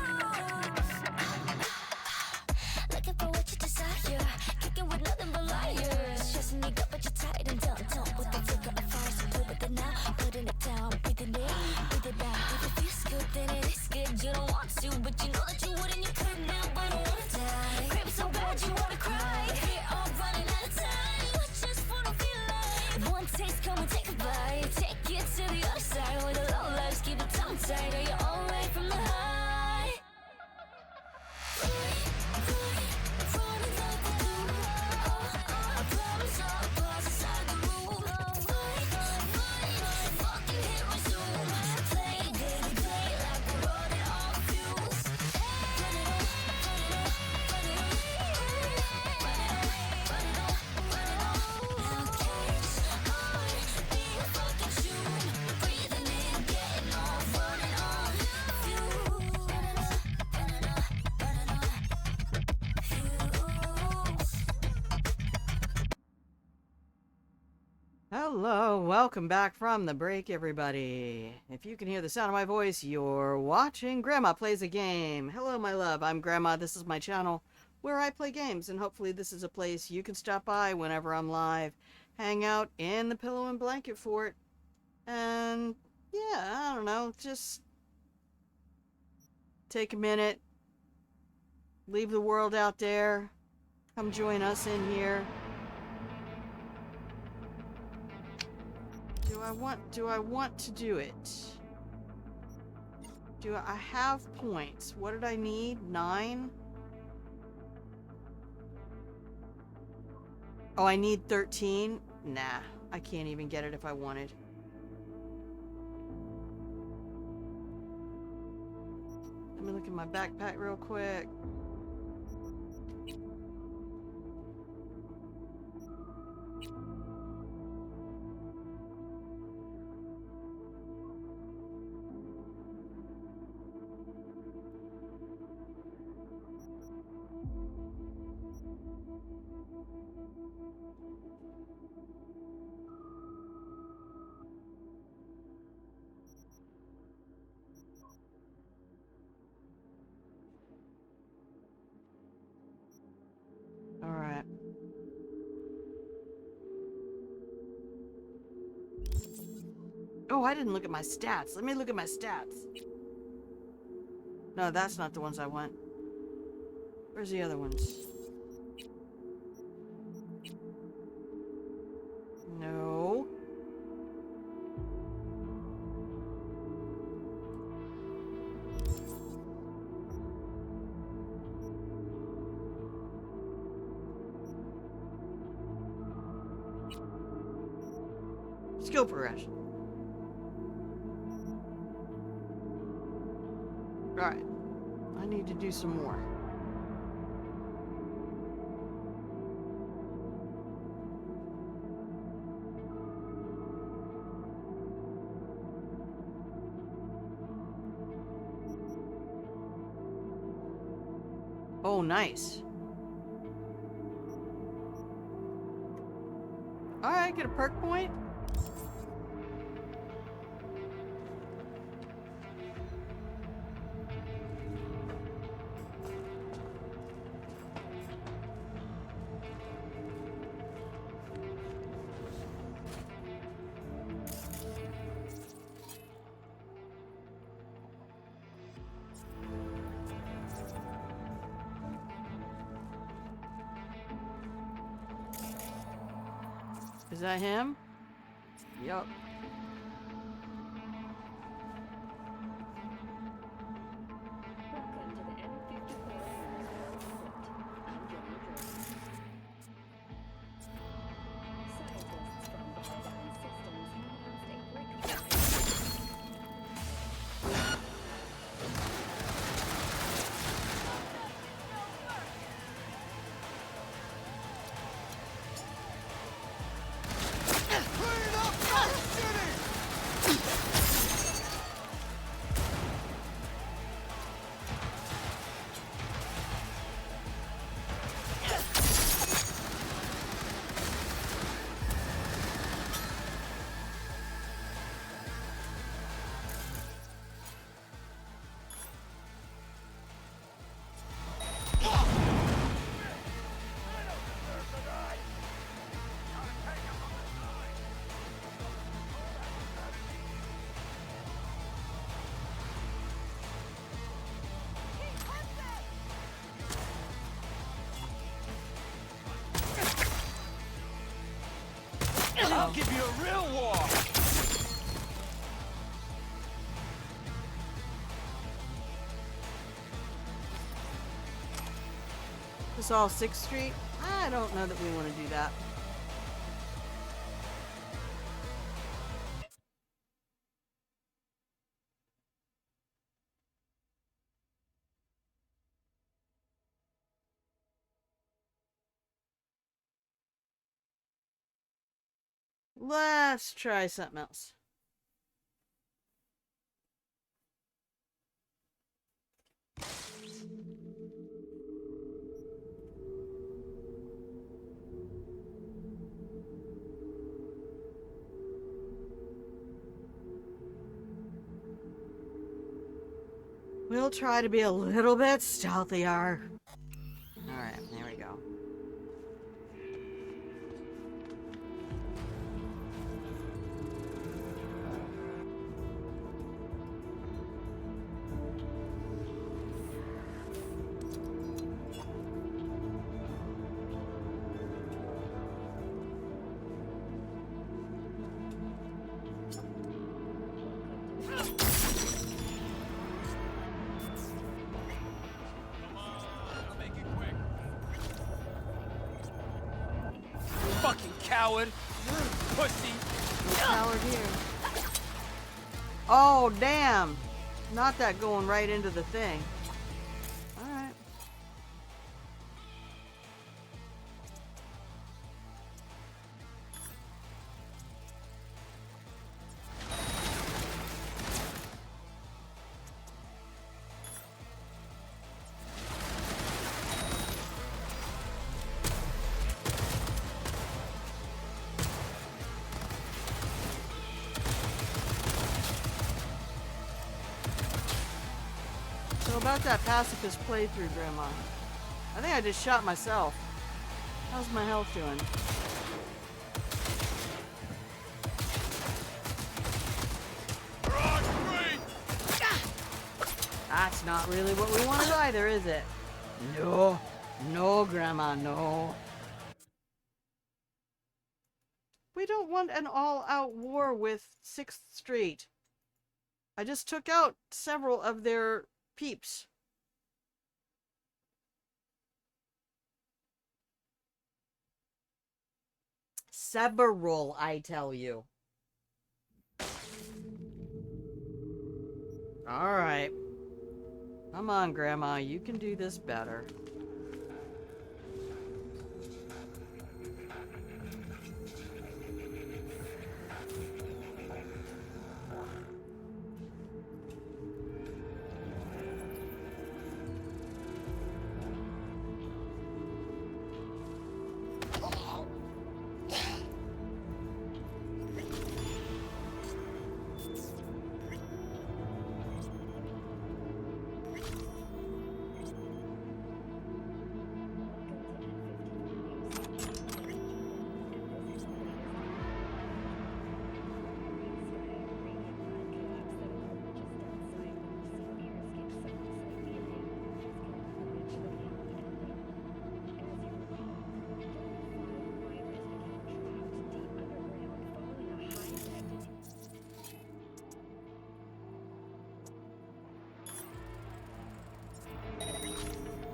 Looking for what you desire, kicking with nothing but liars. Stressing me up, but you're tight and dumb. With the flicker of fire, so play with it now. Putting it down, breathing in, breathe it out. If it feels good, then it is good. You don't want to, but you know that you would and you could now. But I wanna die, crave it so bad you wanna cry. Here I'm running out of time, I just wanna feel alive. One taste, come and take a bite. Take it to the other side, where the low lives keep the tongue tight. Are you alright from the high? Running like we do. I promise I'll pause inside the room. Fine, fucking hit resume. Play it, baby, play it like we're running on fumes. Run it up, run it up, run it up. Run it up, run it up, run it up. Now catch on, be a fucking tune. Breathing in, getting on, running on fumes. Run it up, run it up, run it up. Hello, welcome back from the break, everybody. If you can hear the sound of my voice, you're watching Grandma Plays a Game. Hello, my love, I'm Grandma. This is my channel where I play games, and hopefully this is a place you can stop by whenever I'm live, hang out in the pillow and blanket fort, and yeah, I don't know, just take a minute, leave the world out there, come join us in here. Do I want to do it? Do I have points? What did I need? 9? Oh, I need 13? Nah, I can't even get it if I wanted. Let me look at my backpack real quick. Alright. Oh, I didn't look at my stats. Let me look at my stats. No, that's not the ones I want. Where's the other ones? No. Skill progression. Alright. I need to do some more. Oh, nice. Alright, get a perk point. Is that him? Yup. Welcome to the M54 Report. I'm Jenny Jordan. Scientists from Paradigm Systems have announced a breakthrough. I'll give you a real war! This all 6th Street? I don't know that we want to do that. Let's try something else. We'll try to be a little bit stealthier. Alright, there we go. Fucking coward! Pussy! No coward here. Oh, damn! Not that going right into the thing. Alright. So about that pacifist playthrough, Grandma. I think I just shot myself. How's my health doing? That's not really what we wanted either, is it? No. No, Grandma, no. We don't want an all-out war with 6th Street. I just took out several of their peeps. Several, I tell you. Alright. Come on, Grandma. You can do this better.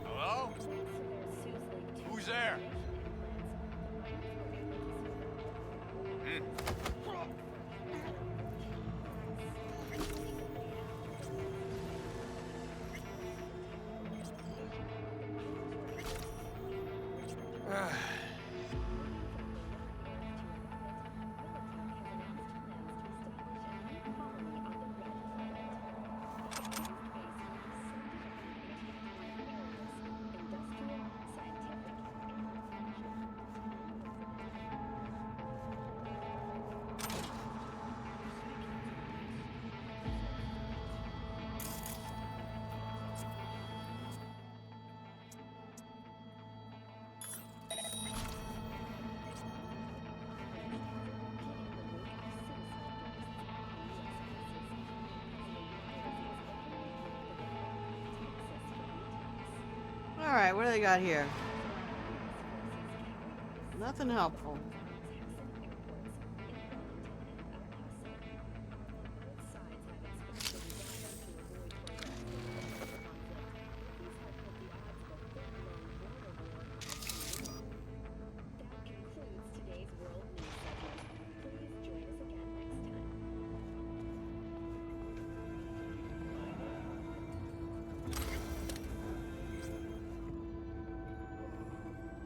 Hello? Who's there? Alright, what do they got here? Nothing helpful.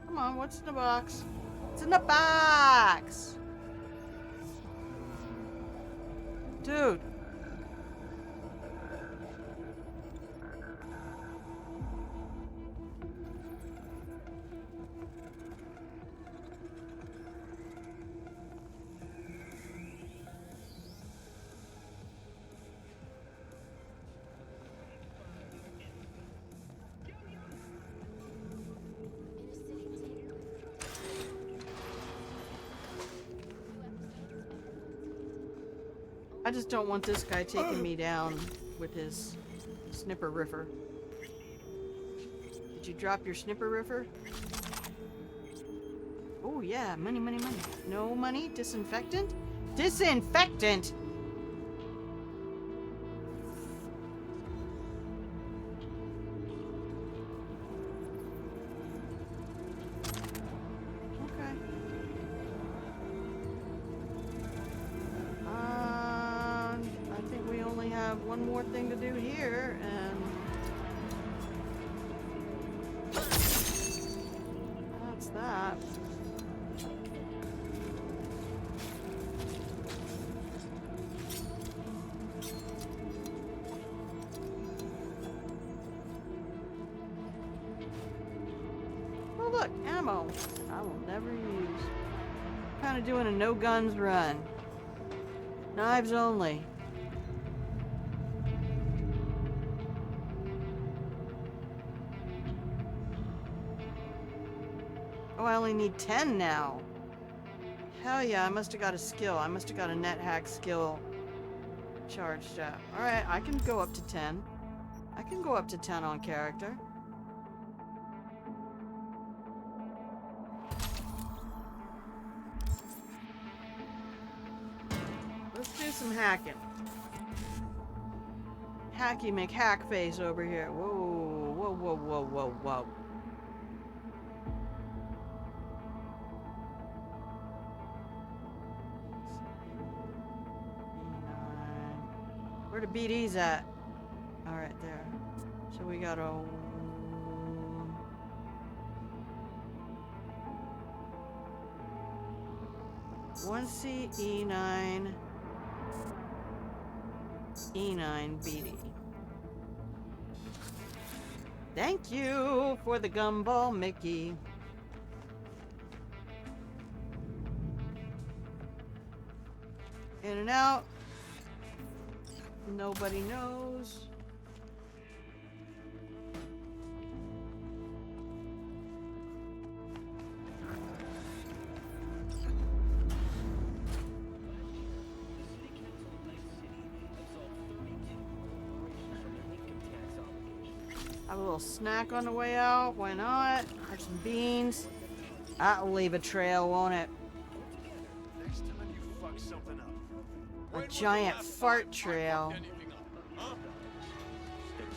Come on, what's in the box? It's in the box! Dude. I just don't want this guy taking me down with his snipper riffer. Did you drop your snipper riffer? Oh yeah, money, money, money. No money? Disinfectant? Disinfectant! One more thing to do here, and that's that. Oh look, ammo. I will never use. Kind of doing a no guns run. Knives only. Oh, I only need 10 now. Hell yeah, I must have got a skill. I must have got a net hack skill charged up. Alright, I can go up to 10. I can go up to 10 on character. Let's do some hacking. Hacky McHack face over here. Whoa, whoa, whoa, whoa, whoa, whoa. Where the BD's at? right there. So we got a... One C E9 E9 BD. Thank you for the gumball, Mickey. In and out. Nobody knows. Have a little snack on the way out. Why not? Have some beans. That'll leave a trail, won't it? Next time you fuck something up. A giant fart trail. The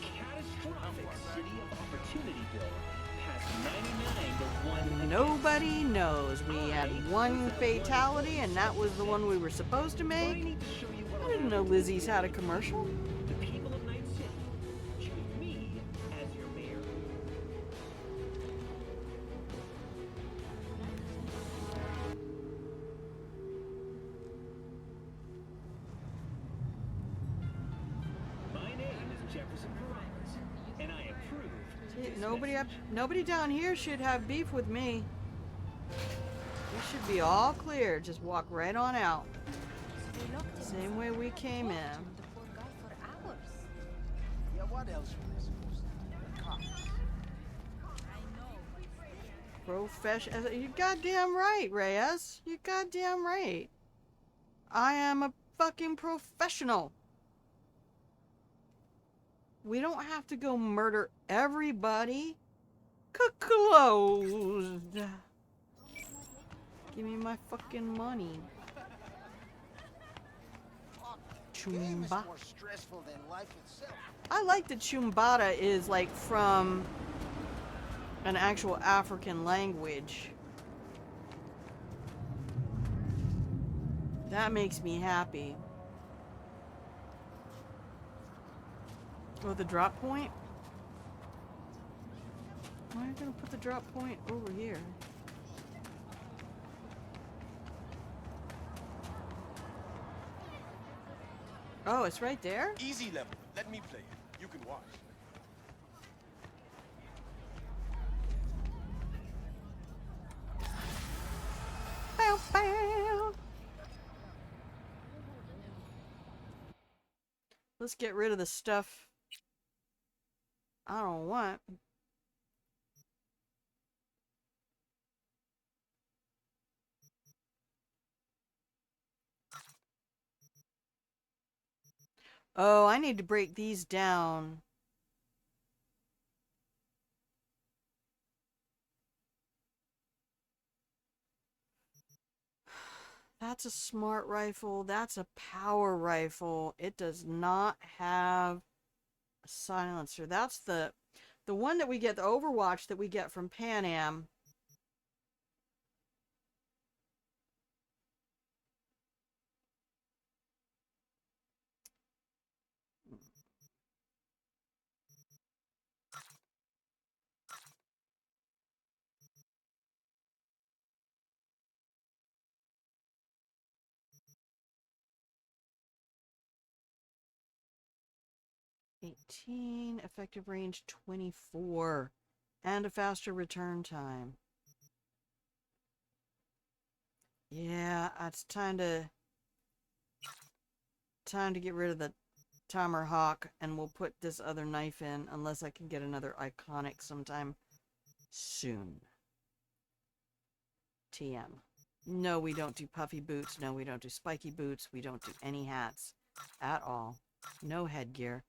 catastrophic City of Opportunity bill passed 99 to 1. Nobody knows. We had one fatality, and that was the one we were supposed to make. I didn't know Lizzie's had a commercial. The people of Night City choose me as your mayor. My name is Jefferson Perez, and I approve. Nobody down here should have beef with me. We should be all clear. Just walk right on out. Same way we came in. Yeah, what else were they supposed to do? Cops. Professional. You goddamn right, Reyes. You goddamn right. I am a fucking professional. We don't have to go murder everybody. Closed. Give me my fucking money. Game is Chumba. more stressful than life itself. I like that Chumbata is like from an actual African language. That makes me happy. Oh, the drop point? Why are you gonna put the drop point over here? Oh, it's right there? Easy level. Let me play. You can watch. Bow, bow. Let's get rid of the stuff I don't want. Oh, I need to break these down. That's a smart rifle. That's a power rifle. It does not have a silencer. That's the one that we get, the Overwatch that we get from Pan Am. $18, effective range 24, and a faster return time. Yeah, it's time to get rid of the Tomahawk, and we'll put this other knife in, unless I can get another iconic sometime soon. TM. No, we don't do puffy boots. No, we don't do spiky boots. We don't do any hats at all. No headgear.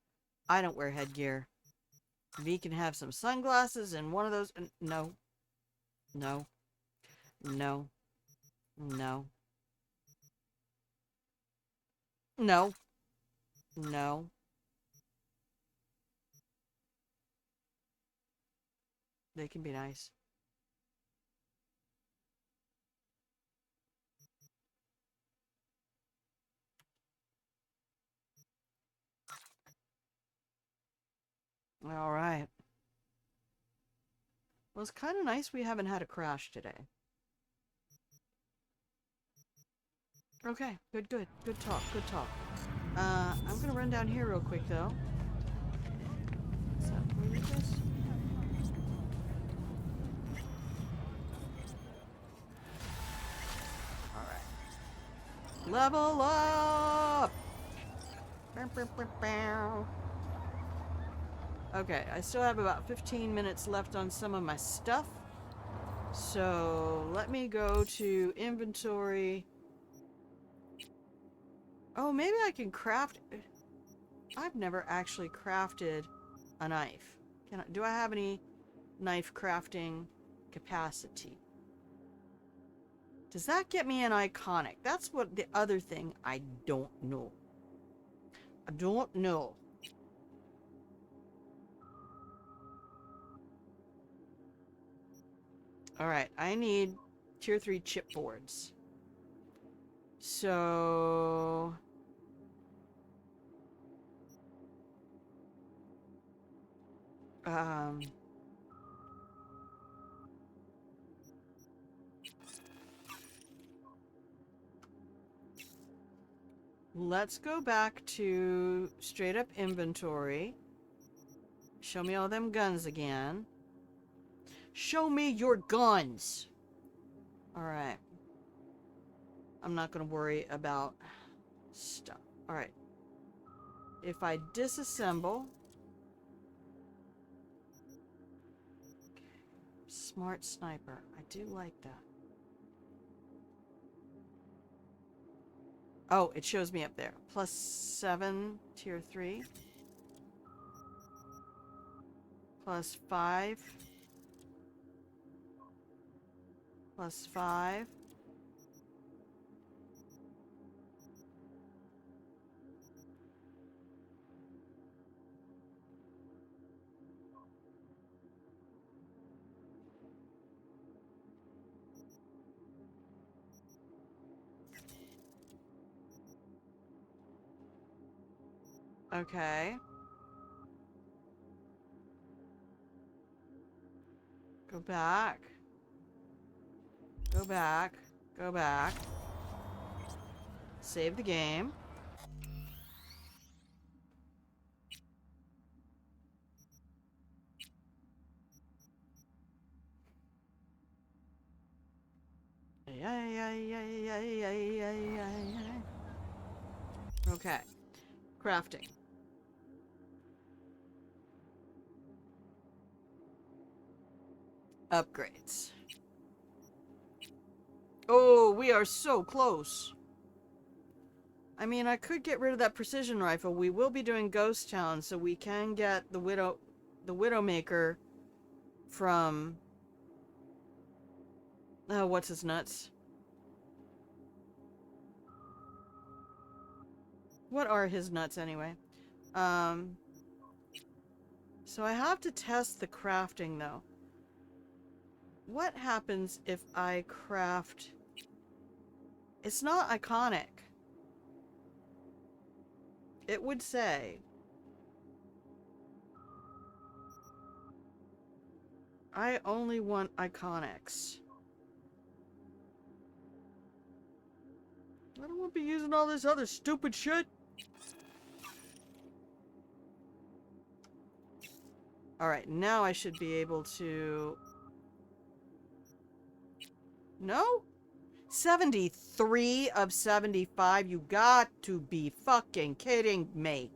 I don't wear headgear. V can have some sunglasses and one of those. No. No. No. No. No. No. They can be nice. All right. Well, it's kind of nice we haven't had a crash today. Okay, good talk, good talk. I'm gonna run down here real quick, though. Is that where it is? Alright. Level up! Okay, I still have about 15 minutes left on some of my stuff. So, let me go to inventory. Oh, maybe I can craft... I've never actually crafted a knife. Do I have any knife crafting capacity? Does that get me an iconic? That's what the other thing I don't know. I don't know. Alright, I need tier 3 chipboards. So... let's go back to straight up inventory. Show me all them guns again. Show me your guns! Alright. I'm not gonna worry about stuff. Alright. If I disassemble... Smart sniper. I do like that. Oh, it shows me up there. +7, tier 3. +5. +5. Okay. Go back. Go back. Go back. Save the game. Okay. Crafting. Upgrades. Oh, we are so close. I mean, I could get rid of that precision rifle. We will be doing Ghost Town, so we can get the Widowmaker from... Oh, what's his nuts? What are his nuts, anyway? So I have to test the crafting, though. What happens if I craft... It's not iconic. It would say... I only want iconics. I don't want to be using all this other stupid shit. Alright, now I should be able to... No? 73 of 75? You got to be fucking kidding me.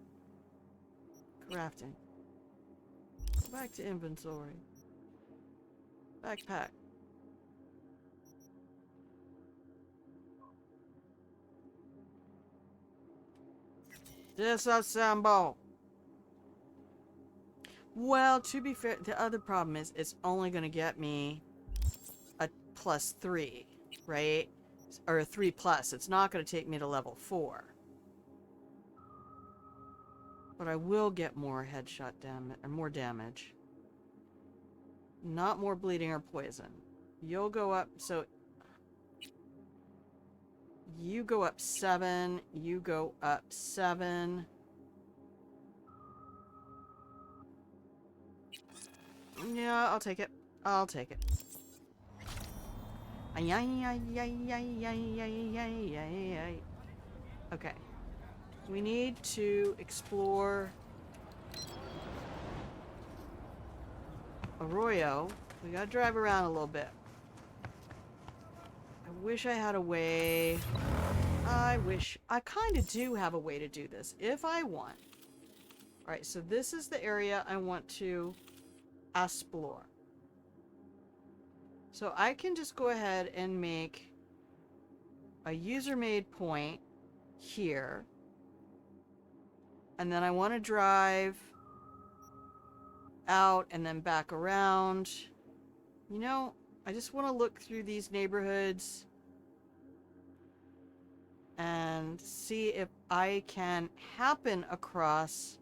Crafting. Go back to inventory. Backpack. Disassemble. Well, to be fair, the other problem is it's only going to get me a +3, right? Or a 3+. It's not going to take me to level 4. But I will get more headshot damage, or more damage. Not more bleeding or poison. You'll go up, so... You go up 7. You go up 7. Yeah, I'll take it. I'll take it. Ay, ay, ay, ay, ay, ay, ay, ay, ay, ay. Okay. We need to explore Arroyo. We gotta drive around a little bit. I wish I had a way. I kind of do have a way to do this if I want. Alright, so this is the area I want to explore. So I can just go ahead and make a user-made point here. And then I want to drive out and then back around. You know, I just want to look through these neighborhoods and see if I can happen across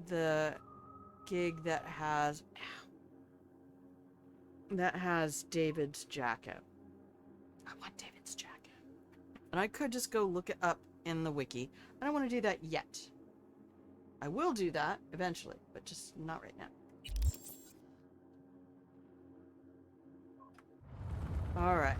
the gig that has David's jacket. I want David's jacket. And I could just go look it up in the wiki. I don't want to do that yet. I will do that eventually, but just not right now. All right.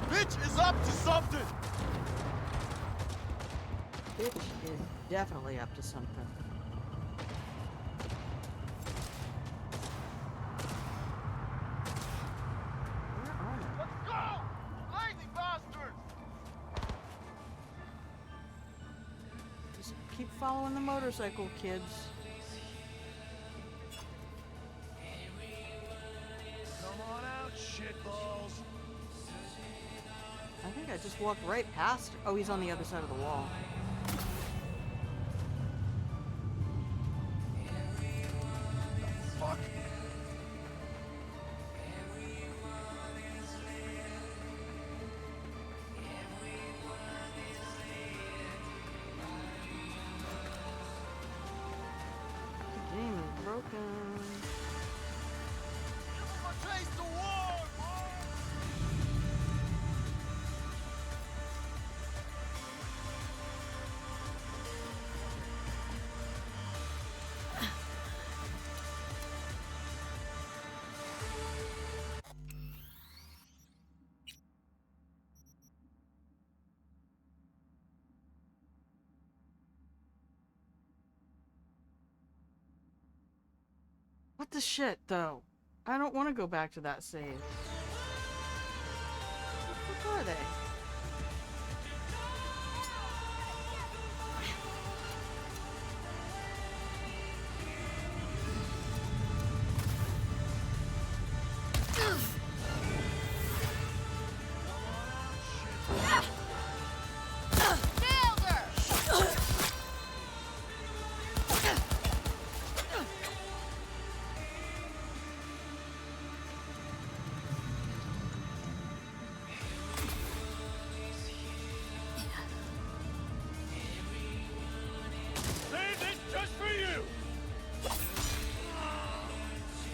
Bitch is up to something! Bitch is definitely up to something. Where are they? Let's go! Lazy bastards! Just keep following the motorcycle, kids. Come on out, shitballs. I think I just walked right past. Oh, he's on the other side of the wall. Fuck. The game is broken. Give him a taste of war, boy! What the shit, though? I don't want to go back to that save. What the fuck are they?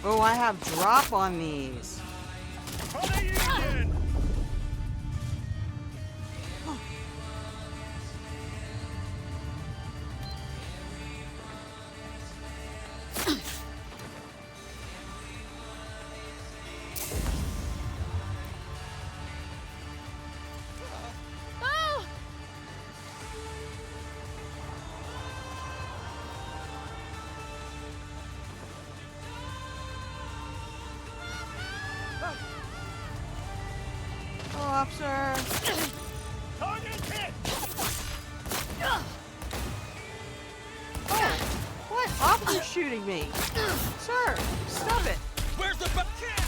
Oh, I have drop on these. Officer. Target hit! Oh, what? Officer shooting me. Sir, stop it. Where's the kid?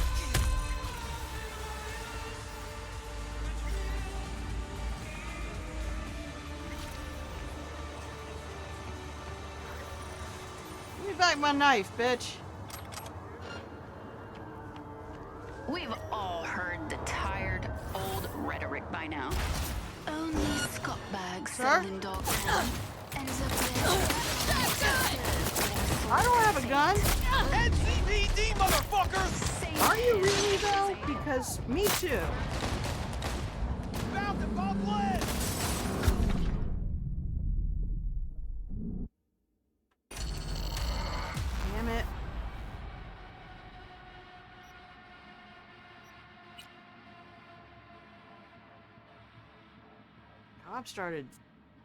Give me back my knife, bitch. We've all heard the tired, old rhetoric by now. Only scumbag Sir? selling dog porn ends up dead. I don't have a gun. NCPD, motherfuckers! Are you really though? Because me too. Found him, Bob Lynn! Damn it. Cop started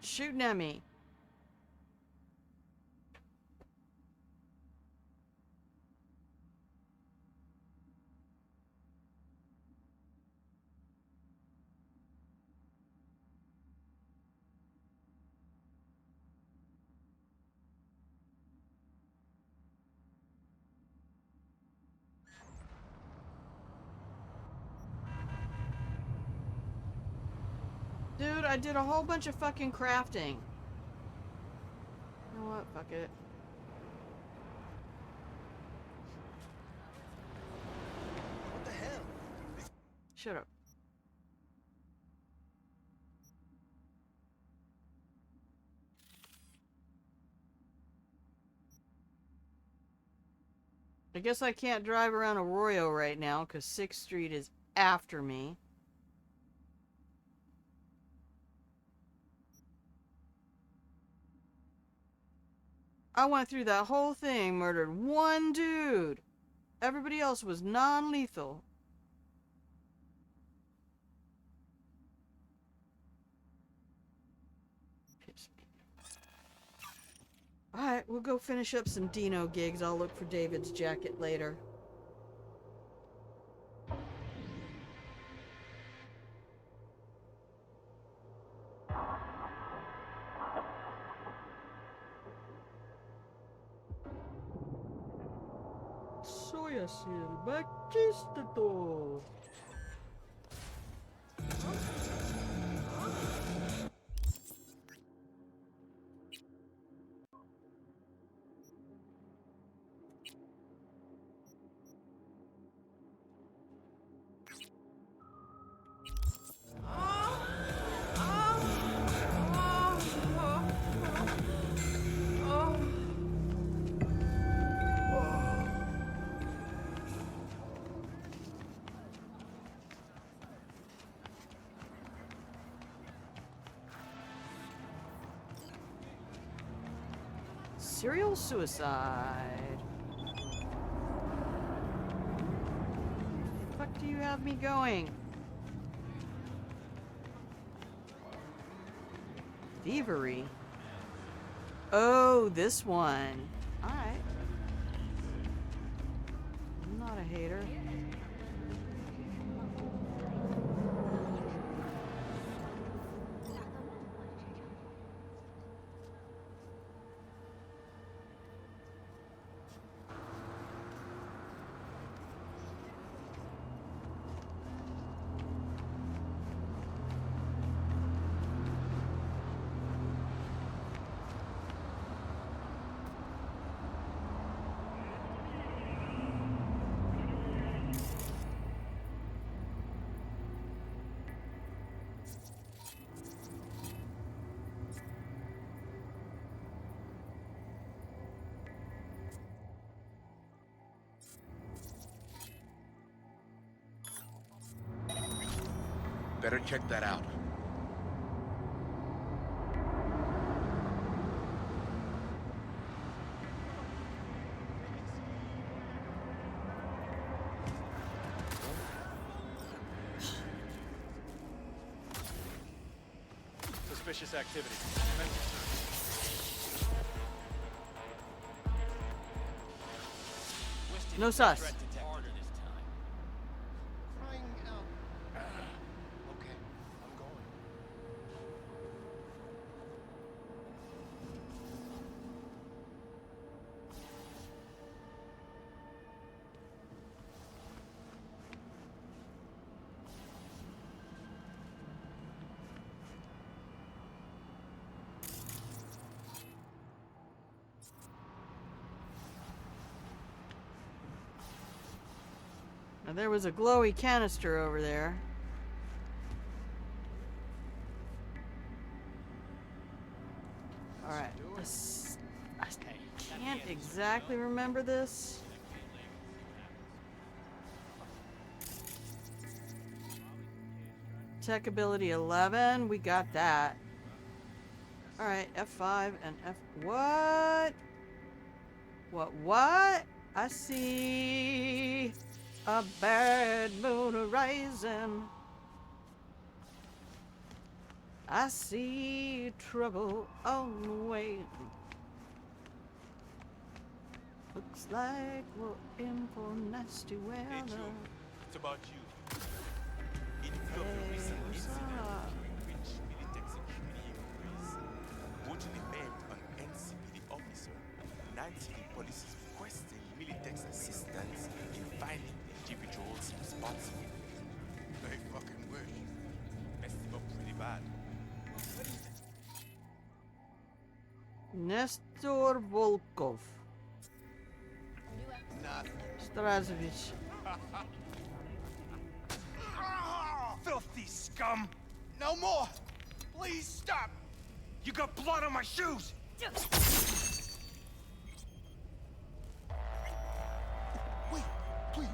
shooting at me. Dude, I did a whole bunch of fucking crafting. You know what? Fuck it. What the hell? Shut up. I guess I can't drive around Arroyo right now because 6th Street is after me. I went through that whole thing, murdered one dude. Everybody else was non-lethal. Alright, we'll go finish up some Dino gigs. I'll look for David's jacket later. Soy así el bachista. Serial suicide. The fuck do you have me going? Thievery. Oh, this one. Alright. I'm not a hater. Better check that out. Suspicious activity. No sus. Crying out. Okay, I'm going. Now there was a glowy canister over there. can't exactly remember this. Tech ability 11. We got that. Alright, F5 and F... What? What? I see a bad moon rising. I see trouble on the way. Looks like we're in for nasty weather. Hey Joe, it's about you. In view of the recent incident during which Militech security employees brutally maimed an NCPD officer, Nancy police is requesting Militech's assistance in finding the individuals responsible. They fucking wish. Messed him up pretty bad. Nestor Volkov. Nothing. Strazovic. Filthy scum! No more! Please stop! You got blood on my shoes! Wait, please.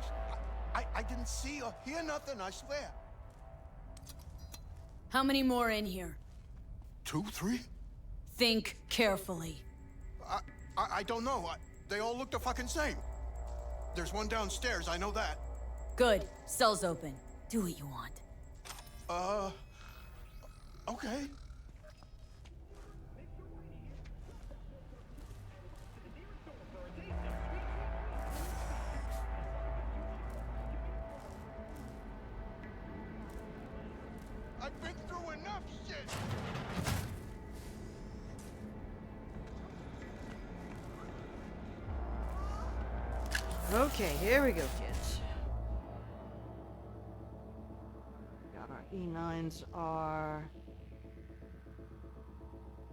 I didn't see or hear nothing, I swear. How many more in here? 2, 3? Think carefully. I don't know. They all look the fucking same. There's one downstairs, I know that. Good. Cell's open. Do what you want. Okay. I've been through enough shit. Okay, here we go, kids. Got our E9s are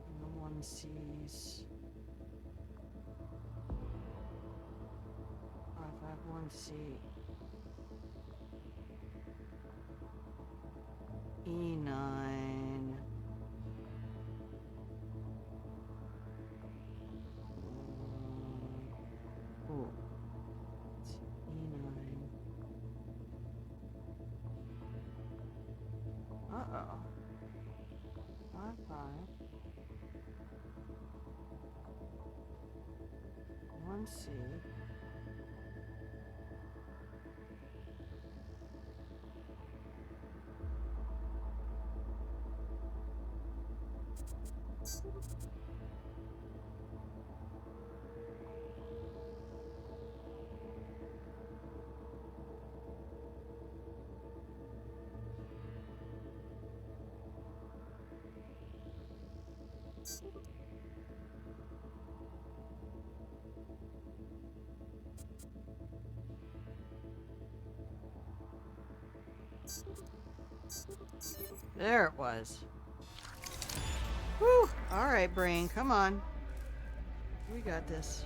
in the 1Cs. 551C. E9. Ooh. It's E9. Uh-oh. 5-5. 1C. There it was. Whew. All right, brain, come on. We got this.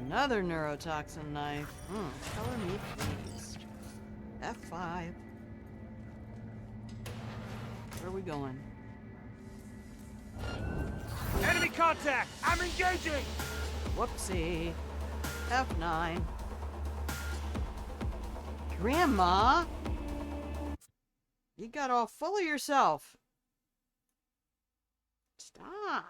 Another neurotoxin knife. Color me, please. F5. Where are we going? Enemy contact! I'm engaging! Whoopsie. F9. Grandma? You got all full of yourself. Stop.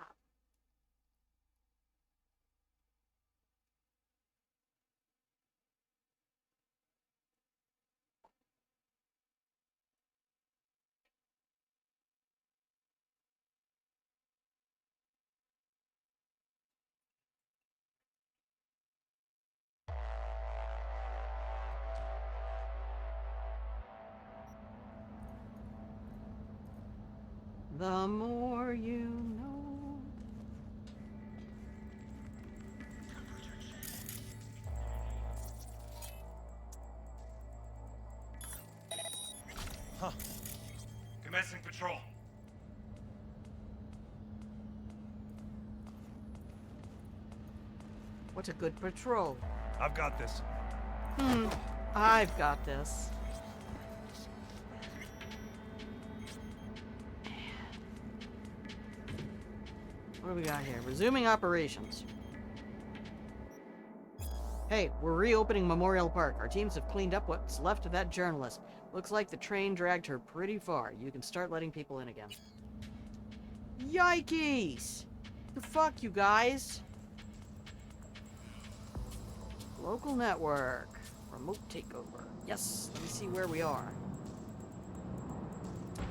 The more you know. Huh. Commencing patrol. What's a good patrol? I've got this. I've got this. What do we got here? Resuming operations. Hey, we're reopening Memorial Park. Our teams have cleaned up what's left of that journalist. Looks like the train dragged her pretty far. You can start letting people in again. Yikes! The fuck, you guys? Local network. Remote takeover. Yes, let me see where we are. Okay,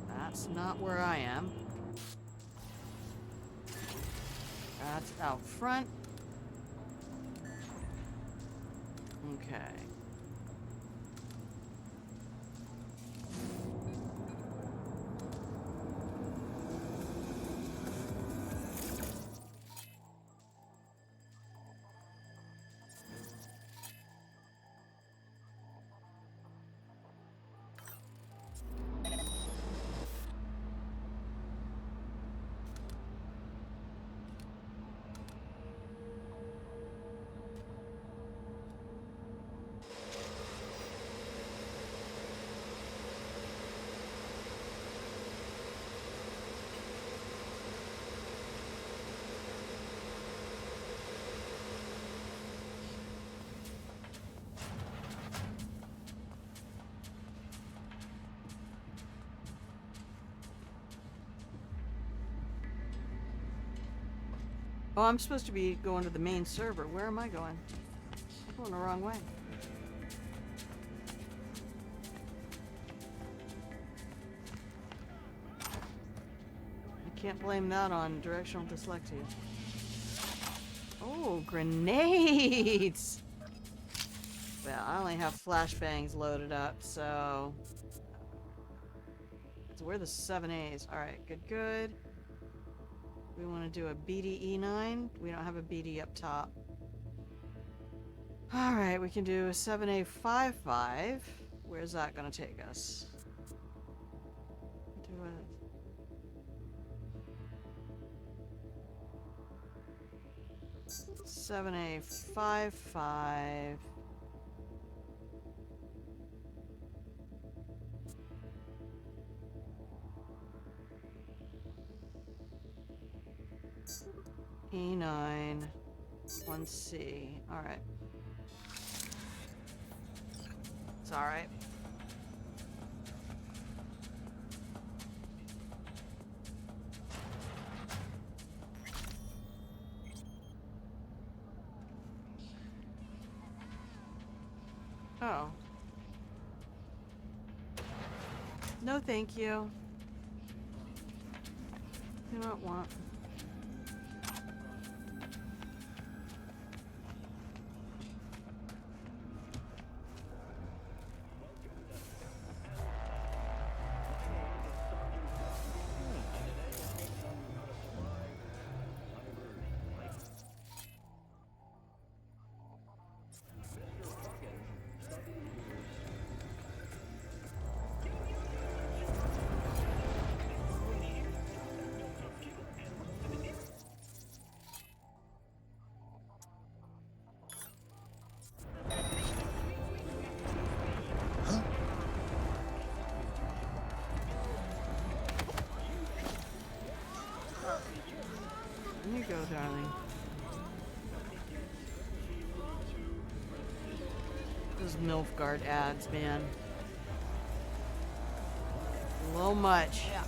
that's not where I am. That's out front. Okay. Oh, I'm supposed to be going to the main server. Where am I going? I'm going the wrong way. I can't blame that on directional dyslexia. Oh, grenades! Well, I only have flashbangs loaded up, so... where are the 7As? Alright, good. We want to do a BDE9. We don't have a BD up top. Alright, we can do a 7A55. Where's that going to take us? Do a 7A55. E9, 1C. Alright. It's alright. Oh. No, thank you. Do not want. There you go, darling. Those Nilfgaard ads, man. A little much. Yeah.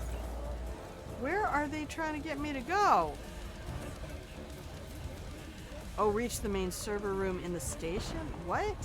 Where are they trying to get me to go? Oh, reach the main server room in the station? What?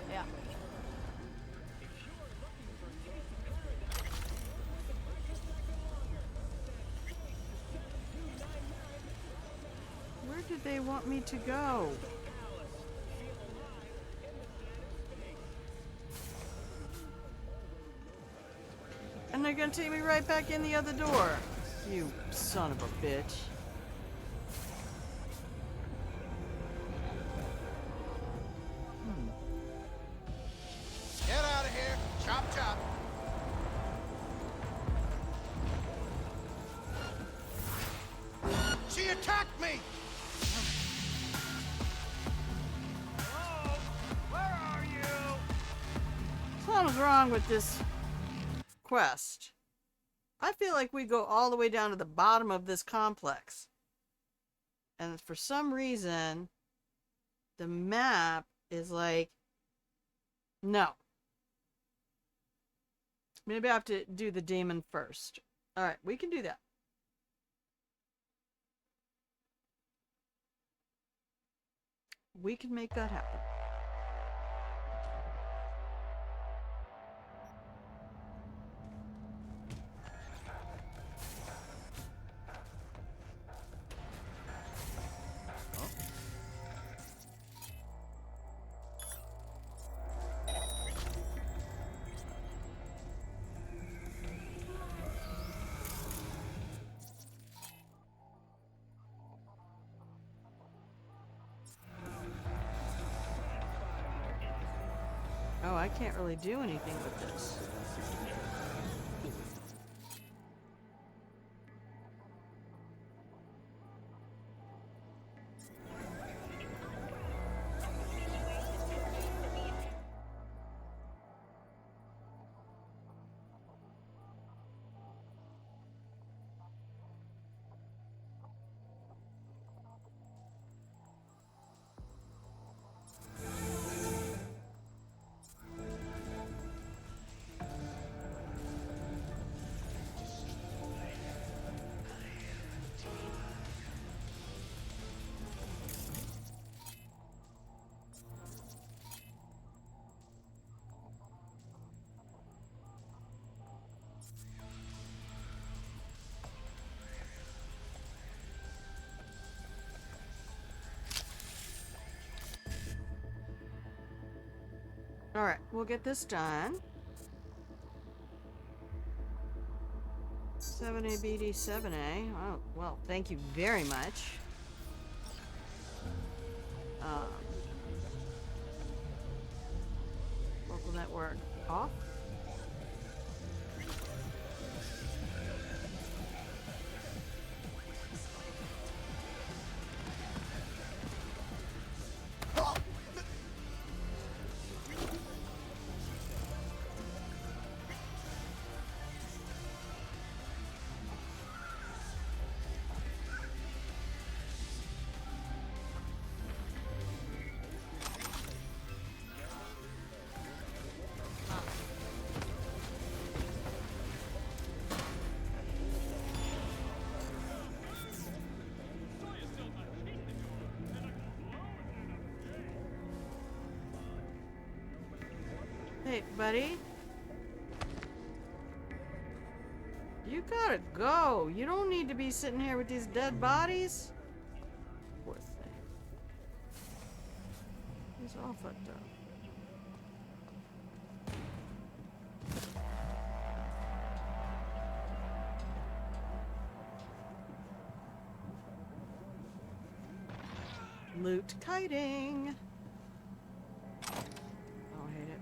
Yeah. Where did they want me to go? And they're gonna take me right back in the other door. You son of a bitch. Get out of here. Chop, chop. She attacked me! Hello? Where are you? Something's wrong with this quest. I feel like we go all the way down to the bottom of this complex. And for some reason, the map is like, no. Maybe I have to do the demon first. Alright, we can do that. We can make that happen. Oh, I can't really do anything with this. Alright, we'll get this done. 7A, BD, 7A. Oh, well, thank you very much. Local network off. Hey, buddy. You gotta go. You don't need to be sitting here with these dead bodies. Poor thing. He's all fucked up. Loot kiting. Oh, I hate it.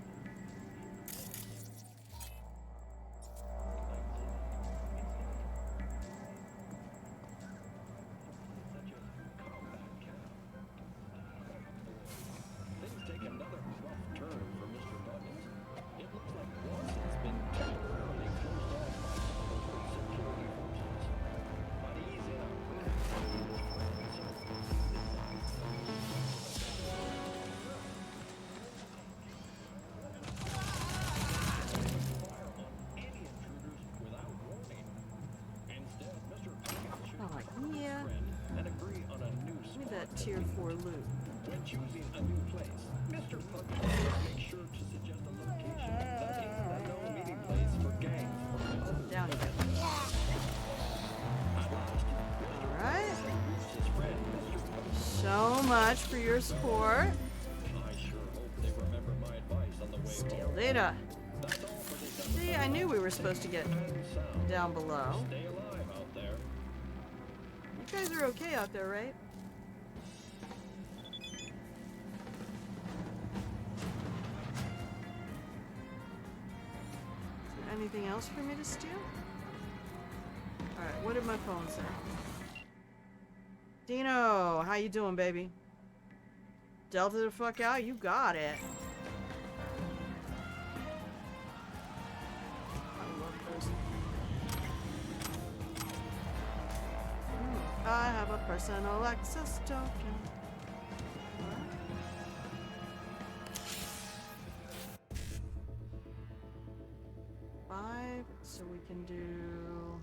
Things take another rough turn for Mr. Buggins. It looks like Watson's been temporarily closed off by local security forces. But he's in a good fight with his friends. Fire on any intruders without warning. Instead, Mr. Buggins should Oh, confirm his yeah. friend and agree on a new Give me spot that to tier meet. 4 loot. When choosing a new place, Mr. Puggins should make sure to suggest a location that is a known meeting place for gangs from other Down you go. At last, Alright. reached his friend, Mr. Puggins. So much for your support. I sure hope they remember my advice on the way Steal home. data. That's all for this episode. See, I knew we were supposed to get down below. Stay alive out there. You guys are okay out there, right? Is there anything else for me to steal? Alright, what did my phone say? Dino, how you doing, baby? Delta the fuck out, you got it. I have a personal access token. Five, so we can do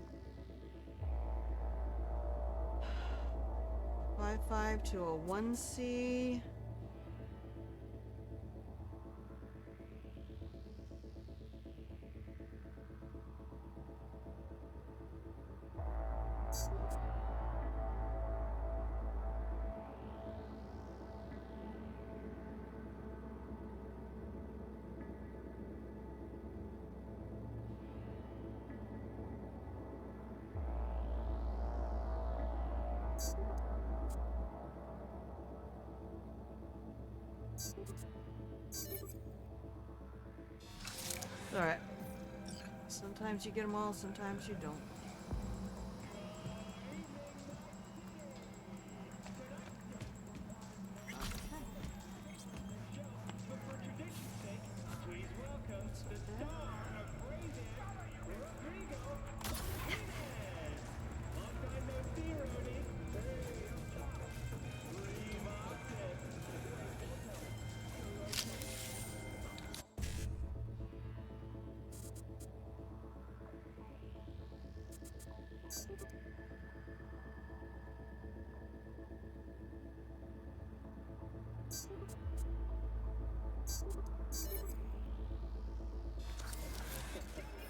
5 to a 1C. Alright. Sometimes you get them all, sometimes you don't.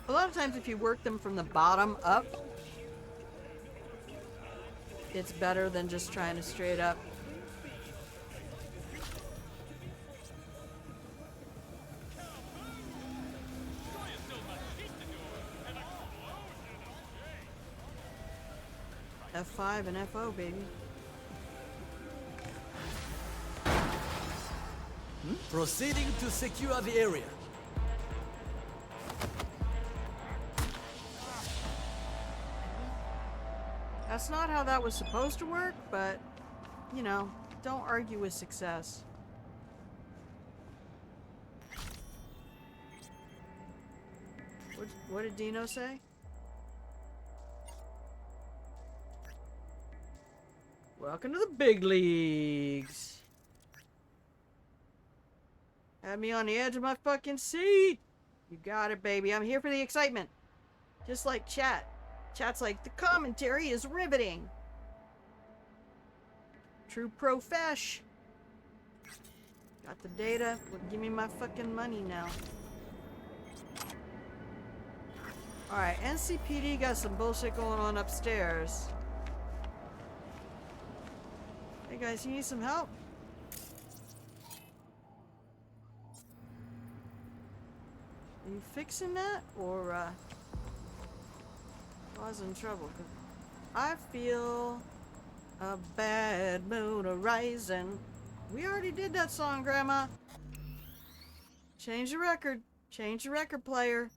A lot of times if you work them from the bottom up, it's better than just trying to straight up. F5 and FO, baby. Proceeding to secure the area. That's not how that was supposed to work, but, you know, don't argue with success. What did Dino say? Welcome to the big leagues. Had me on the edge of my fucking seat. You got it, baby. I'm here for the excitement. Just like chat. Chat's like, the commentary is riveting. True profesh. Got the data. Well, give me my fucking money now. Alright, NCPD got some bullshit going on upstairs. Hey guys, you need some help? Are you fixing that? Or, causing trouble? 'Cause I feel a bad mood arising. We already did that song, Grandma. Change the record. Change the record player.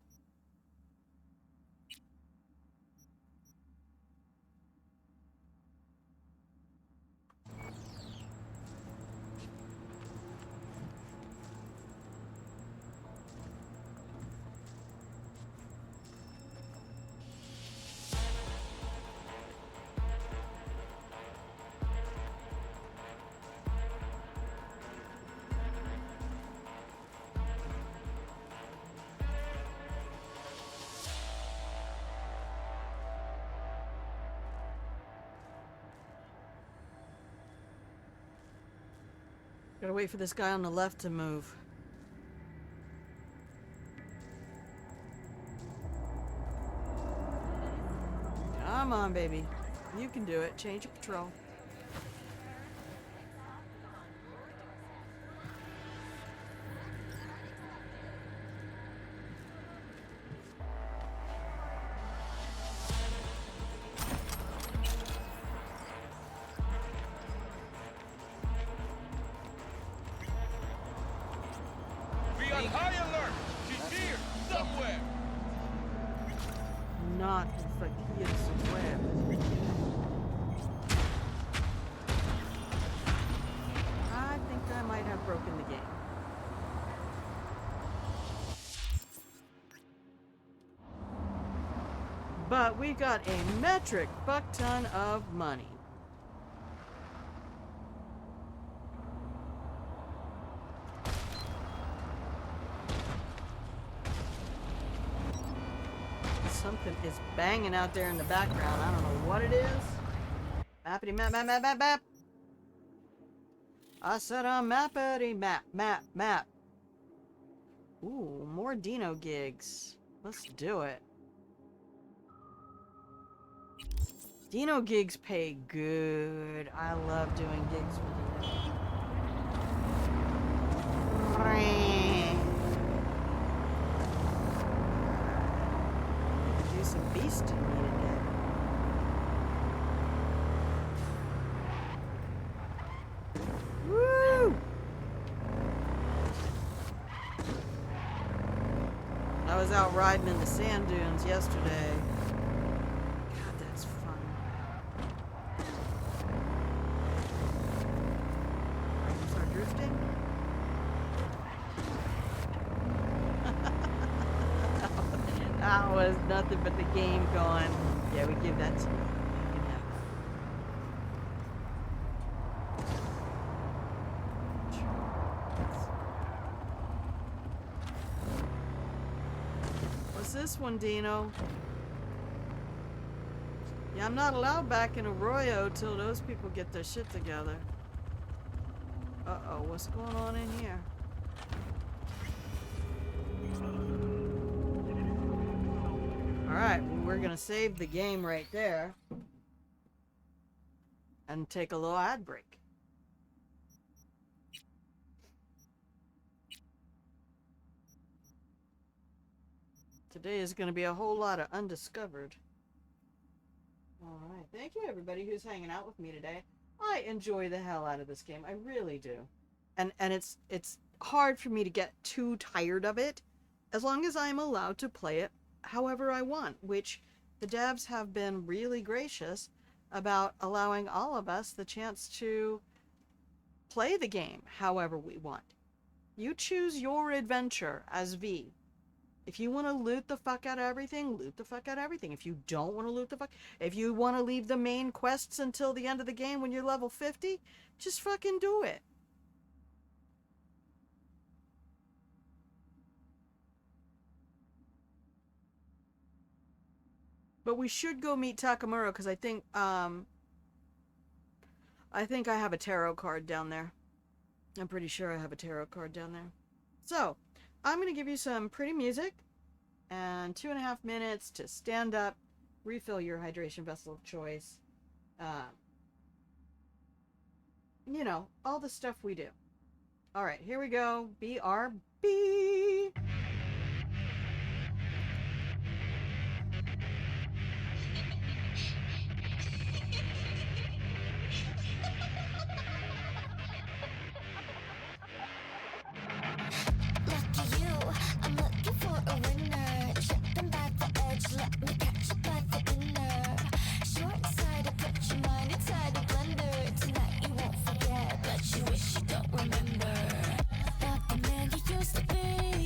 Gotta wait for this guy on the left to move. Come on, baby. You can do it. Change of patrol. High alert! She's here, somewhere! Not like he is somewhere. I think I might have broken the game. But we got a metric fuck ton of money. Something is banging out there in the background. I don't know what it is. Mappity map, map, map, map, map. I said a mappity map, map, map. Ooh, more Dino gigs. Let's do it. Dino gigs pay good. I love doing gigs with Dino. Do some beast in me today. Woo! I was out riding in the sand dunes yesterday. God, that's fun. Are you start drifting? That was nothing but the game going. Yeah, we give that to you. You can have that. What's this one, Dino? Yeah, I'm not allowed back in Arroyo till those people get their shit together. Uh-oh, what's going on in here? Alright, we're gonna save the game right there. And take a little ad break. Today is gonna be a whole lot of undiscovered. Alright, thank you everybody who's hanging out with me today. I enjoy the hell out of this game, I really do. And it's hard for me to get too tired of it, as long as I'm allowed to play it however I want, which the devs have been really gracious about allowing all of us the chance to play the game however we want. You choose your adventure as V. If you want to loot the fuck out of everything, loot the fuck out of everything. If you don't want to loot the fuck, if you want to leave the main quests until the end of the game when you're level 50, just fucking do it. But we should go meet Takamura because I think I have a tarot card down there. I'm pretty sure I have a tarot card down there. So, I'm going to give you some pretty music and 2.5 minutes to stand up, refill your hydration vessel of choice. You know, all the stuff we do. All right, here we go. BRB. Lucky you, I'm looking for a winner. Tripping by the edge, let me catch you by the inner. Short-sighted, put your mind inside a blender. Tonight you won't forget, but you wish you don't remember. Not the man you used to be.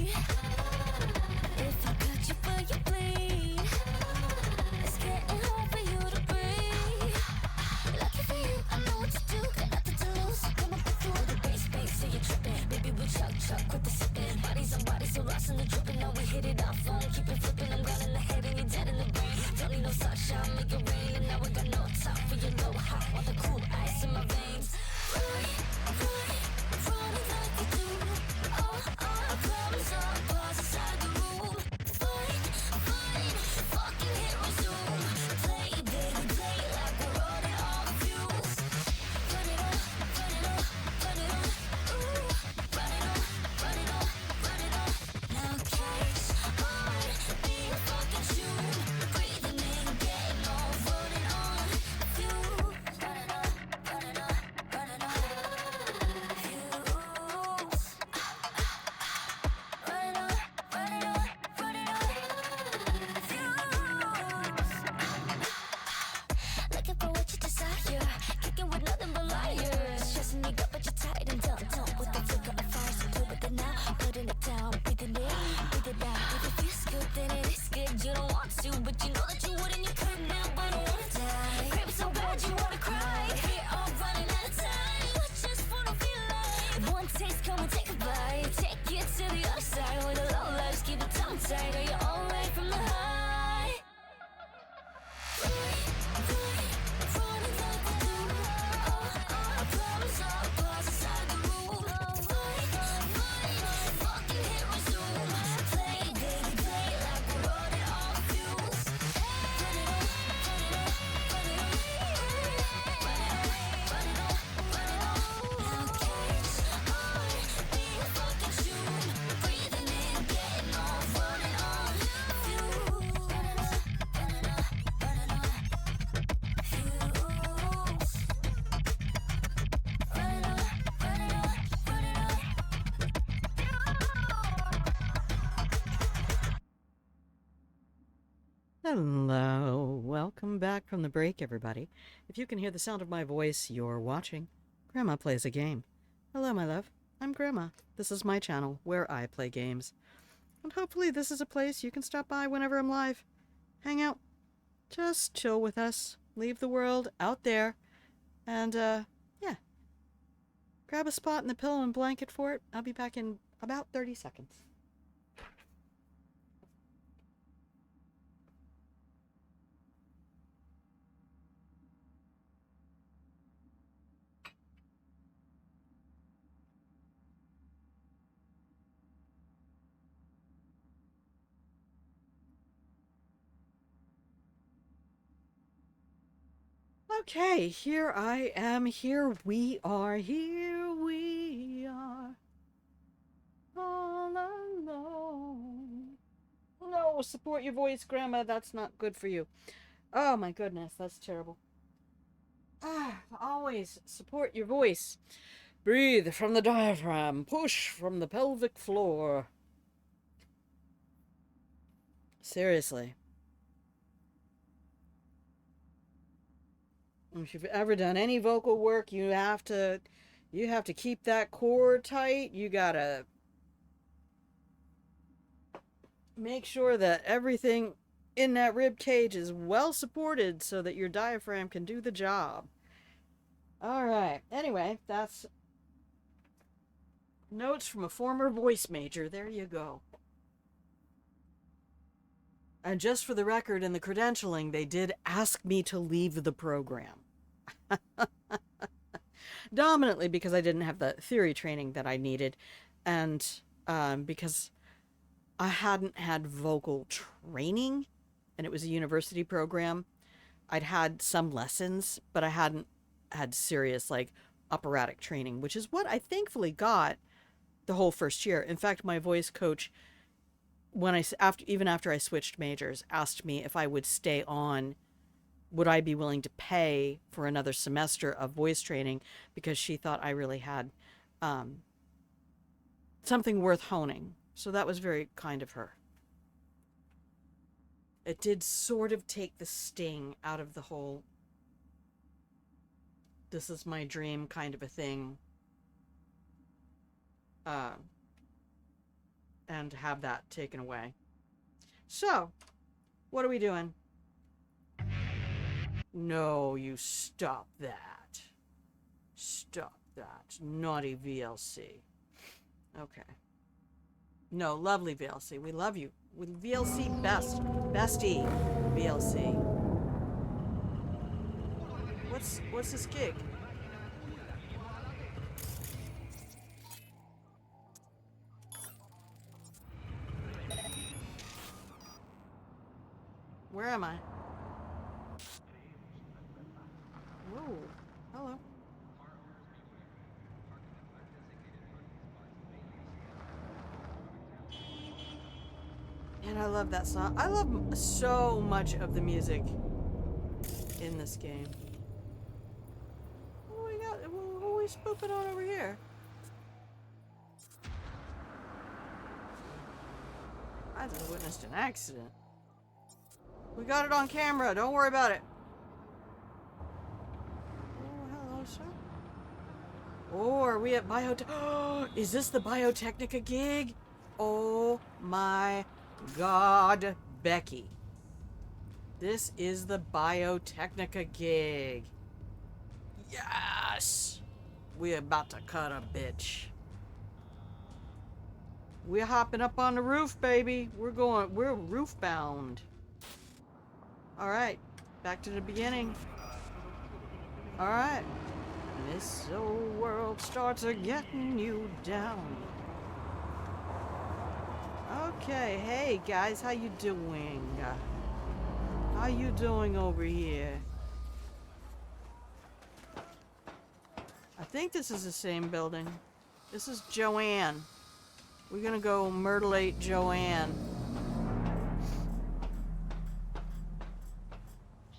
Hello, welcome back from the break, everybody. If you can hear the sound of my voice, you're watching Grandma Plays a Game. Hello, my love. I'm Grandma. This is my channel where I play games. And hopefully this is a place you can stop by whenever I'm live. Hang out. Just chill with us. Leave the world out there. And, yeah. Grab a spot in the pillow and blanket for it. I'll be back in about 30 seconds. Okay, here I am, here we are, all alone. No, support your voice, Grandma, that's not good for you. Oh my goodness, that's terrible. Always support your voice. Breathe from the diaphragm, push from the pelvic floor. Seriously. If you've ever done any vocal work, you have to keep that core tight. You gotta make sure that everything in that rib cage is well supported so that your diaphragm can do the job. All right. Anyway, that's notes from a former voice major. There you go. And just for the record, in the credentialing, they did ask me to leave the program. Dominantly because I didn't have the theory training that I needed, and because I hadn't had vocal training, and it was a university program. I'd had some lessons, but I hadn't had serious, like, operatic training, which is what I thankfully got the whole first year. In fact, my voice coach, even after I switched majors, asked me if I would stay on, would I be willing to pay for another semester of voice training, because she thought I really had something worth honing. So that was very kind of her. It did sort of take the sting out of the whole this is my dream kind of a thing. And have that taken away. So, what are we doing? No, you stop that. Stop that. Naughty VLC. Okay. No, lovely VLC. We love you. VLC best. Bestie VLC. What's this gig? Where am I? Whoa. Hello. And I love that song. I love so much of the music in this game. What do we got? What are we spooping on over here? I just witnessed an accident. We got it on camera. Don't worry about it. Oh, hello, sir. Oh, are we at Biotech? Oh, is this the Biotechnica gig? Oh my God, Becky. This is the Biotechnica gig. Yes! We're about to cut a bitch. We're hopping up on the roof, baby. We're roof bound. Alright, back to the beginning. Alright. This old world starts getting you down. Okay, hey guys, how you doing? How you doing over here? I think this is the same building. This is Joanne. We're gonna go murderate Joanne.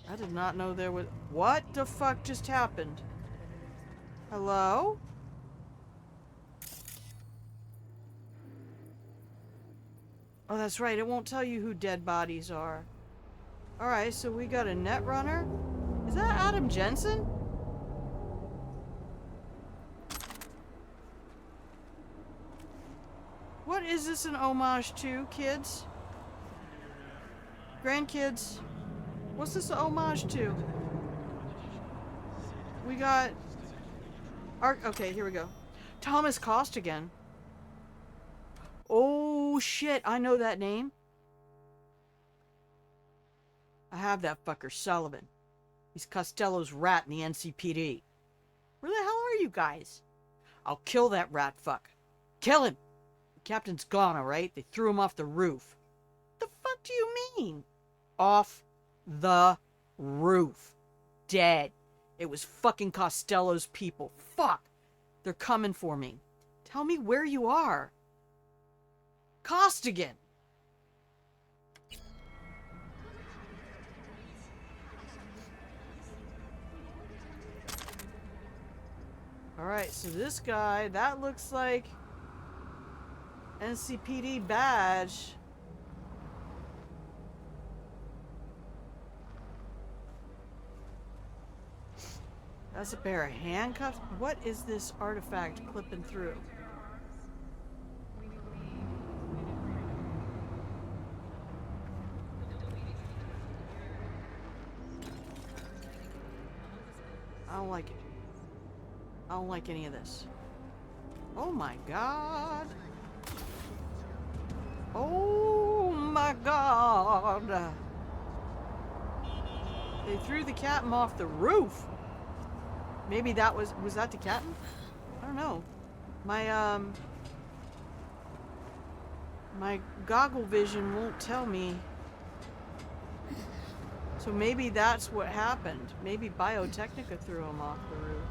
I did not know there was... What the fuck just happened? Hello? Oh, that's right. It won't tell you who dead bodies are. Alright, so we got a Netrunner. Is that Adam Jensen? What is this an homage to, kids? Grandkids? What's this an homage to? We got... Okay, here we go. Thomas Costigan. Oh, shit. I know that name. I have that fucker, Sullivan. He's Costello's rat in the NCPD. Where the hell are you guys? I'll kill that rat fuck. Kill him! The captain's gone, alright? They threw him off the roof. The fuck do you mean? Off the roof. Dead. It was fucking Costello's people. Fuck! They're coming for me. Tell me where you are. Costigan! Alright, so this guy, that looks like NCPD badge. That's a pair of handcuffs. What is this artifact clipping through? I don't like it. I don't like any of this. Oh my god. Oh my god. They threw the captain off the roof. Maybe that was that the captain? I don't know. My goggle vision won't tell me. So maybe that's what happened. Maybe Biotechnica threw him off the roof.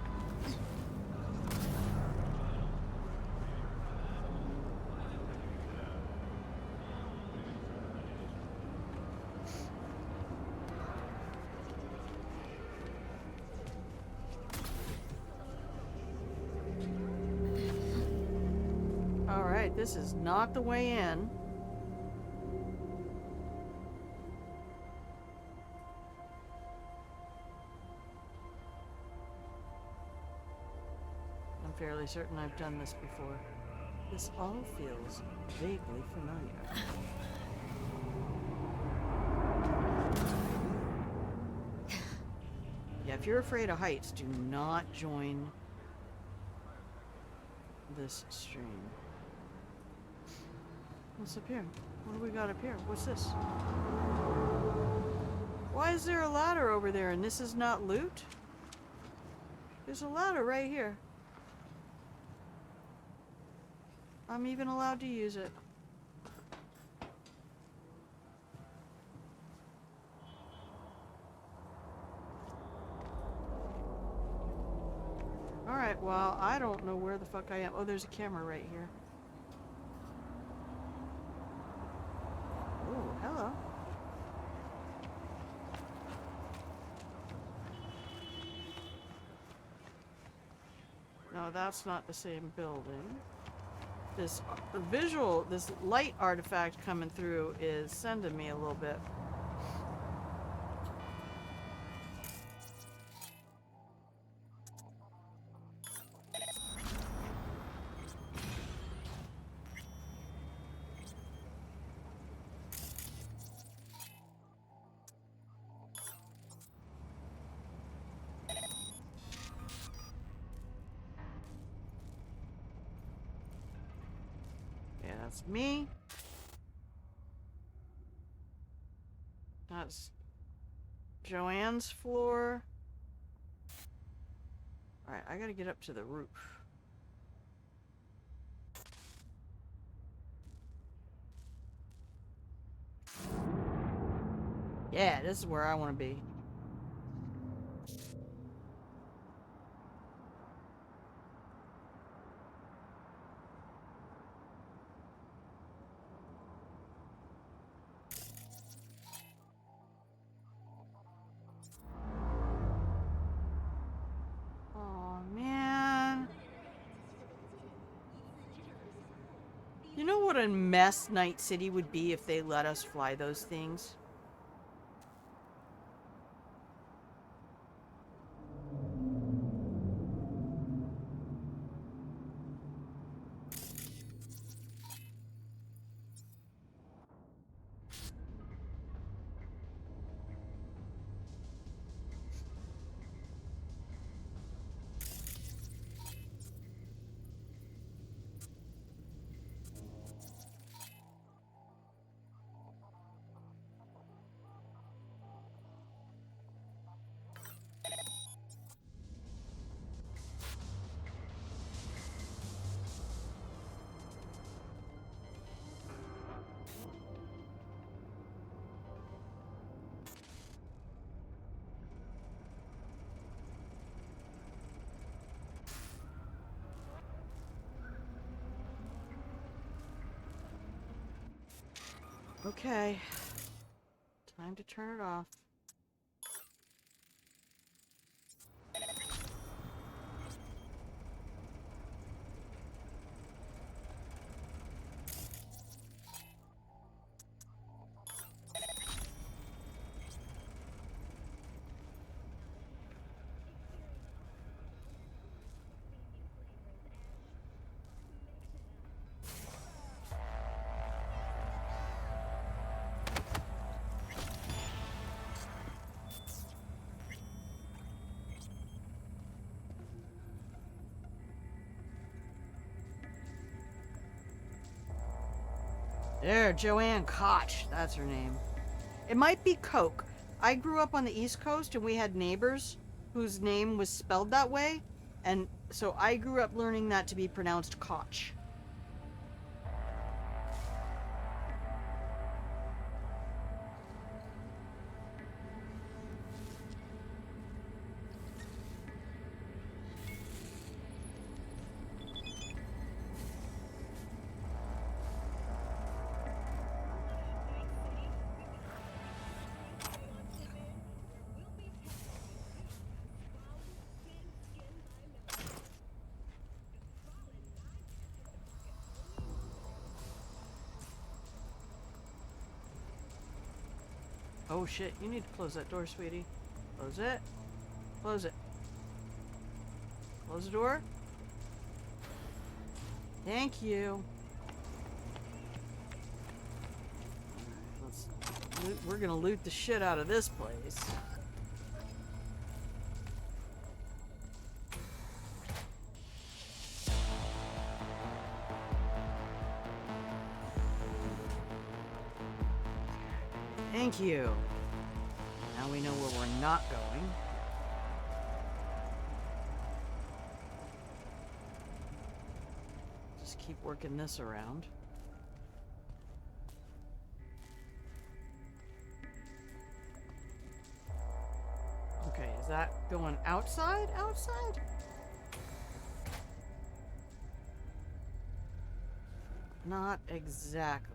Alright, this is not the way in. I'm fairly certain I've done this before. This all feels vaguely familiar. Yeah, if you're afraid of heights, do not join this stream. What's up here? What do we got up here? What's this? Why is there a ladder over there and this is not loot? There's a ladder right here. I'm even allowed to use it. Alright, well, I don't know where the fuck I am. Oh, there's a camera right here. Oh, hello. No, that's not the same building. This visual, this light artifact coming through is sending me a little bit. That's me. That's Joanne's floor. Alright, I gotta get up to the roof. Yeah, this is where I want to be. You know what a mess Night City would be if they let us fly those things? Okay. Time to turn it off. There, Joanne Koch. That's her name. It might be Coke. I grew up on the East Coast and we had neighbors whose name was spelled that way. And so I grew up learning that to be pronounced Koch. Oh shit, you need to close that door, sweetie. Close it. Close it. Close the door. Thank you. We're gonna loot the shit out of this place. Thank you. Now we know where we're not going. Just keep working this around. Okay, is that going outside? Outside? Not exactly.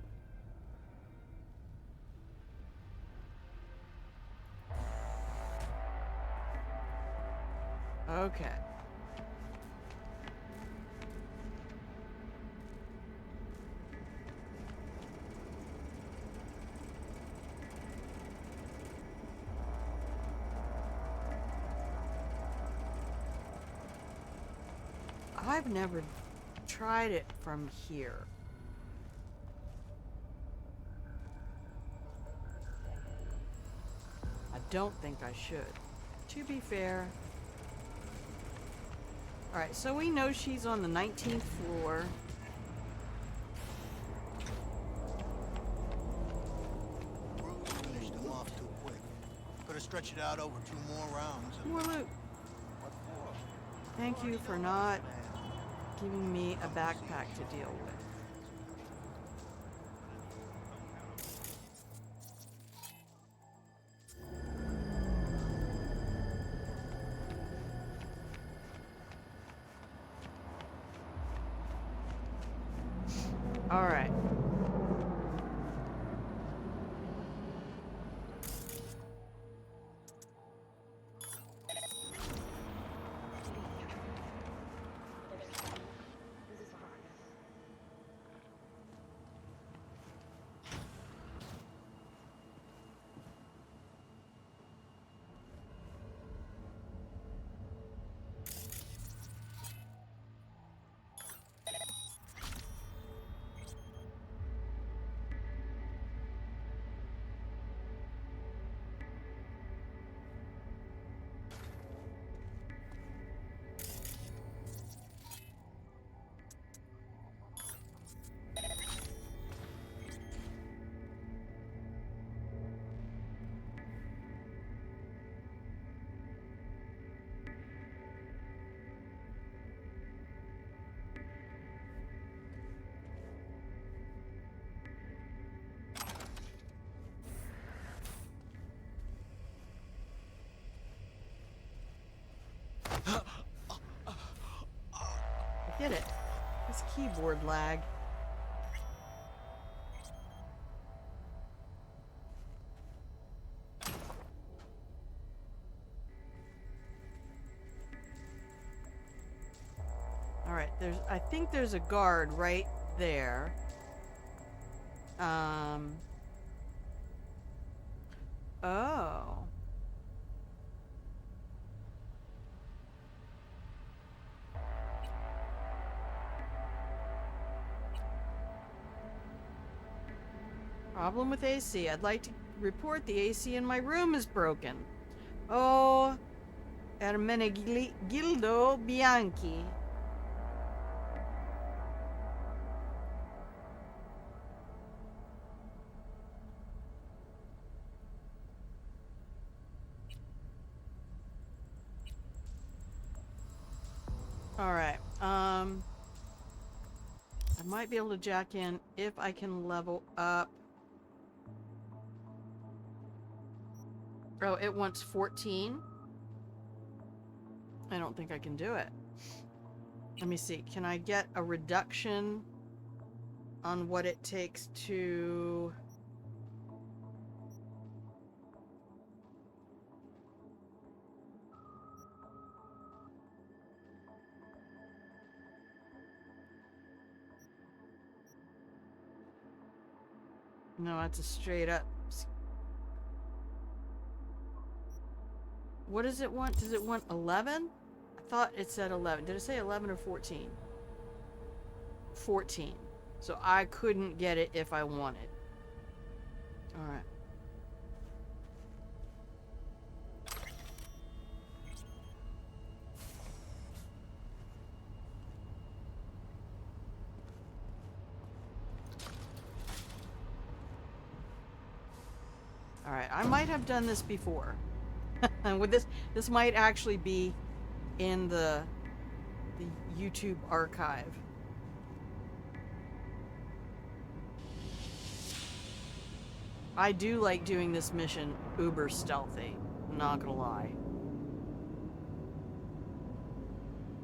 Okay. I've never tried it from here. I don't think I should. To be fair. Alright, so we know she's on the 19th floor. Bruce finished him off too quick. Could have stretched it out over 2 more rounds. More loot. Thank you for not giving me a backpack to deal with. All right. I get it. This keyboard lag. I think there's a guard right there. Oh. Problem with AC. I'd like to report the AC in my room is broken. Oh, Ermenegildo Bianchi. Alright, I might be able to jack in if I can level up. Oh, it wants 14. I don't think I can do it. Let me see. Can I get a reduction on what it takes to... No, that's a straight up... What does it want? Does it want 11? I thought it said 11. Did it say 11 or 14? 14. So I couldn't get it if I wanted. Alright. Alright, I might have done this before. And with this might actually be in the YouTube archive. I do like doing this mission uber stealthy, I'm not gonna lie.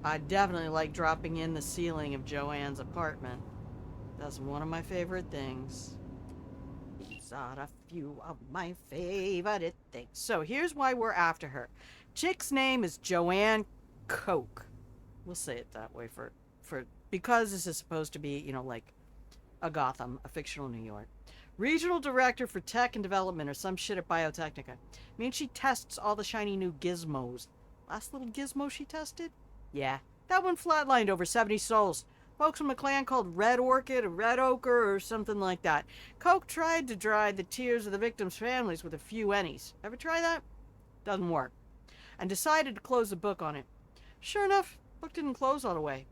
I definitely like dropping in the ceiling of Joanne's apartment. That's one of my favorite things. These are a few of my favorite things. So here's why we're after her. Chick's name is Joanne Coke. We'll say it that way because this is supposed to be, you know, like a Gotham, a fictional New York. Regional Director for Tech and Development or some shit at Biotechnica. Means she tests all the shiny new gizmos. Last little gizmo she tested? Yeah. That one flatlined over 70 souls. Folks from a clan called Red Orchid or Red Ochre or something like that. Coke tried to dry the tears of the victims' families with a few ennies. Ever try that? Doesn't work. And decided to close the book on it. Sure enough, book didn't close all the way.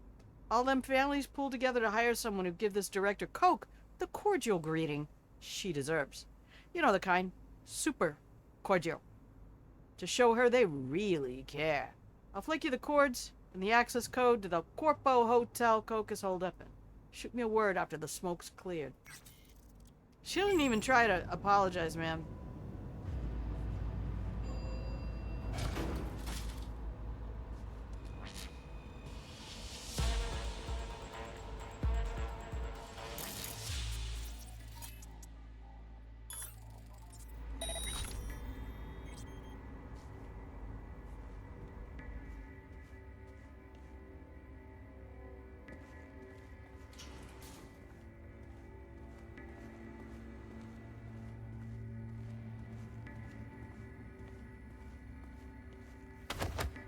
All them families pulled together to hire someone who'd give this director Coke the cordial greeting she deserves. You know the kind. Super cordial. To show her they really care. I'll flick you the cords and the access code to the Corpo hotel Coke is holed up in. Shoot me a word after the smoke's cleared. She didn't even try to apologize, ma'am.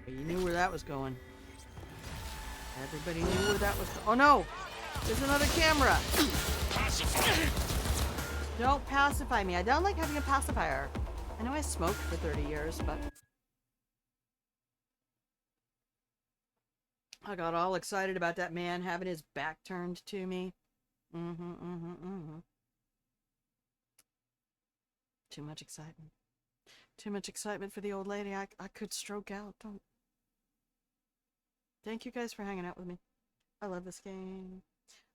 You knew where that was going. Everybody knew where that was going. Oh no! There's another camera! Don't pacify me. I don't like having a pacifier. I know I smoked for 30 years, but... I got all excited about that man having his back turned to me. Too much excitement. Too much excitement for the old lady. I could stroke out. Don't. Thank you guys for hanging out with me. I love this game.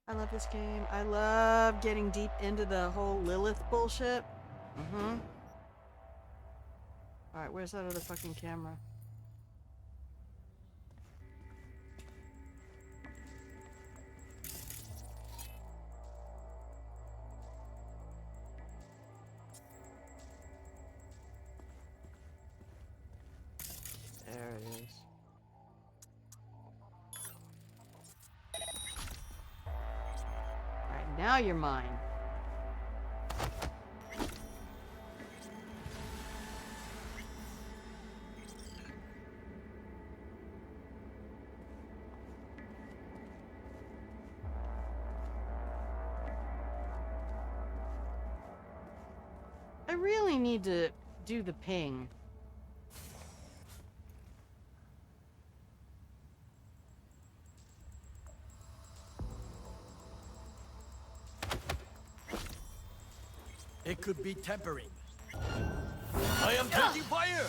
I love this game. I love getting deep into the whole Lilith bullshit. Alright, where's that other fucking camera? There it is. Now you're mine. I really need to do the ping. It could be tempering. I am taking fire!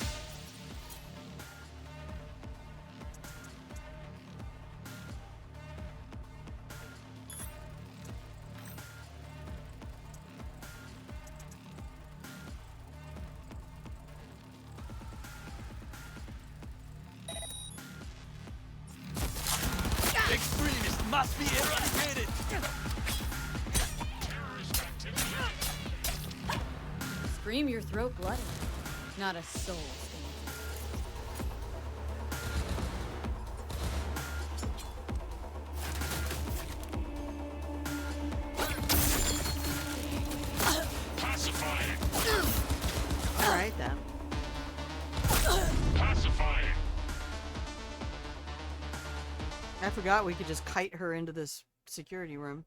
Extremists must be eradicated! Scream your throat bloody. Not a soul. Pacify it. All right then. Pacify it. I forgot we could just kite her into this security room.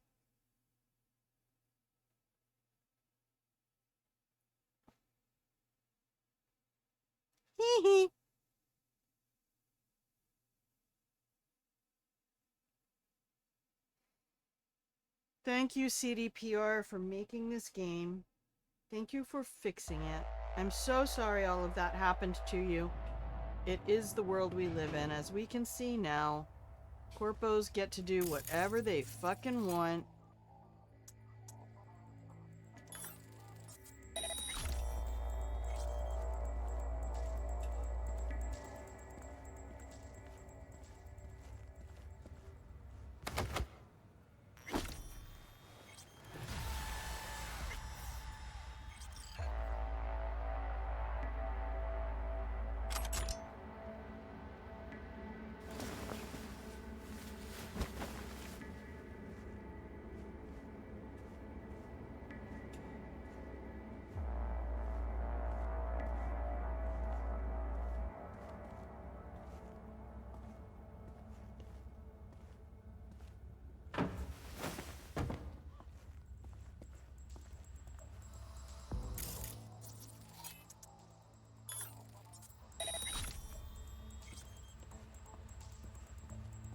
Hee hee. Thank you, CDPR, for making this game. Thank you for fixing it. I'm so sorry all of that happened to you. It is the world we live in, as we can see now. Corpos get to do whatever they fucking want.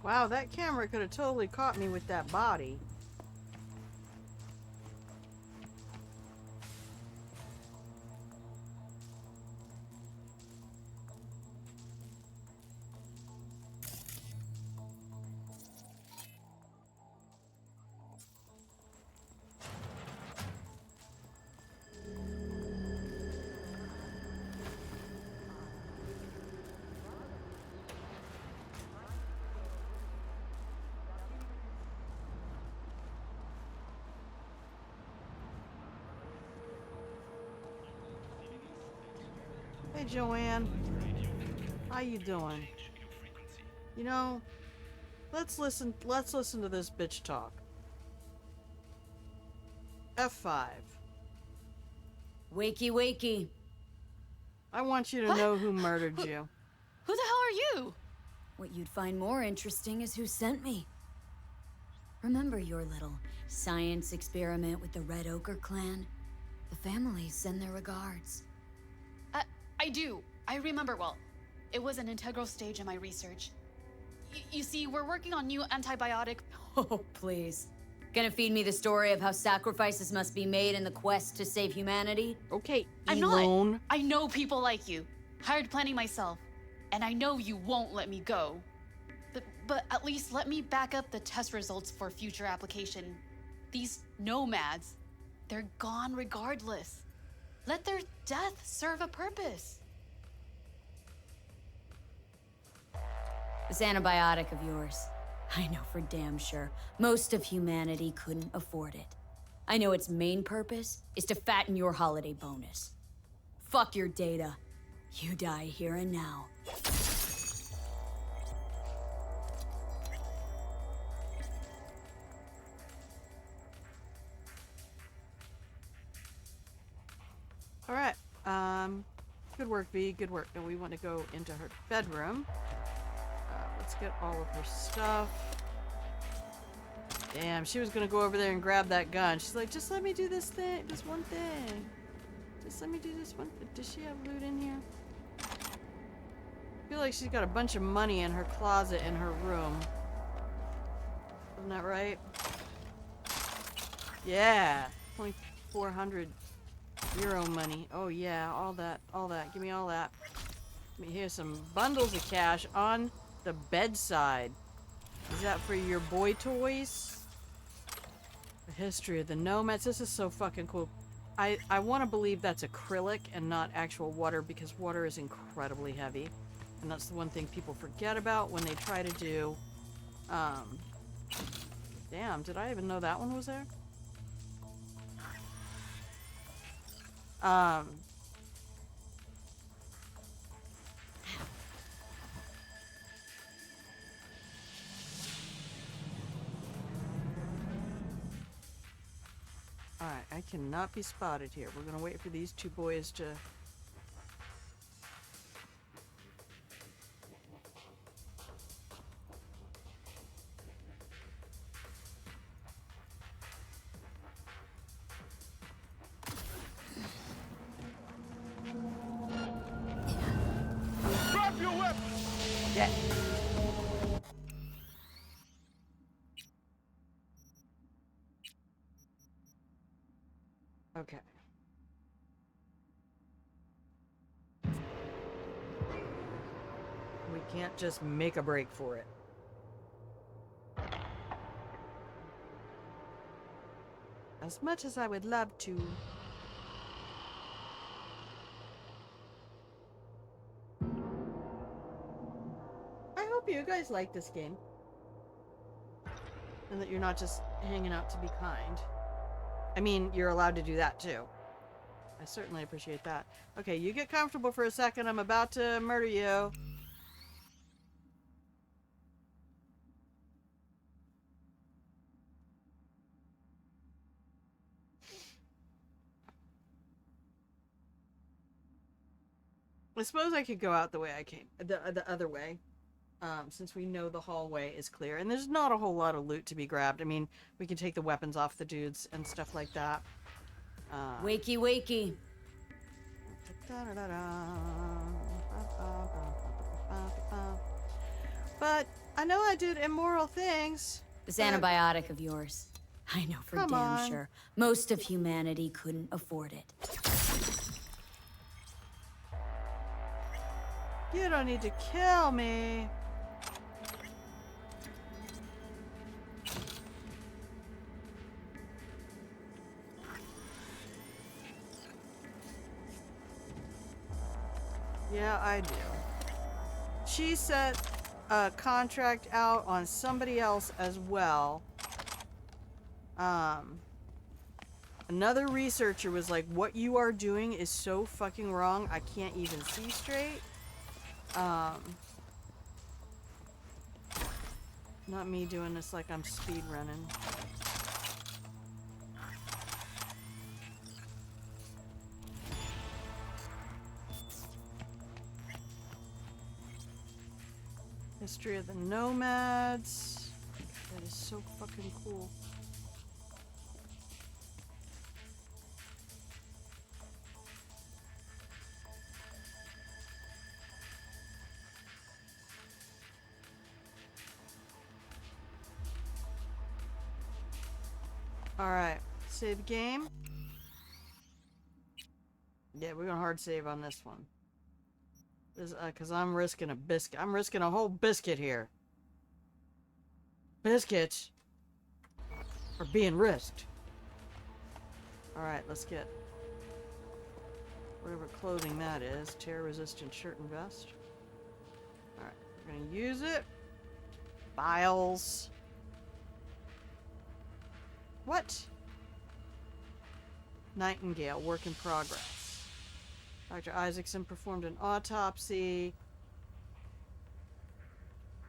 Wow, that camera could have totally caught me with that body. Hey, Joanne. How you doing? You know, let's listen to this bitch talk. F5. Wakey, wakey. I want you to know who murdered you. Who the hell are you? What you'd find more interesting is who sent me. Remember your little science experiment with the Red Ochre clan? The families send their regards. I do. I remember well. It was an integral stage in my research. You see, we're working on new antibiotic... Oh, please. Gonna feed me the story of how sacrifices must be made in the quest to save humanity? Okay, I'm Elone. not. I know people like you. Hired planning myself. And I know you won't let me go. But at least let me back up the test results for future application. These nomads, they're gone regardless. Let their death serve a purpose. This antibiotic of yours, I know for damn sure most of humanity couldn't afford it. I know its main purpose is to fatten your holiday bonus. Fuck your data. You die here and now. Alright. Good work, V. Good work. Now we want to go into her bedroom. Let's get all of her stuff. Damn, she was gonna go over there and grab that gun. She's like, just let me do this thing, this one thing. Just let me do this one. Does she have loot in here? I feel like she's got a bunch of money in her closet in her room. Isn't that right? Yeah. 2,400 euro money. Oh yeah, all that, all that. Give me all that. Here's some bundles of cash on the bedside. Is that for your boy toys? The history of the nomads. This is so fucking cool. I want to believe that's acrylic and not actual water, because water is incredibly heavy. And that's the one thing people forget about when they try to do... Damn, did I even know that one was there? Alright, I cannot be spotted here. We're gonna wait for these two boys to... Drop your weapon! Yeah. Okay. We can't just make a break for it. As much as I would love to. I hope you guys like this game. And that you're not just hanging out to be kind. I mean, you're allowed to do that too. I certainly appreciate that. Okay, you get comfortable for a second. I'm about to murder you. I suppose I could go out the way I came. The other way. Since we know the hallway is clear. And there's not a whole lot of loot to be grabbed. I mean, we can take the weapons off the dudes and stuff like that. Wakey, wakey. But I know I did immoral things. This antibiotic of yours. I know for Come damn on. sure. Most of humanity couldn't afford it. You don't need to kill me. Yeah, I do. She set a contract out on somebody else as well. Another researcher was like, what you are doing is so fucking wrong, I can't even see straight. Not me doing this like I'm speed running. History of the nomads. That is so fucking cool. Alright, save game. Yeah, we're gonna hard save on this one. This, cause I'm risking a biscuit. I'm risking a whole biscuit here. Biscuits are being risked. Alright, let's get whatever clothing that is. Tear-resistant shirt and vest. Alright, we're gonna use it. Files. What? Nightingale, work in progress. Dr. Isaacson performed an autopsy.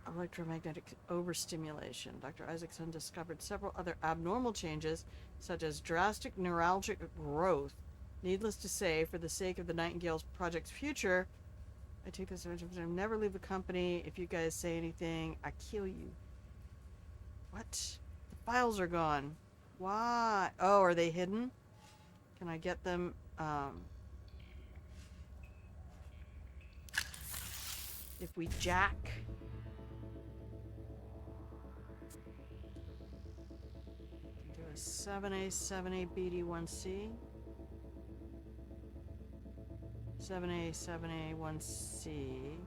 Electromagnetic overstimulation. Dr. Isaacson discovered several other abnormal changes, such as drastic neuralgic growth Needless to say, for the sake of the Nightingale's project's future, I take this arrangement to never leave the company. If you guys say anything, I kill you. What? The files are gone. Why? Oh, are they hidden? Can I get them? If we jack. Do a 7A, 7A, BD1C. 7A, 7A, 1C.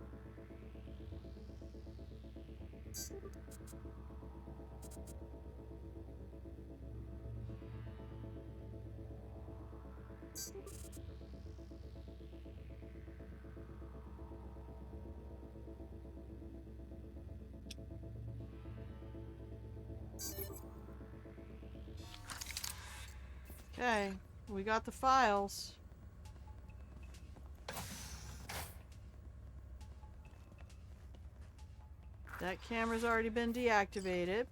Okay, we got the files. That camera's already been deactivated.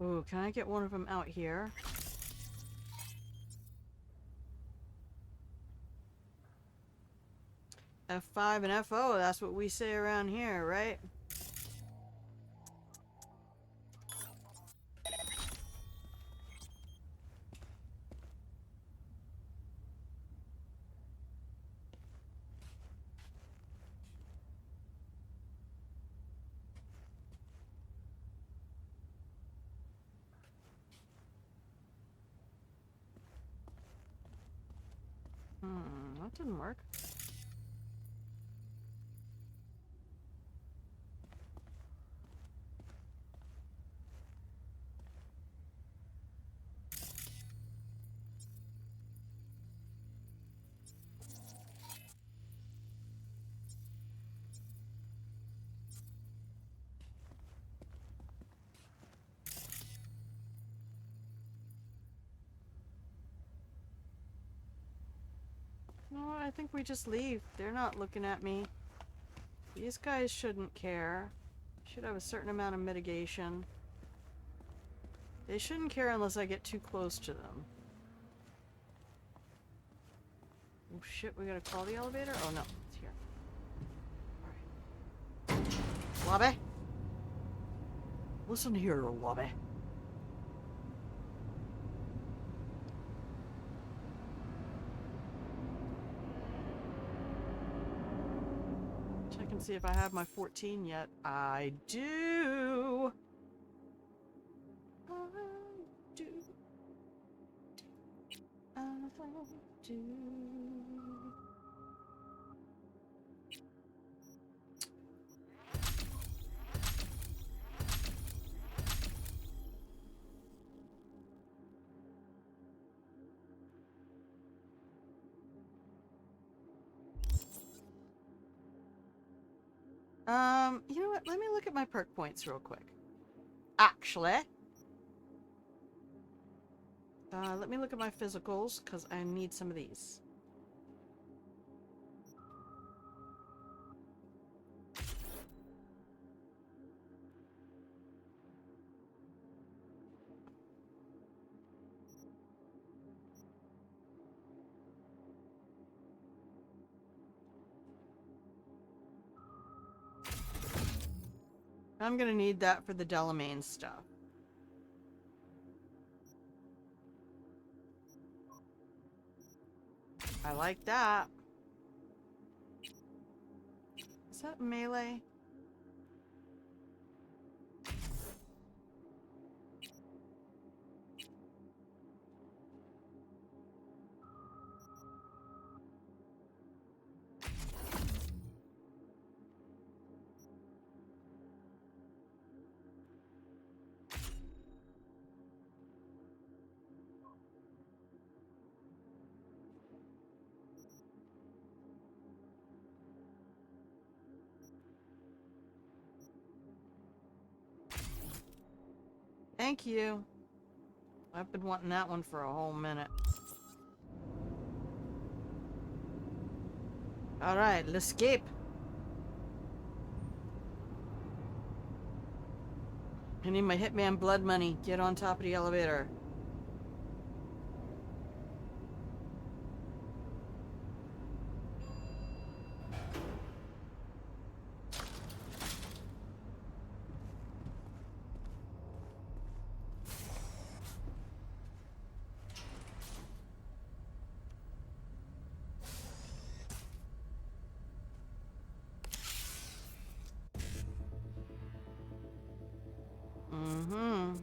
Ooh, can I get one of them out here? F5 and FO, that's what we say around here, right? That didn't work. No, I think we just leave. They're not looking at me. These guys shouldn't care. Should have a certain amount of mitigation. They shouldn't care unless I get too close to them. Oh shit, we gotta call the elevator? Oh no, it's here. Alright. Lobby? Listen here, Lobby. Check and see if I have my 14 yet. I do! I do. I do. You know what? Let me look at my perk points real quick. Actually. Let me look at my physicals, because I need some of these. I'm gonna need that for the Delamain stuff. I like that. Is that melee? Thank you. I've been wanting that one for a whole minute. Alright, let's escape. I need my hitman blood money. Get on top of the elevator. Mm-hmm.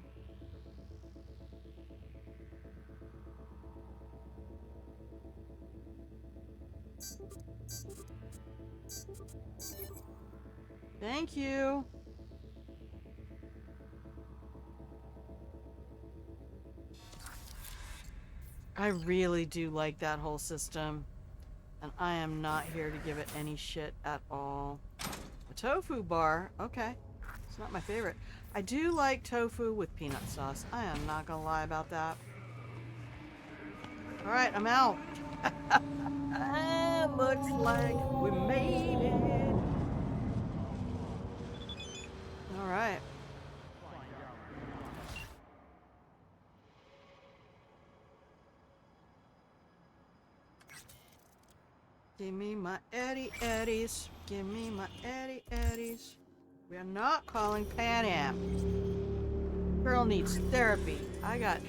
Thank you. I really do like that whole system. And I am not here to give it any shit at all. A tofu bar? Okay. It's not my favorite. I do like tofu with peanut sauce. I am not gonna lie about that. Alright, I'm out. Looks like we made it. Alright. Give me my Eddie Eddies. Give me my Eddie Eddies. We are not calling Pan Am. Girl needs therapy. I got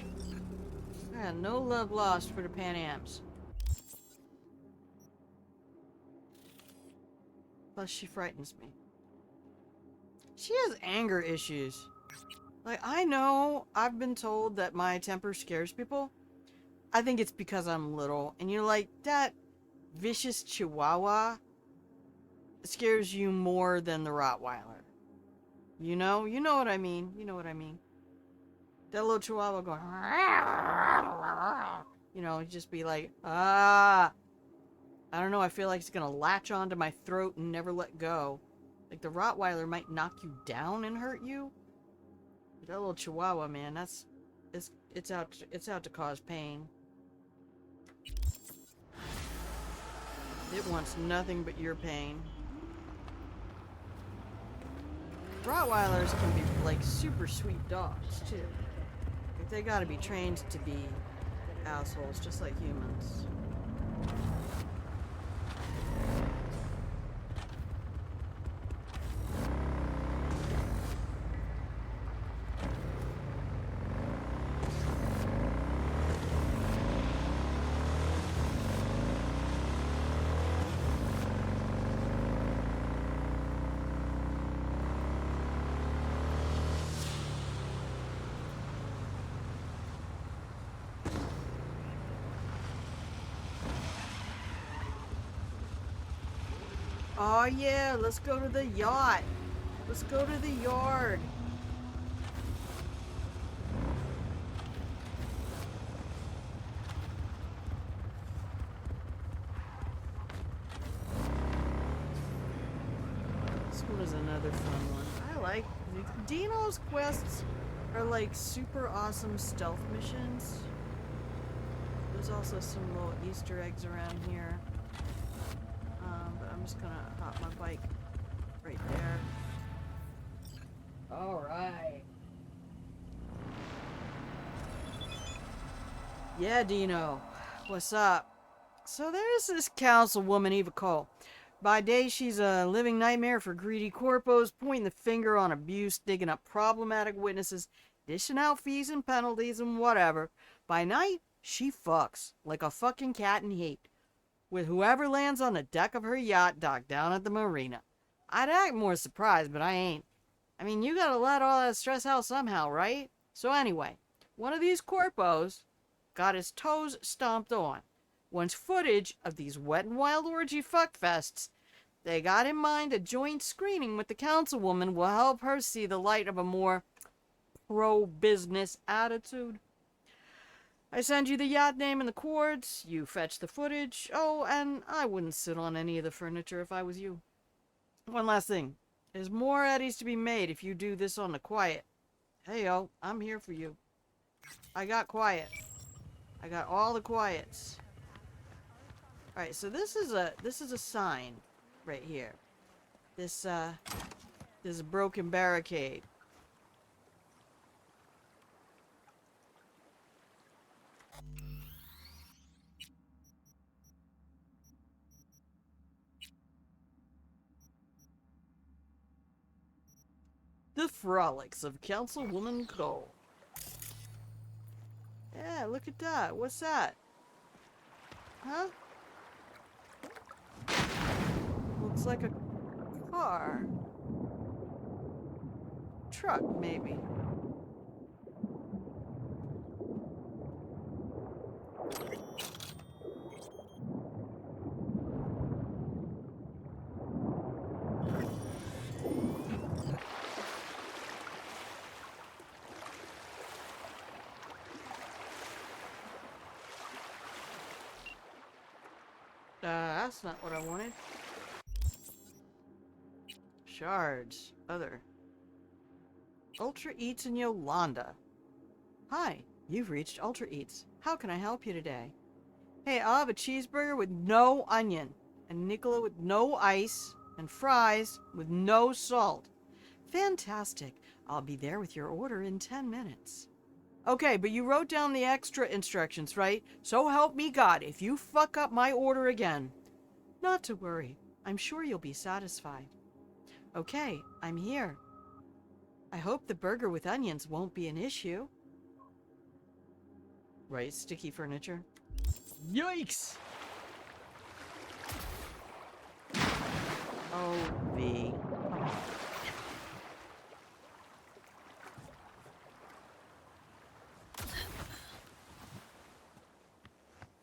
no love lost for the Pan Ams. Plus, she frightens me. She has anger issues. Like, I know I've been told that my temper scares people. I think it's because I'm little. And you're like, that vicious chihuahua scares you more than the Rottweiler. You know? You know what I mean. You know what I mean. That little chihuahua going, you know, just be like, ah. I don't know, I feel like it's gonna latch onto my throat and never let go. Like the Rottweiler might knock you down and hurt you. But that little chihuahua, man, it's out to cause pain. It wants nothing but your pain. Rottweilers can be like super sweet dogs too. Like, they gotta be trained to be assholes just like humans. Oh yeah, let's go to the yacht. Let's go to the yard. This one is another fun one. I like Dino's quests are like super awesome stealth missions. There's also some little Easter eggs around here. But I'm just gonna hop my bike right there. Alright. Yeah, Dino. What's up? So there's this councilwoman, Eva Cole. By day, she's a living nightmare for greedy corpos, pointing the finger on abuse, digging up problematic witnesses, dishing out fees and penalties and whatever. By night, she fucks like a fucking cat in heat with whoever lands on the deck of her yacht docked down at the marina. I'd act more surprised, but I ain't. I mean, you gotta let all that stress out somehow, right? So anyway, one of these corpos got his toes stomped on. Wants footage of these wet and wild orgy fuckfests. They got in mind a joint screening with the councilwoman will help her see the light of a more pro-business attitude. I send you the yacht name and the cords. You fetch the footage. Oh, and I wouldn't sit on any of the furniture if I was you. One last thing. There's more eddies to be made if you do this on the quiet. Hey, yo, I'm here for you. I got quiet. I got all the quiets. All right, so this is a sign right here. This is a broken barricade. The frolics of Councilwoman Cole. Yeah, look at that. What's that? Huh? Looks like a car. Truck, maybe. That's not what I wanted. Shards. Other. Ultra Eats in Yolanda. Hi, you've reached Ultra Eats. How can I help you today? Hey, I'll have a cheeseburger with no onion, and Nicola with no ice, and fries with no salt. Fantastic. I'll be there with your order in 10 minutes. Okay, but you wrote down the extra instructions, right? So help me God if you fuck up my order again. Not to worry. I'm sure you'll be satisfied. Okay, I'm here. I hope the burger with onions won't be an issue. Right, sticky furniture. Yikes! Oh, V. Come on.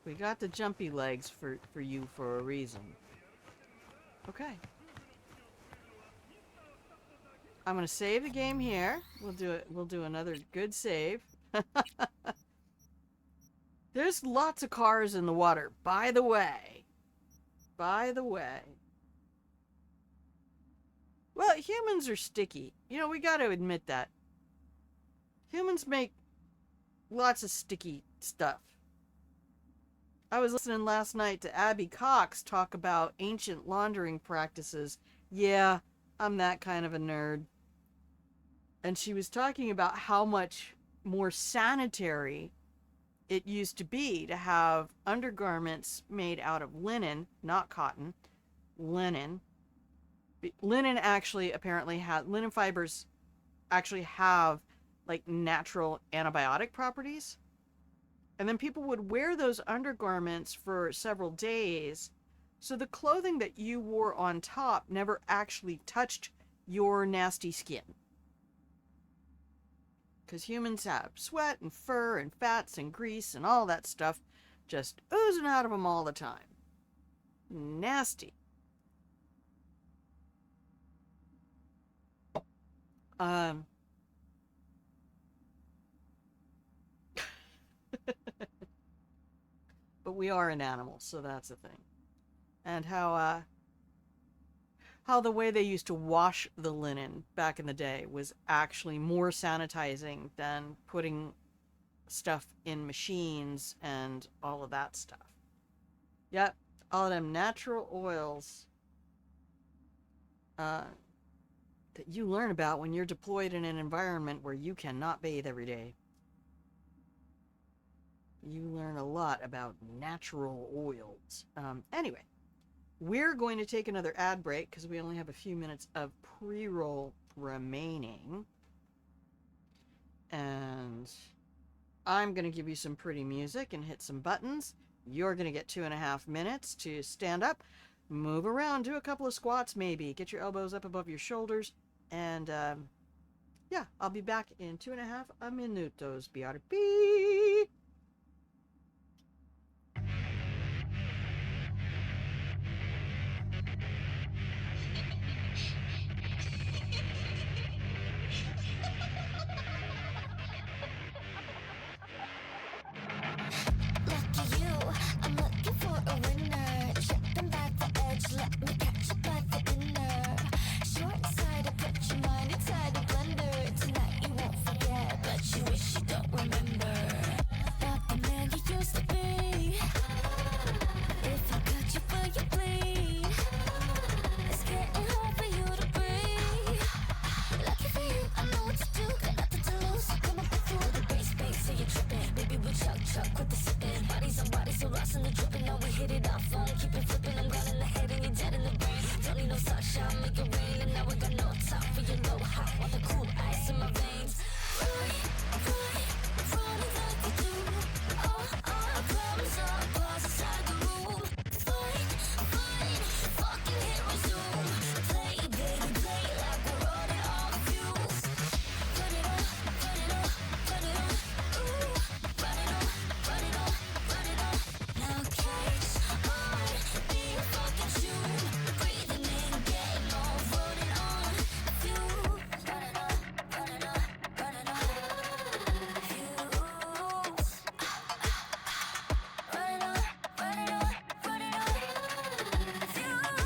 We got the jumpy legs for you for a reason. Okay. I'm gonna save the game here. We'll do another good save. There's lots of cars in the water, by the way. By the way. Well, humans are sticky. You know, we gotta admit that. Humans make lots of sticky stuff. I was listening last night to Abby Cox talk about ancient laundering practices. Yeah, I'm that kind of a nerd. And she was talking about how much more sanitary it used to be to have undergarments made out of linen, not cotton, linen. Linen actually apparently linen fibers actually have like natural antibiotic properties. And then people would wear those undergarments for several days. So the clothing that you wore on top never actually touched your nasty skin. Because humans have sweat and fur and fats and grease and all that stuff just oozing out of them all the time. Nasty. But we are an animal, so that's a thing. And how the way they used to wash the linen back in the day was actually more sanitizing than putting stuff in machines and all of that stuff. Yep, all of them natural oils that you learn about when you're deployed in an environment where you cannot bathe every day. You learn a lot about natural oils. Anyway, we're going to take another ad break because we only have a few minutes of pre-roll remaining. And I'm going to give you some pretty music and hit some buttons. You're going to get 2.5 minutes to stand up, move around, do a couple of squats maybe, get your elbows up above your shoulders, and yeah, I'll be back in 2.5 minutos. BRB. Lucky you, I'm looking for a winner. Tripping by the edge, let me catch you by the inner. Short side, I put your mind inside a blender. Tonight you won't forget. make it rain, and now I got no time for your low hot. Want the cool ice in my veins. Running like I do. I promise I'll pause inside the room. Fight, fucking hit resume. Play, baby, play like we're running on fumes. Run it up, run it up, run it up. Ooh, run it up, run it up, run it up. Now cage on, be a fucking tune. Breathing in, getting on, running on fumes. Run it up, run it up, run it up. Fumes. Run it up, run it up, run it up. Fumes.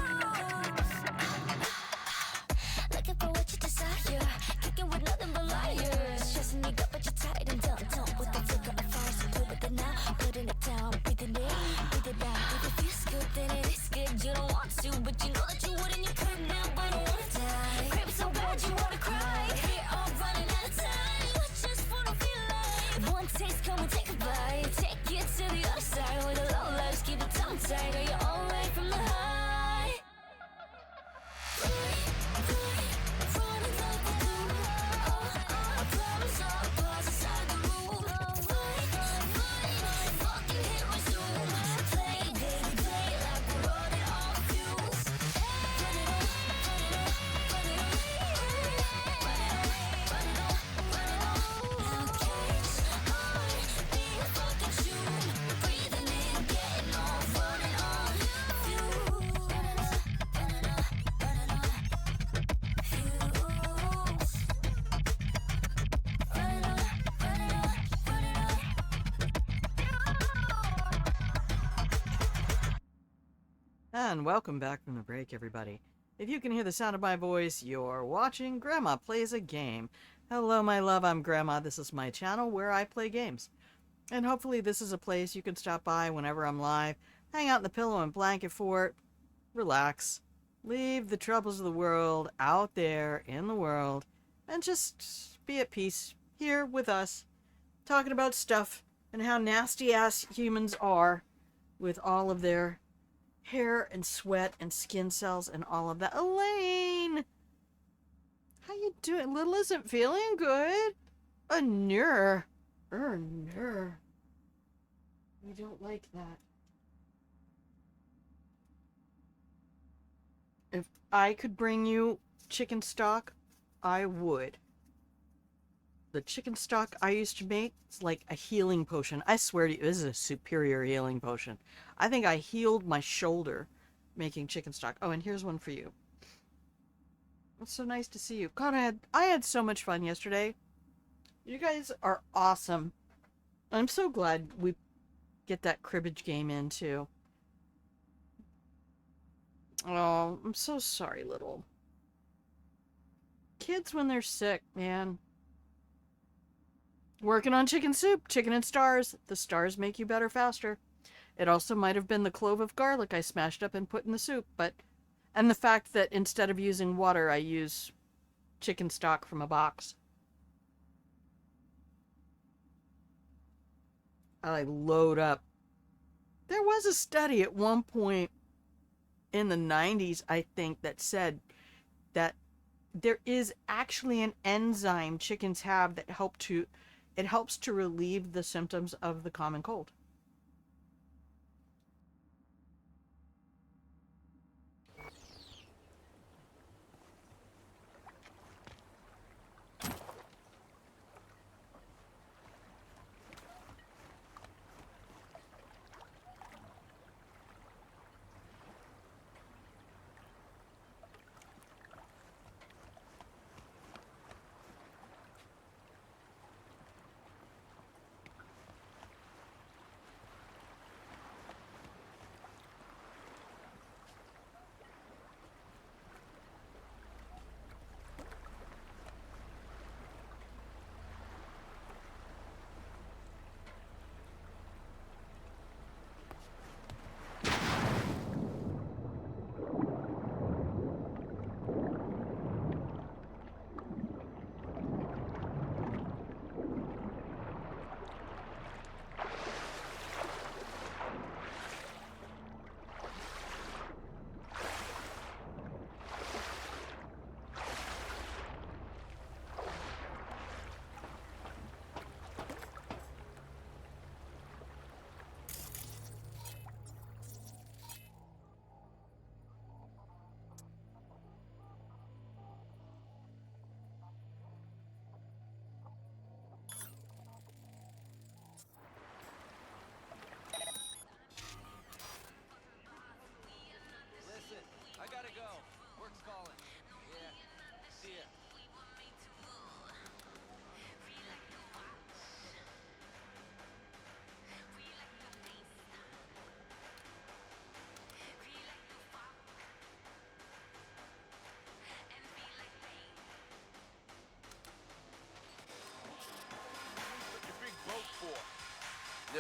Looking for what you desire, kicking with nothing but liars. Stressing you up, but you're tired and done. With the flicker of fire, so play with it now. Putting it down, breathing in, breathe it out. If it feels good, then it is good. You don't want to, but you know that you wouldn't. You could now, but don't wanna die. Craving so bad, you wanna cry. Here, I'm running out of time. I just wanna feel alive. One taste, come and take a bite. Take it to the other side where the low lives keep it tongue tight. Are you alright from the high? Running like I do. I promise I'll pause inside the room. Fight, fucking hit resume. Play, baby, play like we're running on fumes. Run it up, run it up, run it up. Run it up, run it up, run it up. Now cage on, be a fucking tune. Breathing in, getting on, running on fumes. Run it up, run it up, run it up. Fumes. Run it up, run it up, run it up. And welcome back from the break, everybody. If you can hear the sound of my voice, you're watching Grandma Plays a Game. Hello, my love, I'm Grandma. This is my channel where I play games. And hopefully this is a place you can stop by whenever I'm live, hang out in the pillow and blanket fort, relax, leave the troubles of the world out there in the world, and just be at peace here with us, talking about stuff and how nasty-ass humans are with all of their hair and sweat and skin cells and all of that. Elaine! How you doing? Little isn't feeling good. Ner. Ner. We don't like that. If I could bring you chicken stock, I would. The chicken stock I used to make is like a healing potion. I swear to you, this is a superior healing potion. I think I healed my shoulder making chicken stock. Oh, and here's one for you. It's so nice to see you. God, I had so much fun yesterday. You guys are awesome. I'm so glad we get that cribbage game in, too. Oh, I'm so sorry, little. Kids when they're sick, man. Working on chicken soup, chicken and stars. The stars make you better faster. It also might have been the clove of garlic I smashed up and put in the soup, but... And the fact that instead of using water, I use chicken stock from a box. I load up. There was a study at one point in the 90s, I think, that said that there is actually an enzyme chickens have that it helps to relieve the symptoms of the common cold.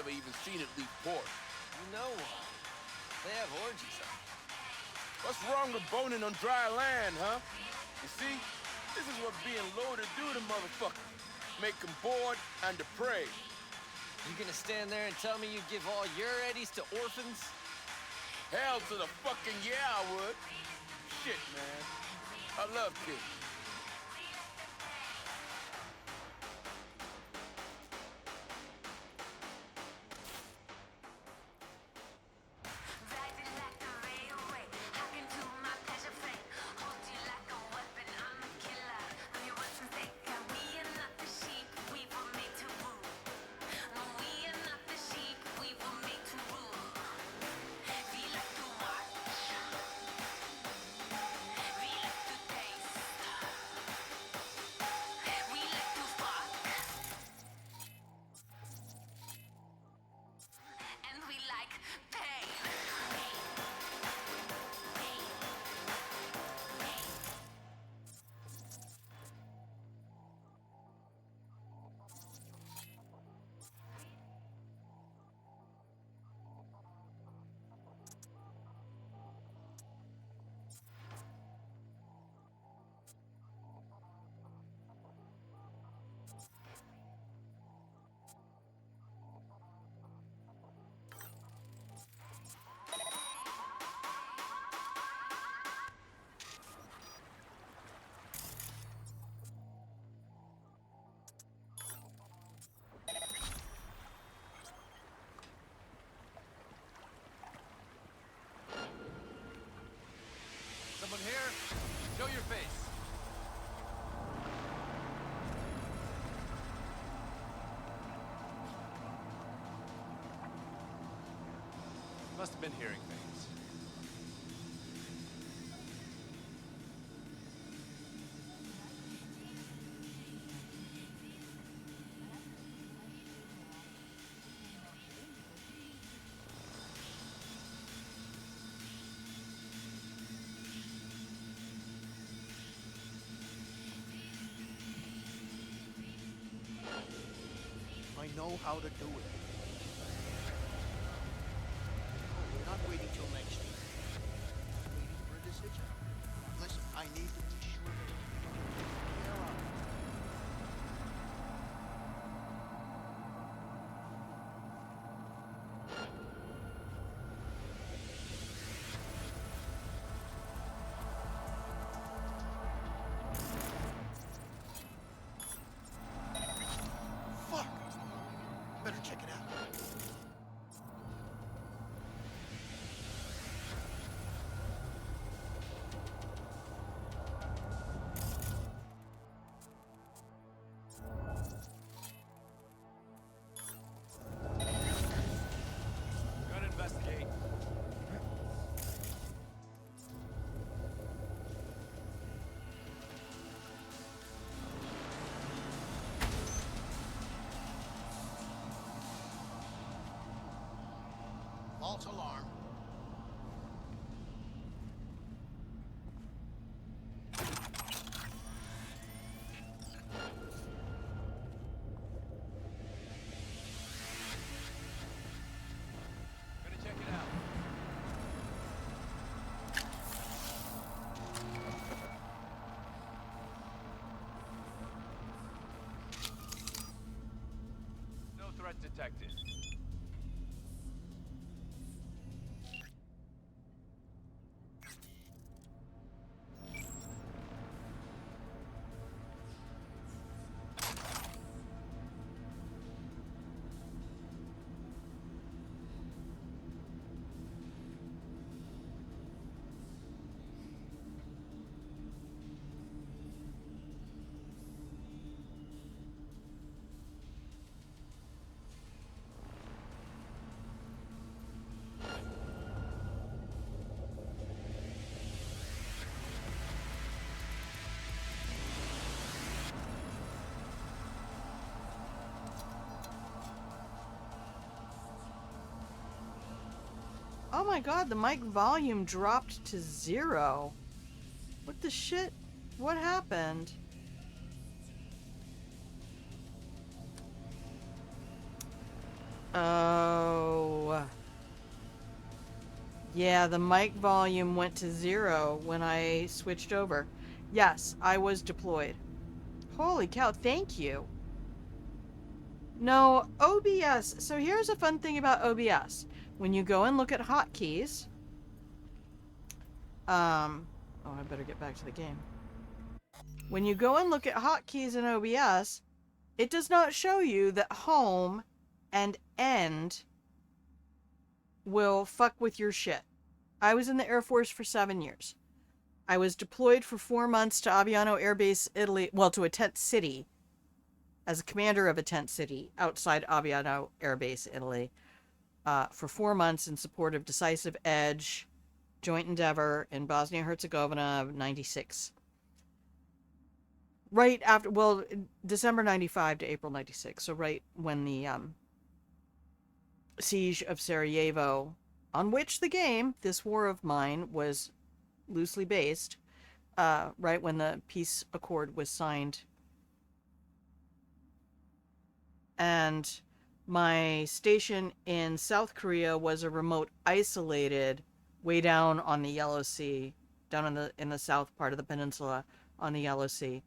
ever even seen it leave port. You know what? They have orgies on. What's wrong with boning on dry land, huh? You see, this is what being loaded do to motherfuckers. Make them bored and depraved. You gonna stand there and tell me you give all your eddies to orphans? Hell to the fucking yeah, I would. Shit, man. I love kids. Someone here? Show your face. Must have been hearing things. I know how to do it. Oh, we're not waiting till next year. We're waiting for a decision. Listen, I need to be sure that everything is taken care of. Fuck! Better check it out. Gotta investigate. False alarm. Gonna check it out. No threat detected. Oh my god, the mic volume dropped to 0. What the shit? What happened? Oh. Yeah, the mic volume went to 0 when I switched over. Yes, I was deployed. Holy cow, thank you. No, OBS. So here's a fun thing about OBS. When you go and look at hotkeys, oh, I better get back to the game. When you go and look at hotkeys in OBS, it does not show you that home and end will fuck with your shit. I was in the Air Force for 7 years. I was deployed for 4 months to Aviano Air Base, Italy, well, to a tent city, as a commander of a tent city outside Aviano Air Base, Italy, for 4 months in support of Decisive Edge, Joint Endeavor in Bosnia-Herzegovina of 96. Right after, well, December 95 to April 96, so right when the siege of Sarajevo, on which the game, This War of Mine, was loosely based, right when the peace accord was signed. And my station in South Korea was a remote, isolated, way down on the Yellow Sea, down in the south part of the peninsula on the Yellow Sea.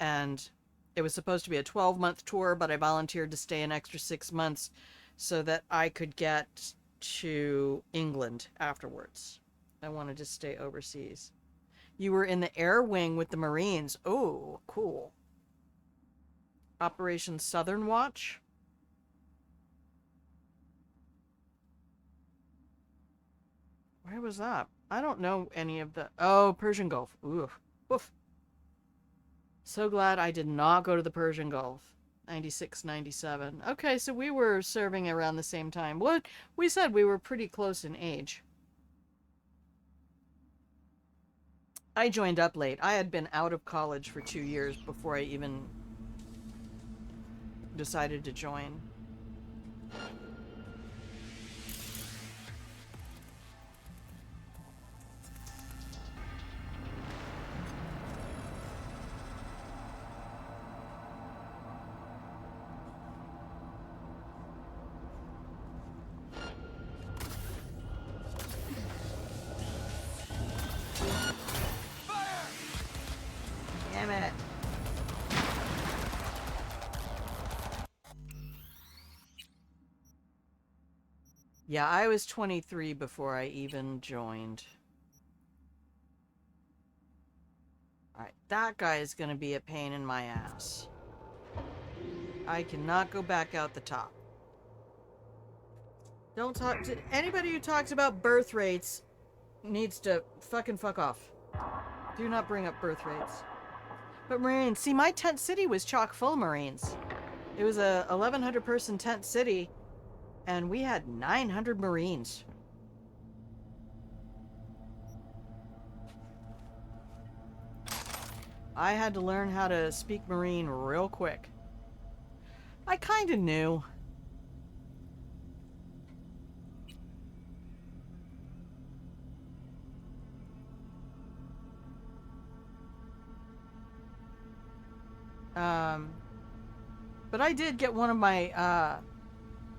And it was supposed to be a 12-month tour, but I volunteered to stay an extra 6 months so that I could get to England afterwards. I wanted to stay overseas. You were in the air wing with the Marines. Oh, cool. Operation Southern Watch. Where was that? I don't know any of the... Oh, Persian Gulf. Ooh. Oof. So glad I did not go to the Persian Gulf. 96, 97. Okay, so we were serving around the same time. What we said, we were pretty close in age. I joined up late. I had been out of college for 2 years before I even decided to join. Damn it. Yeah, I was 23 before I even joined. Alright, that guy is going to be a pain in my ass. I cannot go back out the top. Don't talk to... Anybody who talks about birth rates needs to fucking fuck off. Do not bring up birth rates. But Marines, see, my tent city was chock full of Marines. It was a 1,100 person tent city, and we had 900 Marines. I had to learn how to speak Marine real quick. I kinda knew. But I did get one of my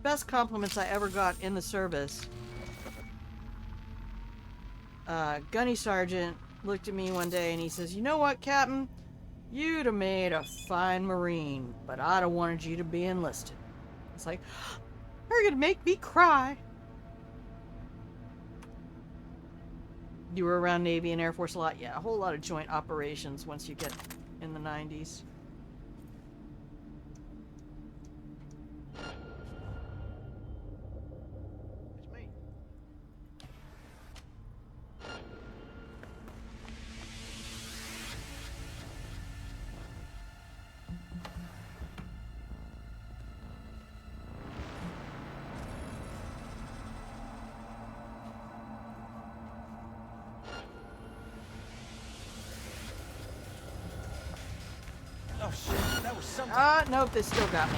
best compliments I ever got in the service. Gunny Sergeant looked at me one day and he says, "You know what, Captain? You'd have made a fine Marine, but I'd have wanted you to be enlisted." It's like, you're gonna make me cry. You were around Navy and Air Force a lot? Yeah, a whole lot of joint operations once you get in the 90s. It's me. Oh shit, that was something. Nope, they still got me.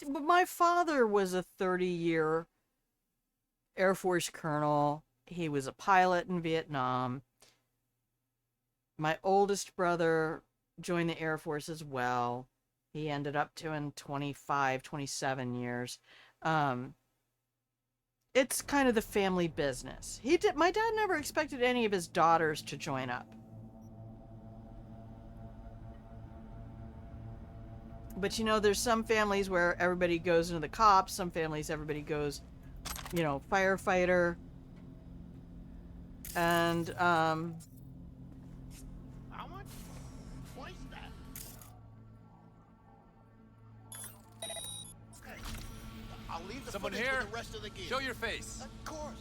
But my father was a 30-year Air Force colonel. He was a pilot in Vietnam. My oldest brother join the Air Force as well. He ended up doing 25, 27 years. It's kind of the family business. My dad never expected any of his daughters to join up. But you know, there's some families where everybody goes into the cops, some families everybody goes, you know, firefighter. And How much? Twice that. Hey, I'll leave the Someone footage here? with the rest of the gear. Show your face. Of course.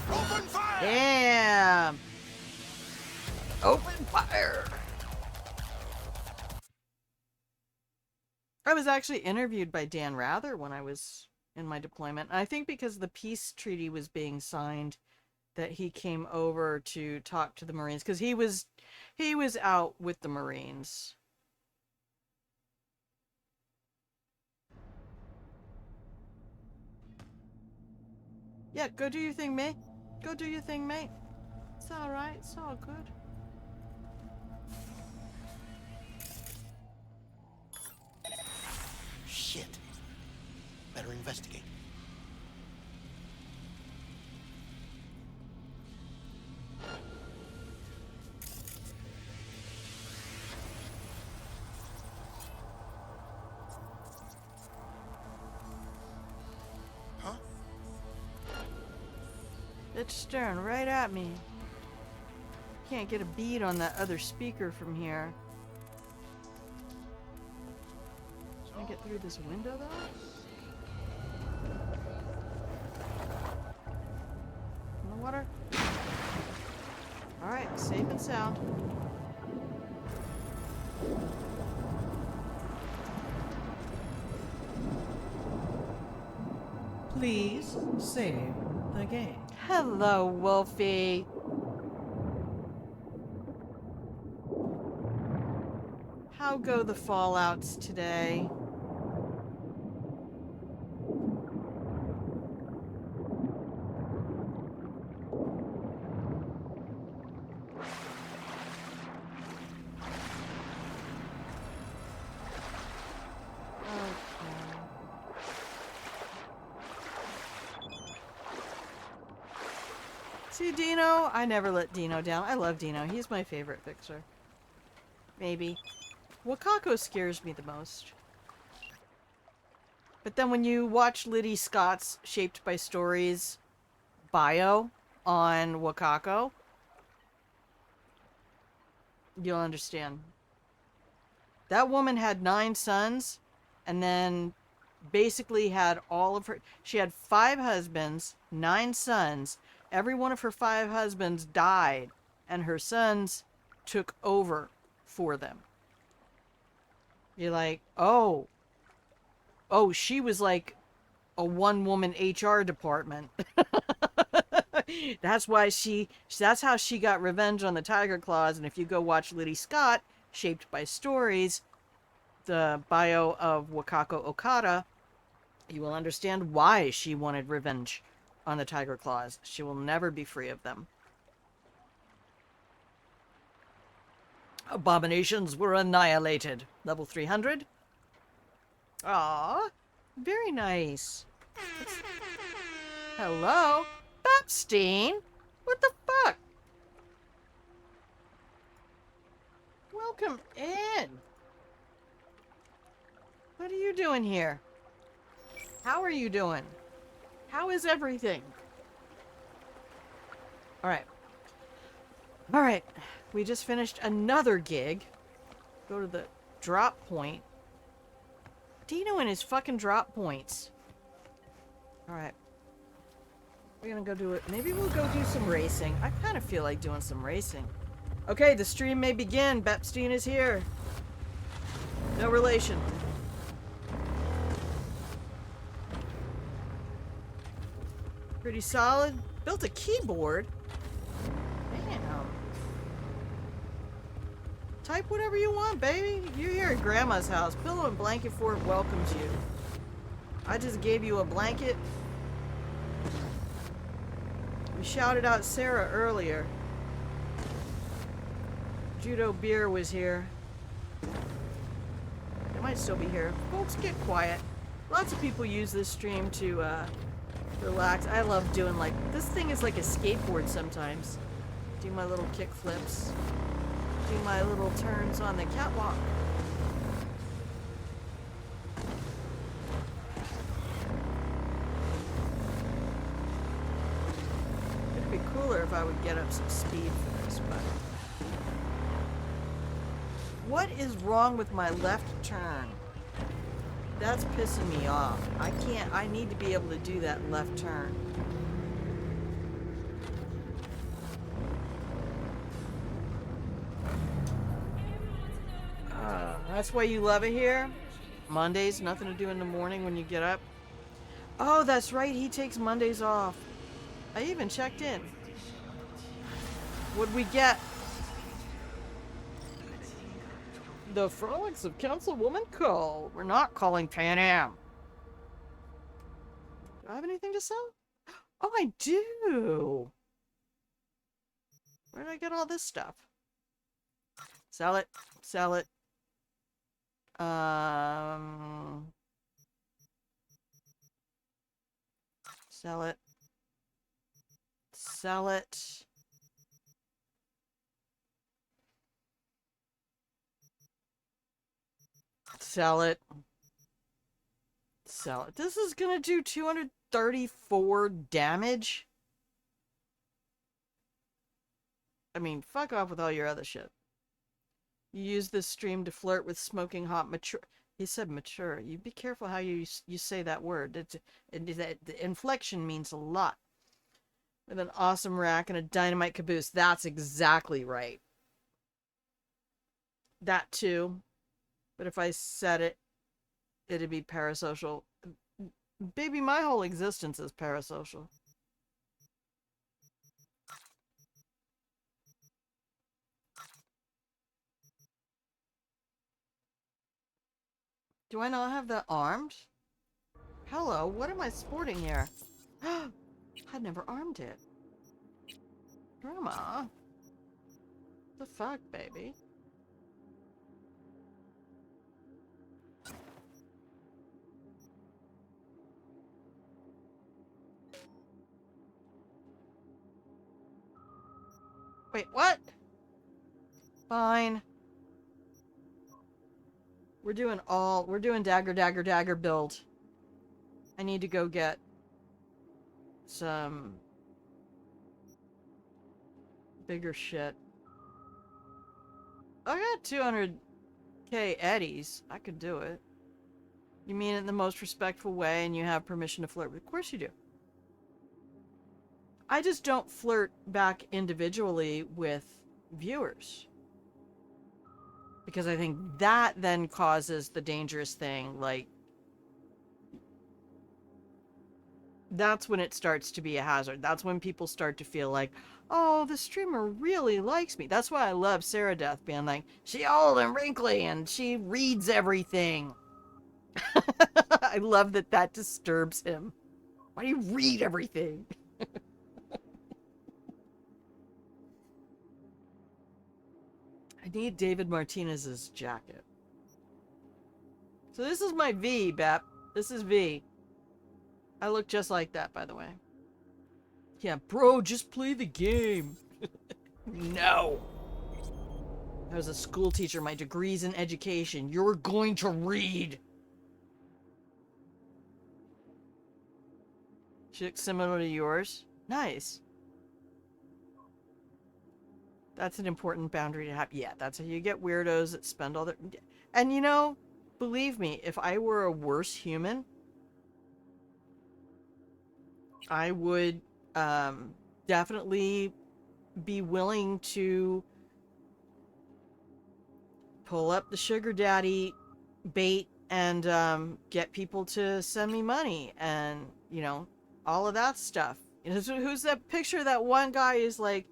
Open fire! damn! Open fire! I was actually interviewed by Dan Rather when I was in my deployment. I think because the peace treaty was being signed, that he came over to talk to the Marines, because he was out with the Marines. Yeah, go do your thing, mate. Go do your thing, mate. It's all right. It's all good. Shit. Better investigate. Huh? It's staring right at me. Can't get a bead on that other speaker from here. Can I get through this window though? In the water? Alright, safe and sound. Please save the game. Hello, Wolfie. How go the Fallouts today? See, Dino? I never let Dino down. I love Dino. He's my favorite fixer. Maybe. Wakako scares me the most. But then when you watch Liddy Scott's Shaped by Stories bio on Wakako, you'll understand. That woman had 9 sons, and then basically had all of her... She had 5 husbands, 9 sons. Every one of her 5 husbands died, and her sons took over for them. You're like, oh, she was like a one-woman HR department. That's how she got revenge on the Tiger Claws. And if you go watch Liddy Scott, Shaped by Stories, the bio of Wakako Okada, you will understand why she wanted revenge on the Tiger Claws. She will never be free of them. Abominations were annihilated. Level 300. Aw, very nice. Hello? Babstein? What the fuck? Welcome in. What are you doing here? How are you doing? How is everything? Alright. Alright. We just finished another gig. Go to the drop point. Dino and his fucking drop points. Alright. We're gonna go do it. Maybe we'll go do some racing. I kind of feel like doing some racing. Okay, the stream may begin. Bepstein is here. No relation. Pretty solid. Built a keyboard. Damn. Type whatever you want, baby. You're here at Grandma's house. Pillow and Blanket Fort welcomes you. I just gave you a blanket. We shouted out Sarah earlier. Judo Beer was here. They might still be here. Folks, get quiet. Lots of people use this stream to relax. I love doing like, this thing is like a skateboard sometimes. Do my little kick flips. Do my little turns on the catwalk. It'd be cooler if I would get up some speed for this, but... What is wrong with my left turn? That's pissing me off. I need to be able to do that left turn. That's why you love it here? Mondays, nothing to do in the morning when you get up? Oh, that's right, he takes Mondays off. I even checked in. What'd we get? The frolics of Councilwoman Cole. We're not calling Pan Am. Do I have anything to sell? Oh, I do. Where did I get all this stuff? Sell it. Sell it. Sell it. Sell it. Sell it. Sell it. This is gonna do 234 damage. I mean, fuck off with all your other shit. You use this stream to flirt with smoking hot mature. He said mature. You be careful how you say that word. The inflection means a lot. With an awesome rack and a dynamite caboose. That's exactly right. That too. But if I said it, it'd be parasocial. Baby, my whole existence is parasocial. Do I not have that armed? Hello, what am I sporting here? I'd never armed it. Grandma? The fuck, baby? Wait, what? Fine. We're doing dagger build. I need to go get some bigger shit. I got 200k eddies. I could do it. You mean it in the most respectful way and you have permission to flirt with? Of course you do. I just don't flirt back individually with viewers. Because I think that then causes the dangerous thing, like... That's when it starts to be a hazard. That's when people start to feel like, oh, the streamer really likes me. That's why I love Sarah Death being like, she old and wrinkly and she reads everything. I love that that disturbs him. Why do you read everything? I need David Martinez's jacket. So this is my V, Bep. This is V. I look just like that, by the way. Yeah, bro, just play the game. No. I was a school teacher. My degree's in education. You're going to read. She looks similar to yours. Nice. That's an important boundary to have. Yeah, that's how you get weirdos that spend all their... And you know, believe me, if I were a worse human, I would definitely be willing to pull up the sugar daddy bait and get people to send me money and, you know, all of that stuff. You know, who's that picture? That one guy is like,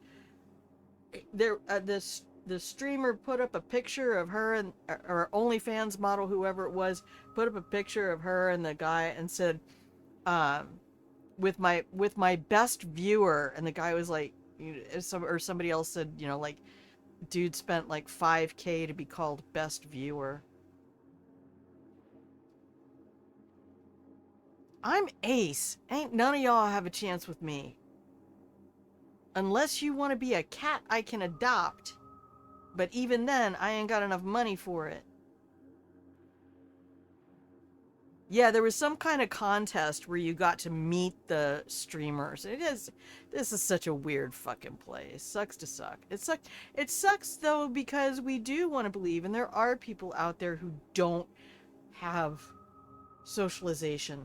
there, this the streamer put up a picture of her and or OnlyFans model, whoever it was, put up a picture of her and the guy and said, with my best viewer, and the guy was like, or somebody else said, you know, like, dude spent like $5K to be called best viewer. I'm ace. Ain't none of y'all have a chance with me. Unless you want to be a cat I can adopt. But even then, I ain't got enough money for it. Yeah, there was some kind of contest where you got to meet the streamers. This is such a weird fucking place. Sucks to suck. It sucks though, because we do want to believe, and there are people out there who don't have socialization.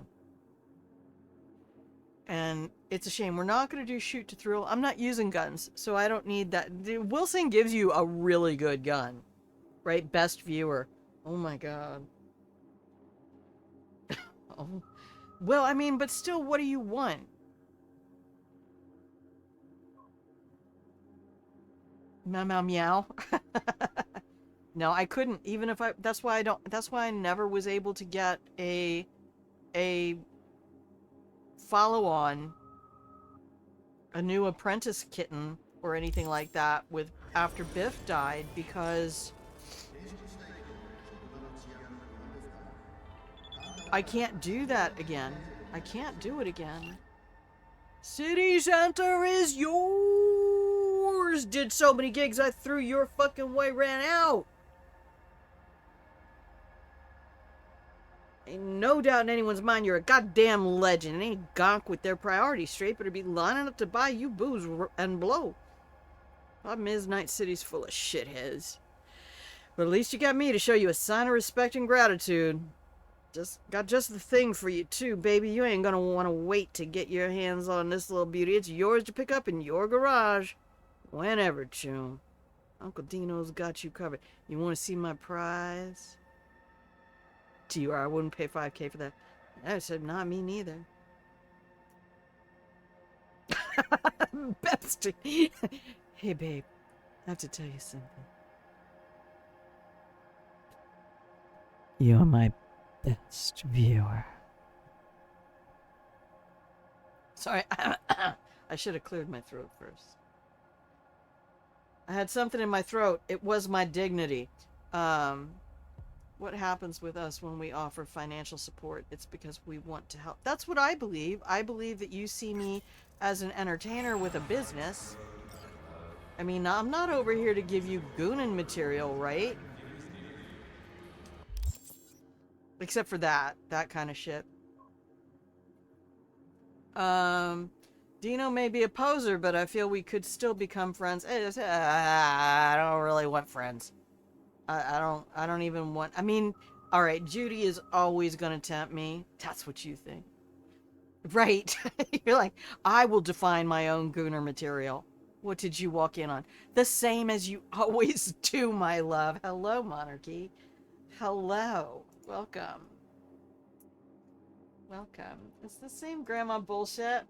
And it's a shame. We're not going to do shoot to thrill. I'm not using guns, so I don't need that. Wilson gives you a really good gun. Right? Best viewer. Oh my god. Oh. Well, I mean, but still, what do you want? Meow, meow, meow. No, I couldn't. Even if I... That's why I never was able to get a follow-on, a new apprentice kitten or anything like that with after Biff died, because I can't do that again. I can't do it again. City Center is yours! Did so many gigs I threw your fucking way, ran out! Ain't no doubt in anyone's mind you're a goddamn legend. And any gonk with their priorities straight better be lining up to buy you booze and blow. Problem is, Night City's full of shitheads. But at least you got me to show you a sign of respect and gratitude. Got just the thing for you too, baby. You ain't gonna want to wait to get your hands on this little beauty. It's yours to pick up in your garage. Whenever, chum. Uncle Dino's got you covered. You want to see my prize? TR, I wouldn't pay $5K for that. I said, not me neither. Best. Hey, babe. I have to tell you something. You're my best viewer. Sorry. I should have cleared my throat first. I had something in my throat. It was my dignity. What happens with us when we offer financial support? It's because we want to help. That's what I believe. I believe that you see me as an entertainer with a business. I mean, I'm not over here to give you goonin' material, right? Except for that kind of shit. Dino may be a poser, but I feel we could still become friends. I don't really want friends. I don't even want... I mean, alright, Judy is always gonna tempt me. That's what you think. Right. You're like, I will define my own gooner material. What did you walk in on? The same as you always do, my love. Hello, Monarchy. Hello. Welcome. Welcome. It's the same grandma bullshit.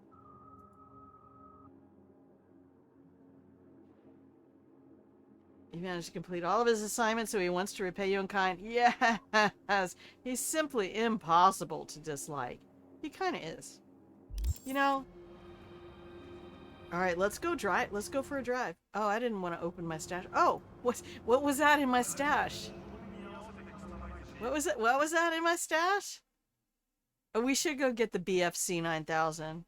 He managed to complete all of his assignments, so he wants to repay you in kind. Yes! He's simply impossible to dislike. He kind of is. You know? Alright, let's go drive. Let's go for a drive. Oh, I didn't want to open my stash. Oh! What was that in my stash? What was it? What was that in my stash? Oh, we should go get the BFC 9000.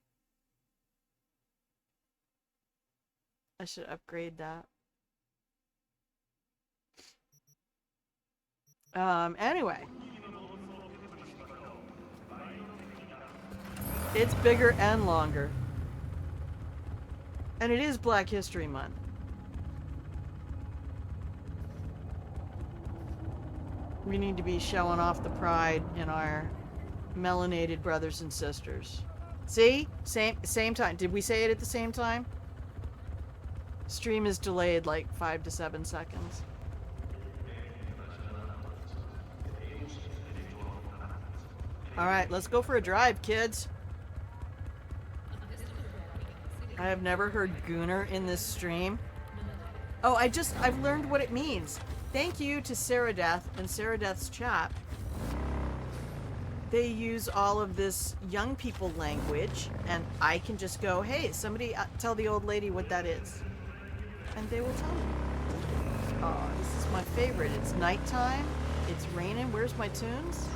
I should upgrade that. Anyway. It's bigger and longer. And it is Black History Month. We need to be showing off the pride in our melanated brothers and sisters. See? Same time. Did we say it at the same time? Stream is delayed like 5 to 7 seconds. Alright, let's go for a drive, kids. I have never heard Gooner in this stream. Oh, I've learned what it means. Thank you to Sarah Death and Sarah Death's chat. They use all of this young people language, and I can just go, hey, somebody tell the old lady what that is. And they will tell me. Oh, this is my favorite. It's nighttime. It's raining. Where's my tunes?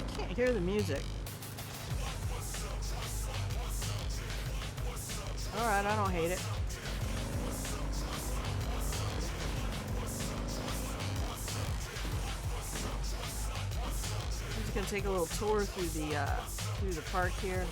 I can't hear the music. Alright, I don't hate it. I'm just gonna take a little tour through the park here.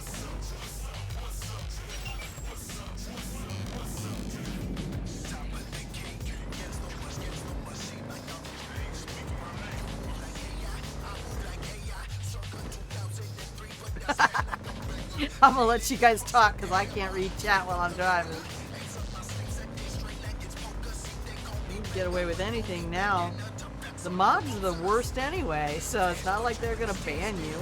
I'm gonna let you guys talk because I can't read chat while I'm driving. You can get away with anything now. The mods are the worst anyway, so it's not like they're gonna ban you.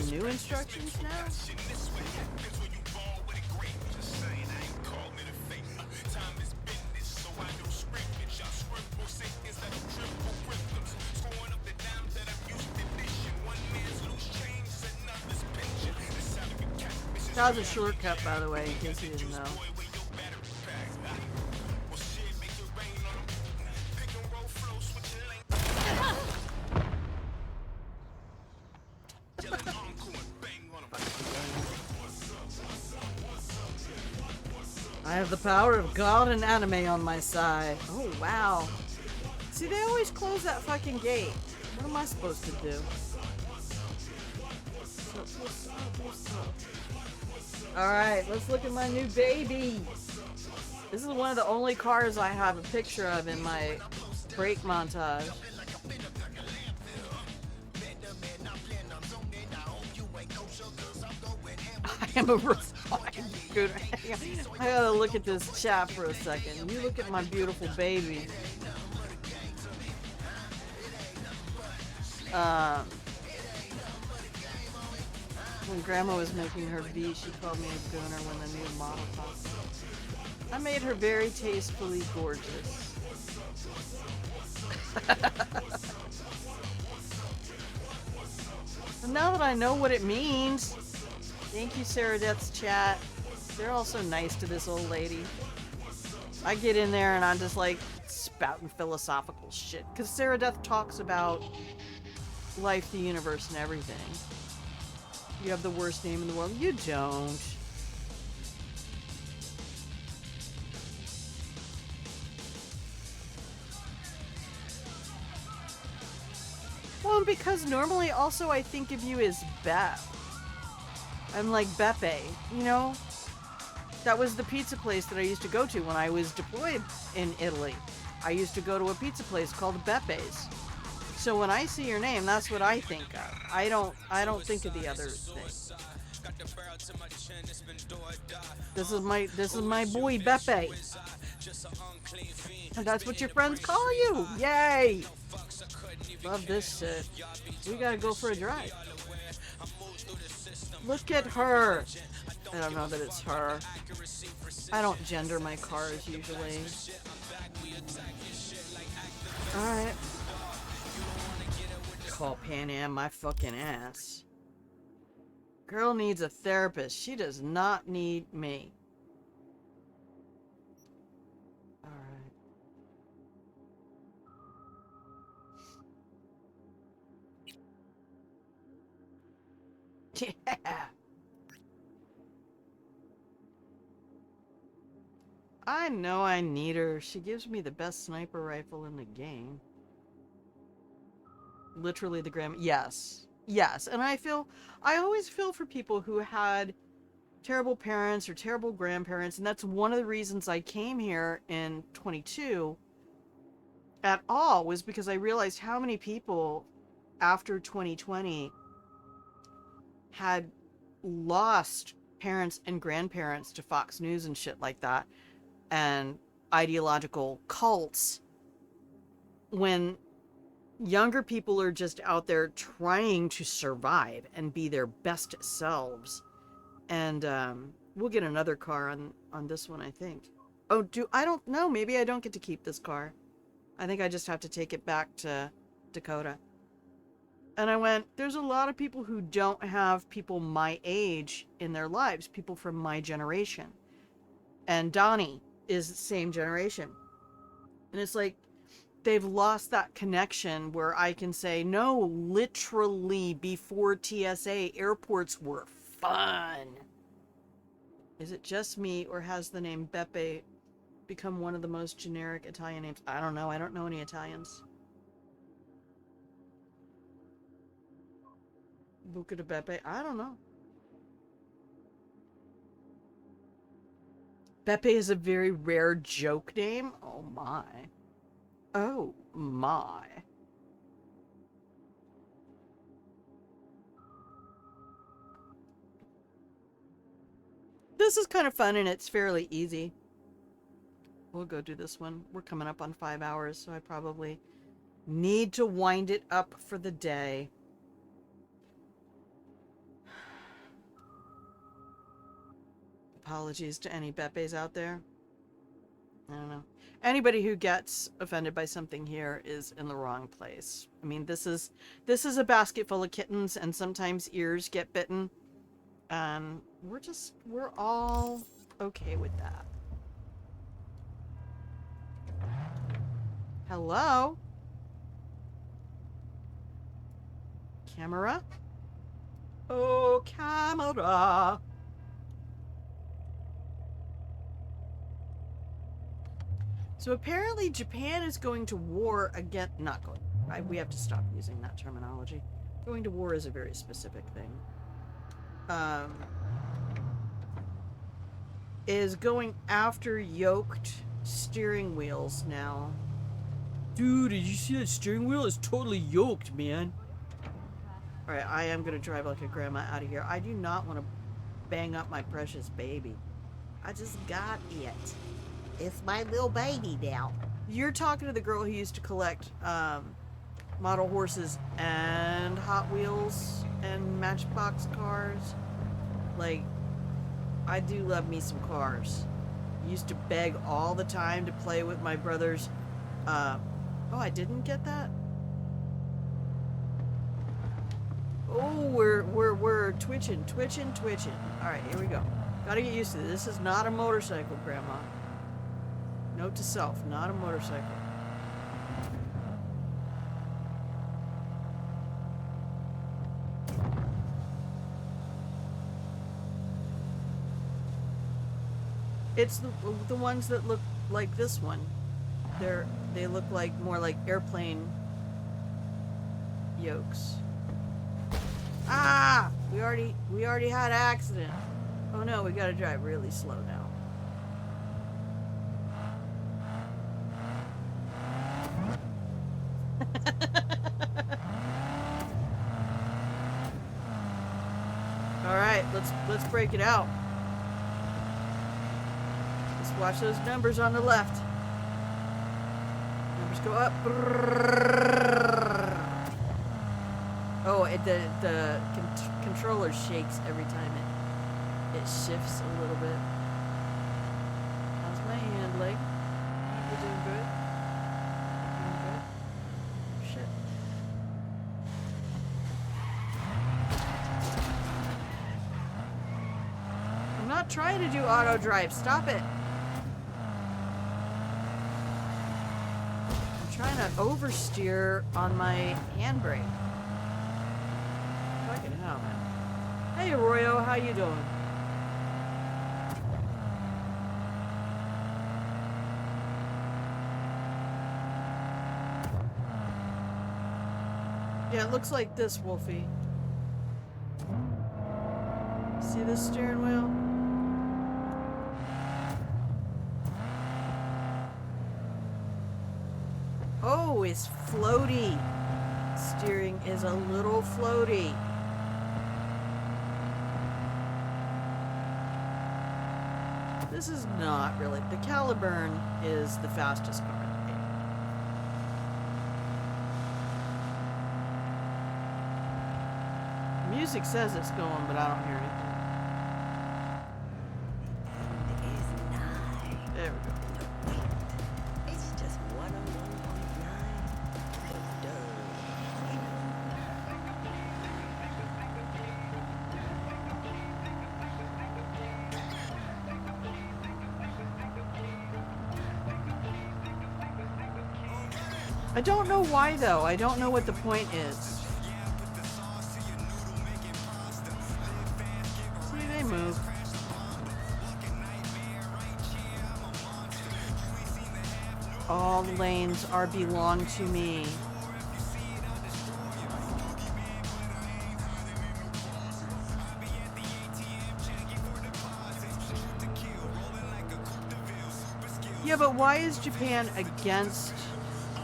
New instructions now? That was a shortcut, by the way, in case you didn't know. I have the power of God and anime on my side. Oh, wow. See, they always close that fucking gate. What am I supposed to do? Alright, let's look at my new baby. This is one of the only cars I have a picture of in my break montage. I am a refined scooter. I gotta look at this chat for a second. You look at my beautiful baby. When Grandma was making her V, she called me a gooner when the new model popped up. I made her very tastefully gorgeous. And now that I know what it means, thank you, Sarah Death's chat. They're all so nice to this old lady. I get in there and I'm just like spouting philosophical shit. Because Sarah Death talks about life, the universe, and everything. You have the worst name in the world. You don't. Well, because normally also I think of you as Beth. I'm like Beppe, you know? That was the pizza place that I used to go to when I was deployed in Italy. I used to go to a pizza place called Beppe's. So when I see your name, that's what I think of. I don't think of the other thing. This is my boy Beppe. And that's what your friends call you. Yay! Love this shit. We gotta go for a drive. Look at her. I don't know that it's her. I don't gender my cars usually. Alright. Call Pan Am my fucking ass. Girl needs a therapist. She does not need me. Alright. Yeah. I know I need her. She gives me the best sniper rifle in the game. Literally the grandma. Yes. Yes. And I always feel for people who had terrible parents or terrible grandparents. And that's one of the reasons I came here in 22 at all, was because I realized how many people after 2020 had lost parents and grandparents to Fox News and shit like that, and ideological cults, when younger people are just out there trying to survive and be their best selves. And we'll get another car on this one, I think. Oh, I don't know, maybe I don't get to keep this car. I think I just have to take it back to Dakota. And I went, there's a lot of people who don't have people my age in their lives, people from my generation. And Donnie is the same generation. And it's like, they've lost that connection where I can say, no, literally before TSA, airports were fun. Is it just me, or has the name Beppe become one of the most generic Italian names? I don't know. I don't know any Italians. Buca di Beppe? I don't know. Beppe is a very rare joke name. Oh my. Oh my. This is kind of fun and it's fairly easy. We'll go do this one. We're coming up on 5 hours, so I probably need to wind it up for the day. Apologies to any Beppes out there. I don't know. Anybody who gets offended by something here is in the wrong place. I mean, this is a basket full of kittens, and sometimes ears get bitten. And we're all okay with that. Hello? Camera? Oh, camera. So apparently Japan is going to war again. Not going. We have to stop using that terminology. Going to war is a very specific thing. Is going after yoked steering wheels now. Dude, did you see that steering wheel? It's totally yoked, man. Alright, I am going to drive like a grandma out of here. I do not want to bang up my precious baby. I just got it. It's my little baby now. You're talking to the girl who used to collect model horses and Hot Wheels and Matchbox cars. Like, I do love me some cars. Used to beg all the time to play with my brother's. Oh, I didn't get that? Oh, we're twitching. Alright, here we go. Gotta get used to this. This is not a motorcycle, Grandma. Note to self, not a motorcycle. It's the ones that look like this one. They look like more like airplane yokes. Ah! We already had an accident. Oh no, we gotta drive really slow now. Alright, let's break it out. Let's watch those numbers on the left. Numbers go up. Oh, the controller shakes every time it shifts a little bit. How's my handling? You doing good? Doing good? Shit. I'm not trying to do auto drive. Stop it. I'm trying to oversteer on my handbrake. Fucking hell, man. Hey, Arroyo, how you doing? Yeah, it looks like this, Wolfie. See this steering wheel? Oh, it's floaty. Steering is a little floaty. This is not really. The Caliburn is the fastest car in the game. Music says it's going, but I don't hear anything. There we go. It's just 101.9. I don't know why though. I don't know what the point is. See, they move. All the lanes are belong to me. Yeah, but why is Japan against...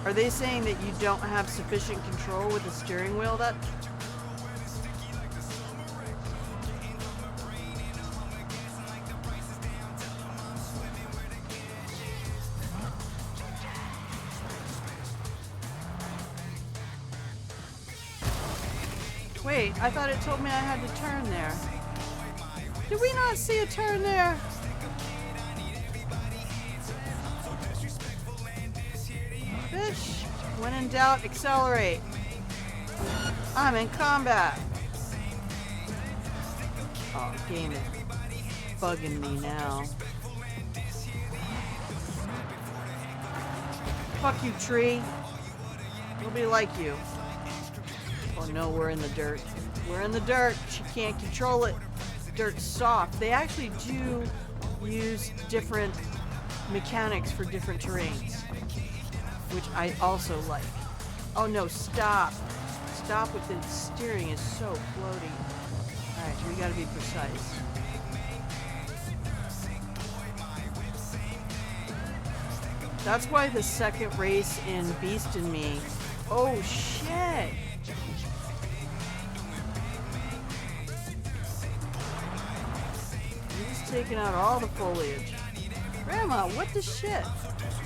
Are they saying that you don't have sufficient control with the steering wheel? That... Wait, I thought it told me I had to turn there. Did we not see a turn there? Fish. When in doubt, accelerate. I'm in combat. Oh, game is bugging me now. Fuck you, tree. Nobody like you. Oh no, we're in the dirt. We're in the dirt. She can't control it. Dirt's soft. They actually do use different mechanics for different terrains, which I also like. Oh no, stop. Stop with the steering is so floaty. Alright, we gotta be precise. That's why the second race in Beast and Me. Oh shit! He's taking out all the foliage. Grandma, what the shit?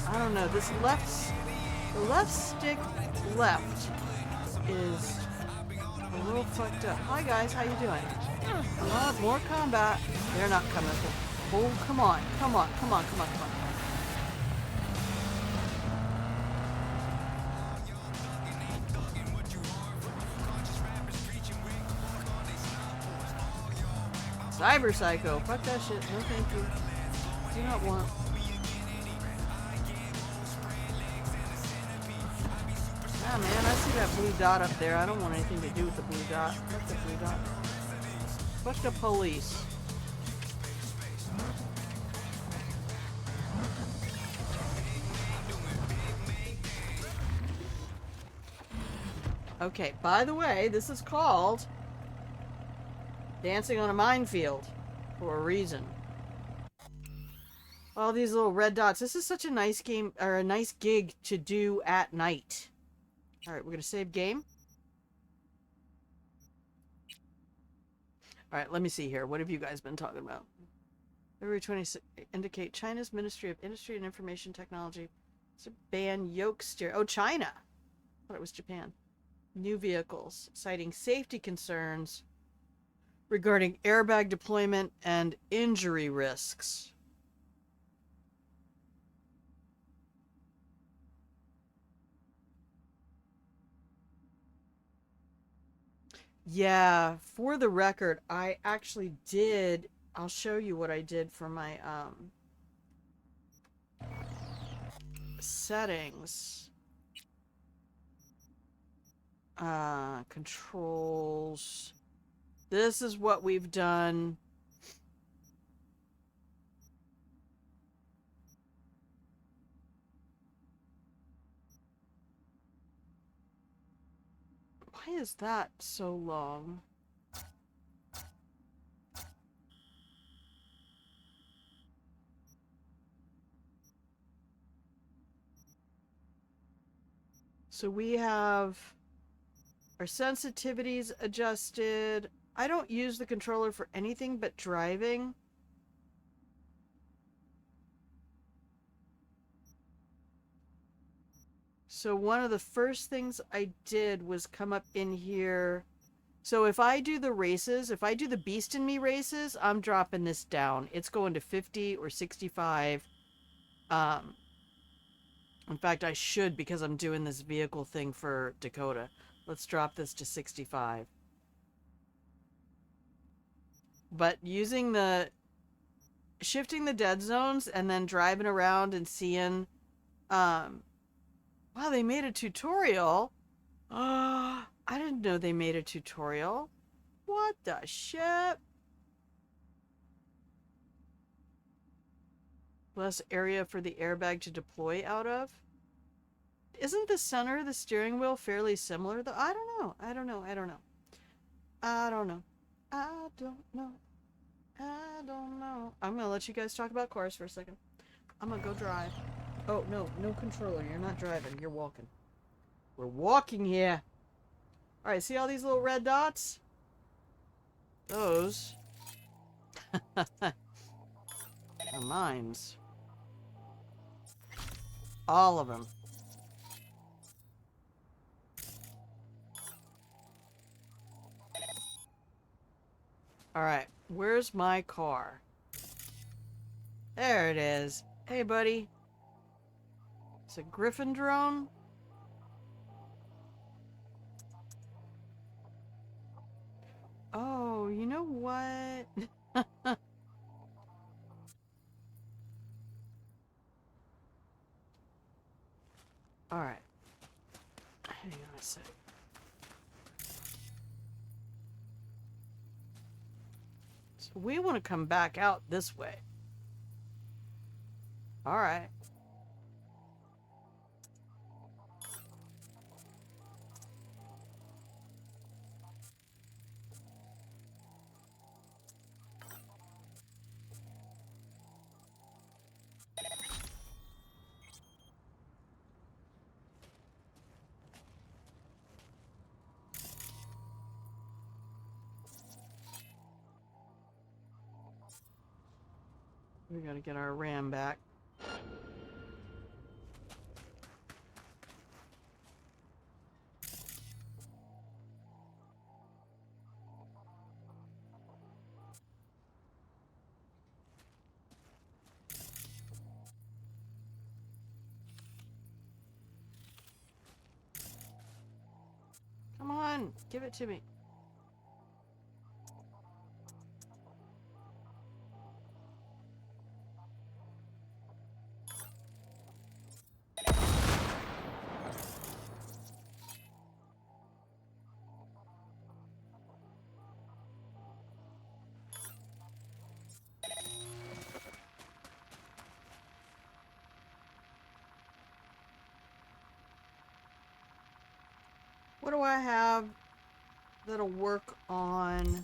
I don't know. This the left stick left is a little fucked up. Hi guys, how you doing? Oh, more combat. They're not coming. Oh, come on, come on, come on, come on, come on. Cyber Psycho. Fuck that shit. No thank you. Do not want. Ah man, I see that blue dot up there. I don't want anything to do with the blue dot. Fuck the blue dot. Fuck the police. Okay, by the way, this is called Dancing on a Minefield for a reason. All these little red dots. This is such a nice game, or a nice gig to do at night. Alright, we're gonna save game. Alright, let me see here. What have you guys been talking about? February 26th, indicate China's Ministry of Industry and Information Technology to ban yoke steer. Oh, China! I thought it was Japan. New vehicles, citing safety concerns regarding airbag deployment and injury risks. Yeah, for the record, I actually did. I'll show you what I did for my settings. Controls. This is what we've done. Why Why is that so long? So we have our sensitivities adjusted. I don't use the controller for anything but driving. So one of the first things I did was come up in here. So if I do the races, if I do the Beast in Me races, I'm dropping this down. It's going to 50 or 65. In fact, I should, because I'm doing this vehicle thing for Dakota. Let's drop this to 65. But using shifting the dead zones and then driving around and seeing, wow, they made a tutorial. I didn't know they made a tutorial. What the shit? Less area for the airbag to deploy out of. Isn't the center of the steering wheel fairly similar though? I don't know. I don't know. I don't know. I don't know. I don't know. I don't know. I'm gonna let you guys talk about cars for a second. I'm gonna go drive. Oh, no. No controller. You're not driving. You're walking. We're walking here. Alright, see all these little red dots? Those are mines. All of them. Alright, where's my car? There it is. Hey, buddy. It's a Griffin drone? Oh, you know what? Alright. Hang on a sec. So we want to come back out this way. Alright. We gotta get our RAM back. Come on, give it to me. What do I have that'll work on?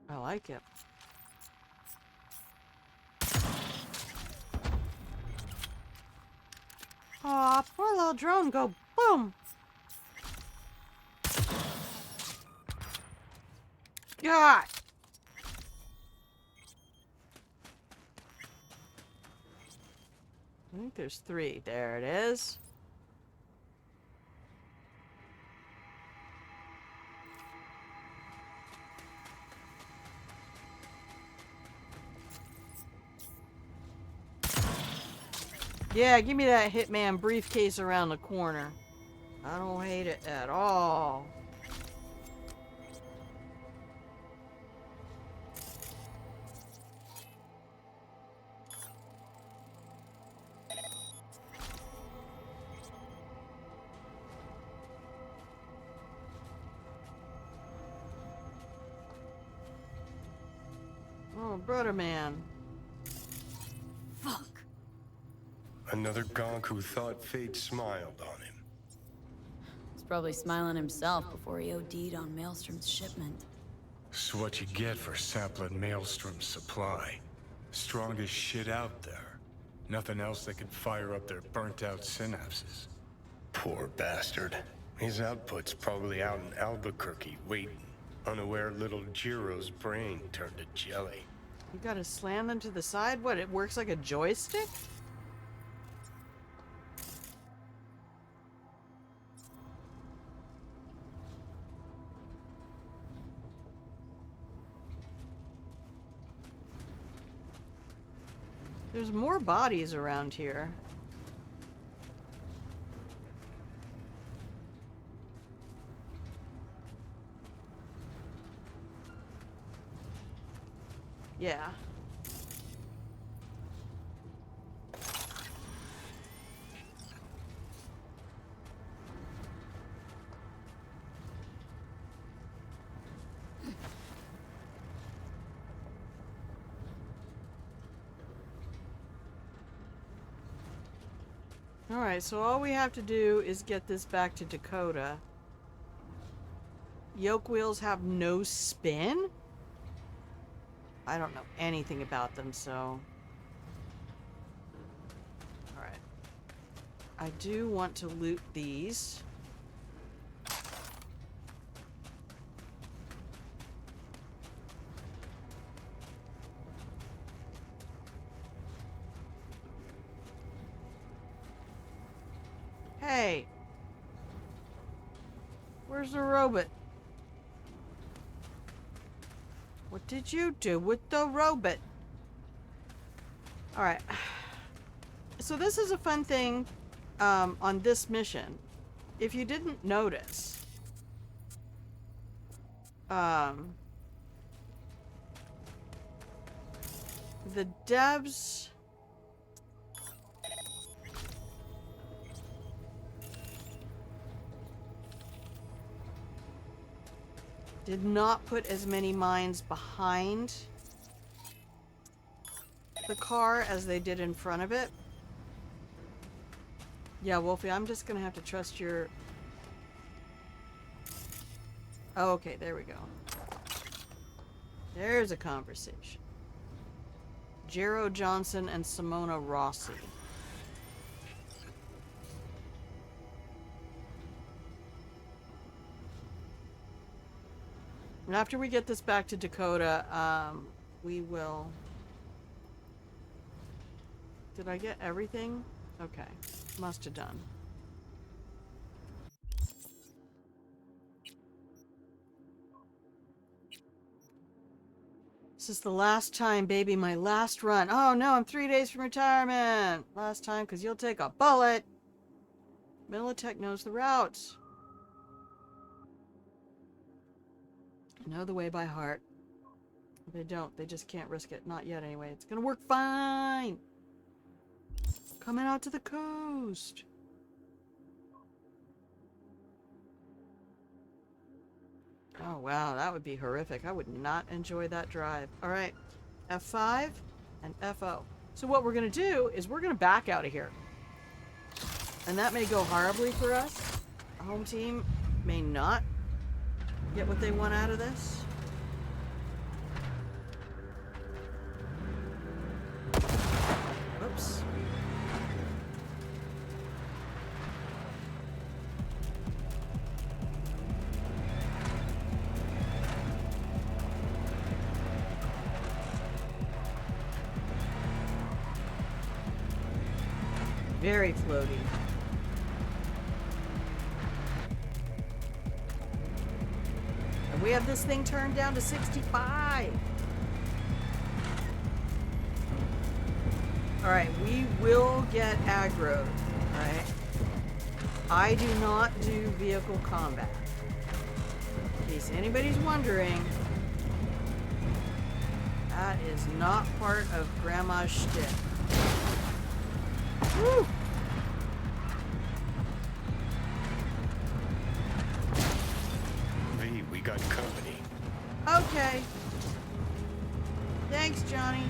I like it. Aw, poor little drone, go boom! God! I think there's 3. There it is. Yeah, give me that Hitman briefcase around the corner. I don't hate it at all. Oh, brother man. Fuck. Another gonk who thought fate smiled on him. He's probably smiling himself before he OD'd on Maelstrom's shipment. It's what you get for sampling Maelstrom's supply. Strongest shit out there. Nothing else that could fire up their burnt-out synapses. Poor bastard. His output's probably out in Albuquerque, waiting. Unaware little Jiro's brain turned to jelly. You gotta slam them to the side? What, it works like a joystick? There's more bodies around here. Yeah. Alright, so all we have to do is get this back to Dakota. Yoke wheels have no spin? I don't know anything about them, so... Alright. I do want to loot these. Hey! Where's the robot? What did you do with the robot? Alright. So this is a fun thing on this mission. If you didn't notice, the devs did not put as many mines behind the car as they did in front of it. Yeah, Wolfie, I'm just gonna have to trust your... Oh, okay, there we go. There's a conversation. Jero Johnson and Simona Rossi. And after we get this back to Dakota, we will... Did I get everything? Okay. Must have done. This is the last time, baby. My last run. Oh no, I'm 3 days from retirement. Last time, because you'll take a bullet. Militech knows the routes. I know the way by heart. If they don't, they just can't risk it. Not yet, anyway. It's gonna work fine. Coming out to the coast. Oh, wow. That would be horrific. I would not enjoy that drive. All right. F5 and FO. So what we're going to do is we're going to back out of here. And that may go horribly for us. The home team may not get what they want out of this. Oops. Very floaty. And we have this thing turned down to 65. Alright, we will get aggroed. Alright. I do not do vehicle combat. In case anybody's wondering, that is not part of Grandma's shtick. Woo! V, we got company. Okay. Thanks, Johnny.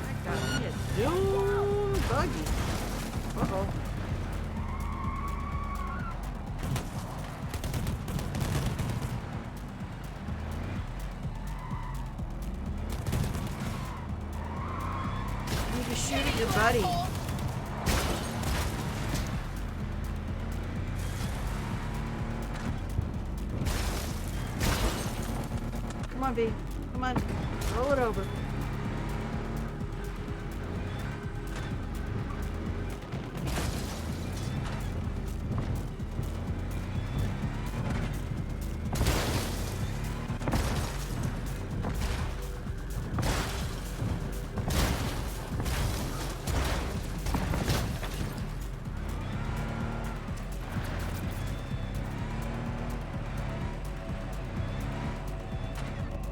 That got me a dune buggy. Uh-oh. You need to shoot at your buddy. Come on, V. Come on. Roll it over.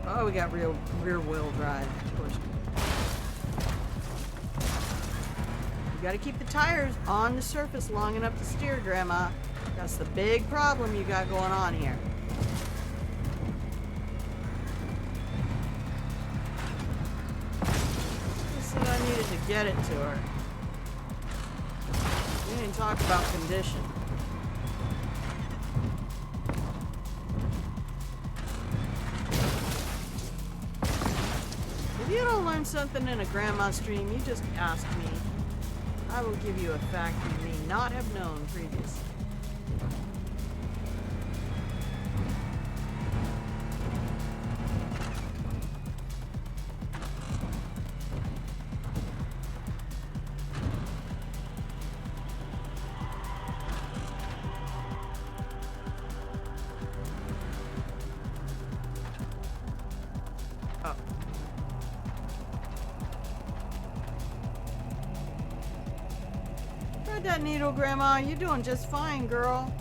Oh, we got rear wheel drive, of course. You gotta keep the tires on the surface long enough to steer, Grandma. That's the big problem you got going on here. I said I needed to get it to her. We didn't talk about condition. If you don't learn something in a grandma stream, you just ask me. I will give you a fact you may not have known previously. Thread that needle, Grandma. You're doing just fine, girl.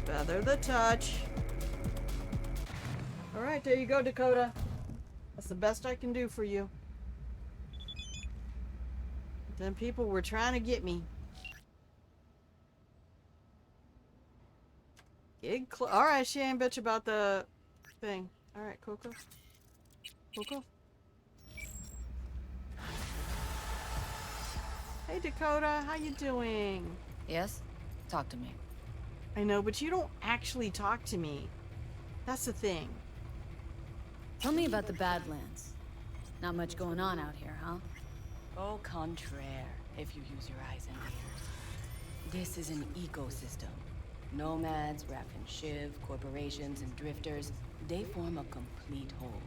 Feather the touch. Alright, there you go, Dakota. That's the best I can do for you. Them people were trying to get me. Alright, she ain't bitch about the thing. Alright, Coco. Coco? Hey, Dakota. How you doing? Yes? Talk to me. I know, but you don't actually talk to me. That's the thing. Tell me about the Badlands. Not much going on out here, huh? Au contraire, if you use your eyes and ears. This is an ecosystem. Nomads, Raf and Shiv, corporations, and drifters, they form a complete whole.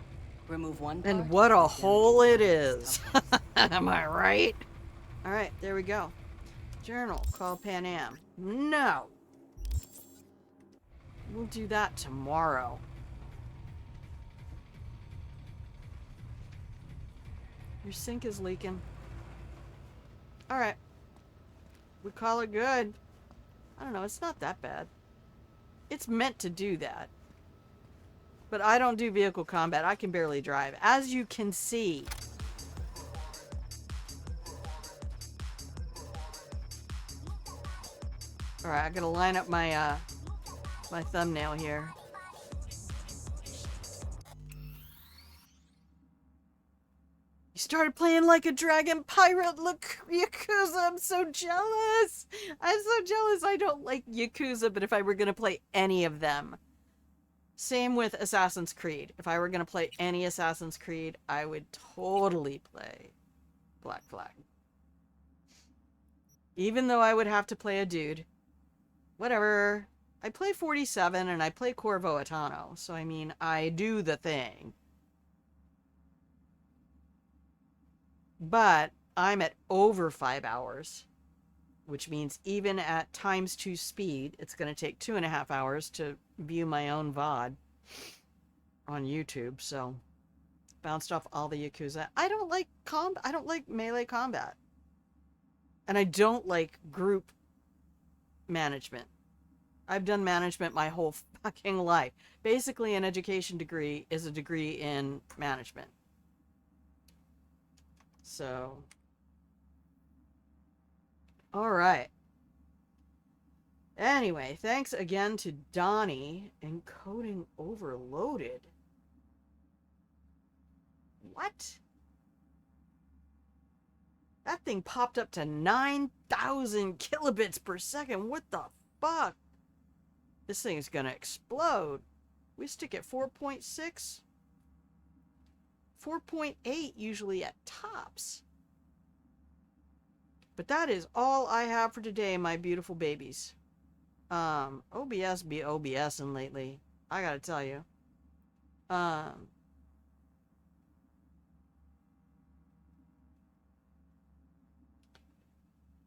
Remove one part, And what a hole it is. Am I right? Alright, there we go. Journal, call Pan Am. No! We'll do that tomorrow. Your sink is leaking. Alright. We call it good. I don't know, it's not that bad. It's meant to do that. But I don't do vehicle combat. I can barely drive. As you can see. Alright, I gotta line up my my thumbnail here. You started playing like a dragon pirate. Look, Yakuza, I'm so jealous. I'm so jealous. I don't like Yakuza, but if I were gonna play any of them. Same with Assassin's Creed. If I were gonna play any Assassin's Creed, I would totally play Black Flag. Even though I would have to play a dude. Whatever. I play 47 and I play Corvo Atano. So, I mean, I do the thing. But I'm at over 5 hours. Which means even at ×2 speed, it's going to take 2.5 hours to view my own VOD on YouTube. So, bounced off all the Yakuza. I don't like melee combat. And I don't like group management. I've done management my whole fucking life. Basically, an education degree is a degree in management. So, all right. Anyway, thanks again to Donnie. Encoding overloaded. What? That thing popped up to 9,000 kilobits per second. What the fuck? This thing is gonna explode. We stick at 4.6. 4.8 usually at tops. But that is all I have for today, my beautiful babies. OBS be OBSing lately. I gotta tell you.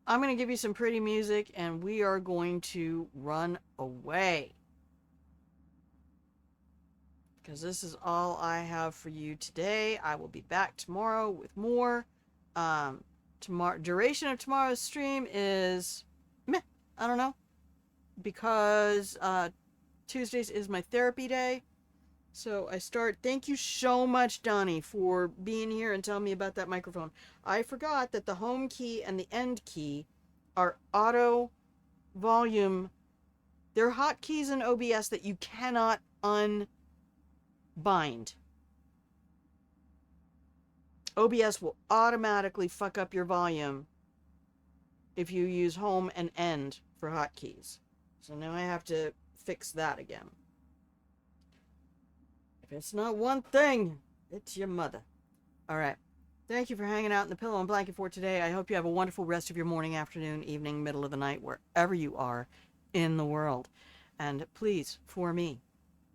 I'm gonna give you some pretty music and we are going to run away. Because this is all I have for you today. I will be back tomorrow with more. Duration of tomorrow's stream is meh. I don't know. Because Tuesdays is my therapy day. So I start. Thank you so much, Donnie, for being here and telling me about that microphone. I forgot that the home key and the end key are auto volume. They're hotkeys in OBS that you cannot unbind. OBS will automatically fuck up your volume if you use home and end for hotkeys. So now I have to fix that again. If it's not one thing, it's your mother. All right. Thank you for hanging out in the pillow and blanket for today. I hope you have a wonderful rest of your morning, afternoon, evening, middle of the night, wherever you are in the world. And please, for me,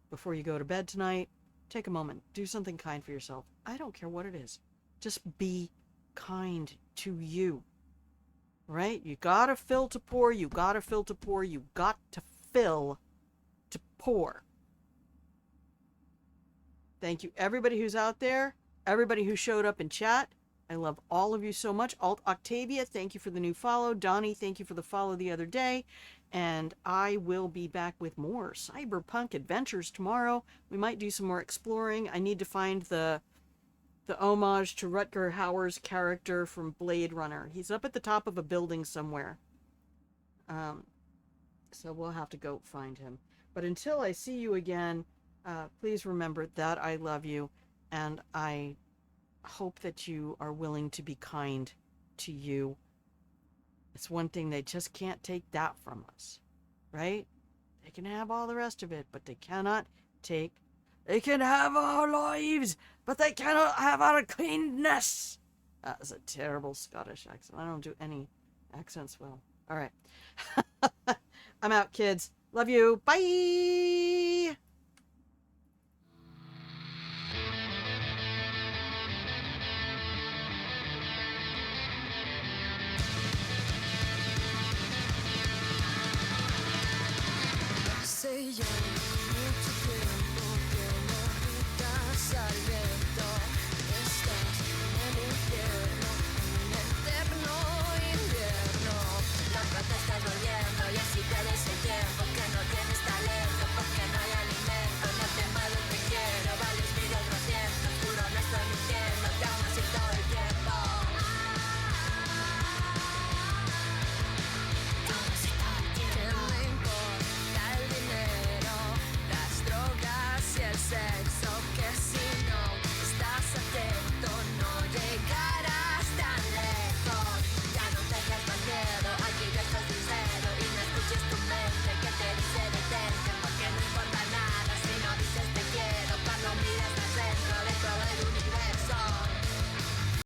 before you go to bed tonight, take a moment. Do something kind for yourself. I don't care what it is. Just be kind to you. Right? You gotta fill to pour. You gotta fill to pour. You got to fill to pour. Thank you, everybody who's out there. Everybody who showed up in chat. I love all of you so much. Alt Octavia, thank you for the new follow. Donnie, thank you for the follow the other day. And I will be back with more cyberpunk adventures tomorrow. We might do some more exploring. I need to find the homage to Rutger Hauer's character from Blade Runner. He's up at the top of a building somewhere. So we'll have to go find him. But until I see you again, please remember that I love you, and I hope that you are willing to be kind to you. It's one thing, they just can't take that from us, right? They can have all the rest of it, but they cannot take... They can have our lives, but they cannot have our kindness. That was a terrible Scottish accent. I don't do any accents well. All right. I'm out, kids. Love you. Bye! Sé yo, mucho tiempo que no gritas al viento. Estás en el infierno, un eterno invierno. Loco, te estás volviendo y así te des el tiempo. Que no tienes talento, porque no hay alimento. No te mueves, te quiero, vales 1200. Juro, no estoy mintiendo, te amo así todo el tiempo. ¿Qué me importa el dinero, las drogas y el sexo? Que si no estás atento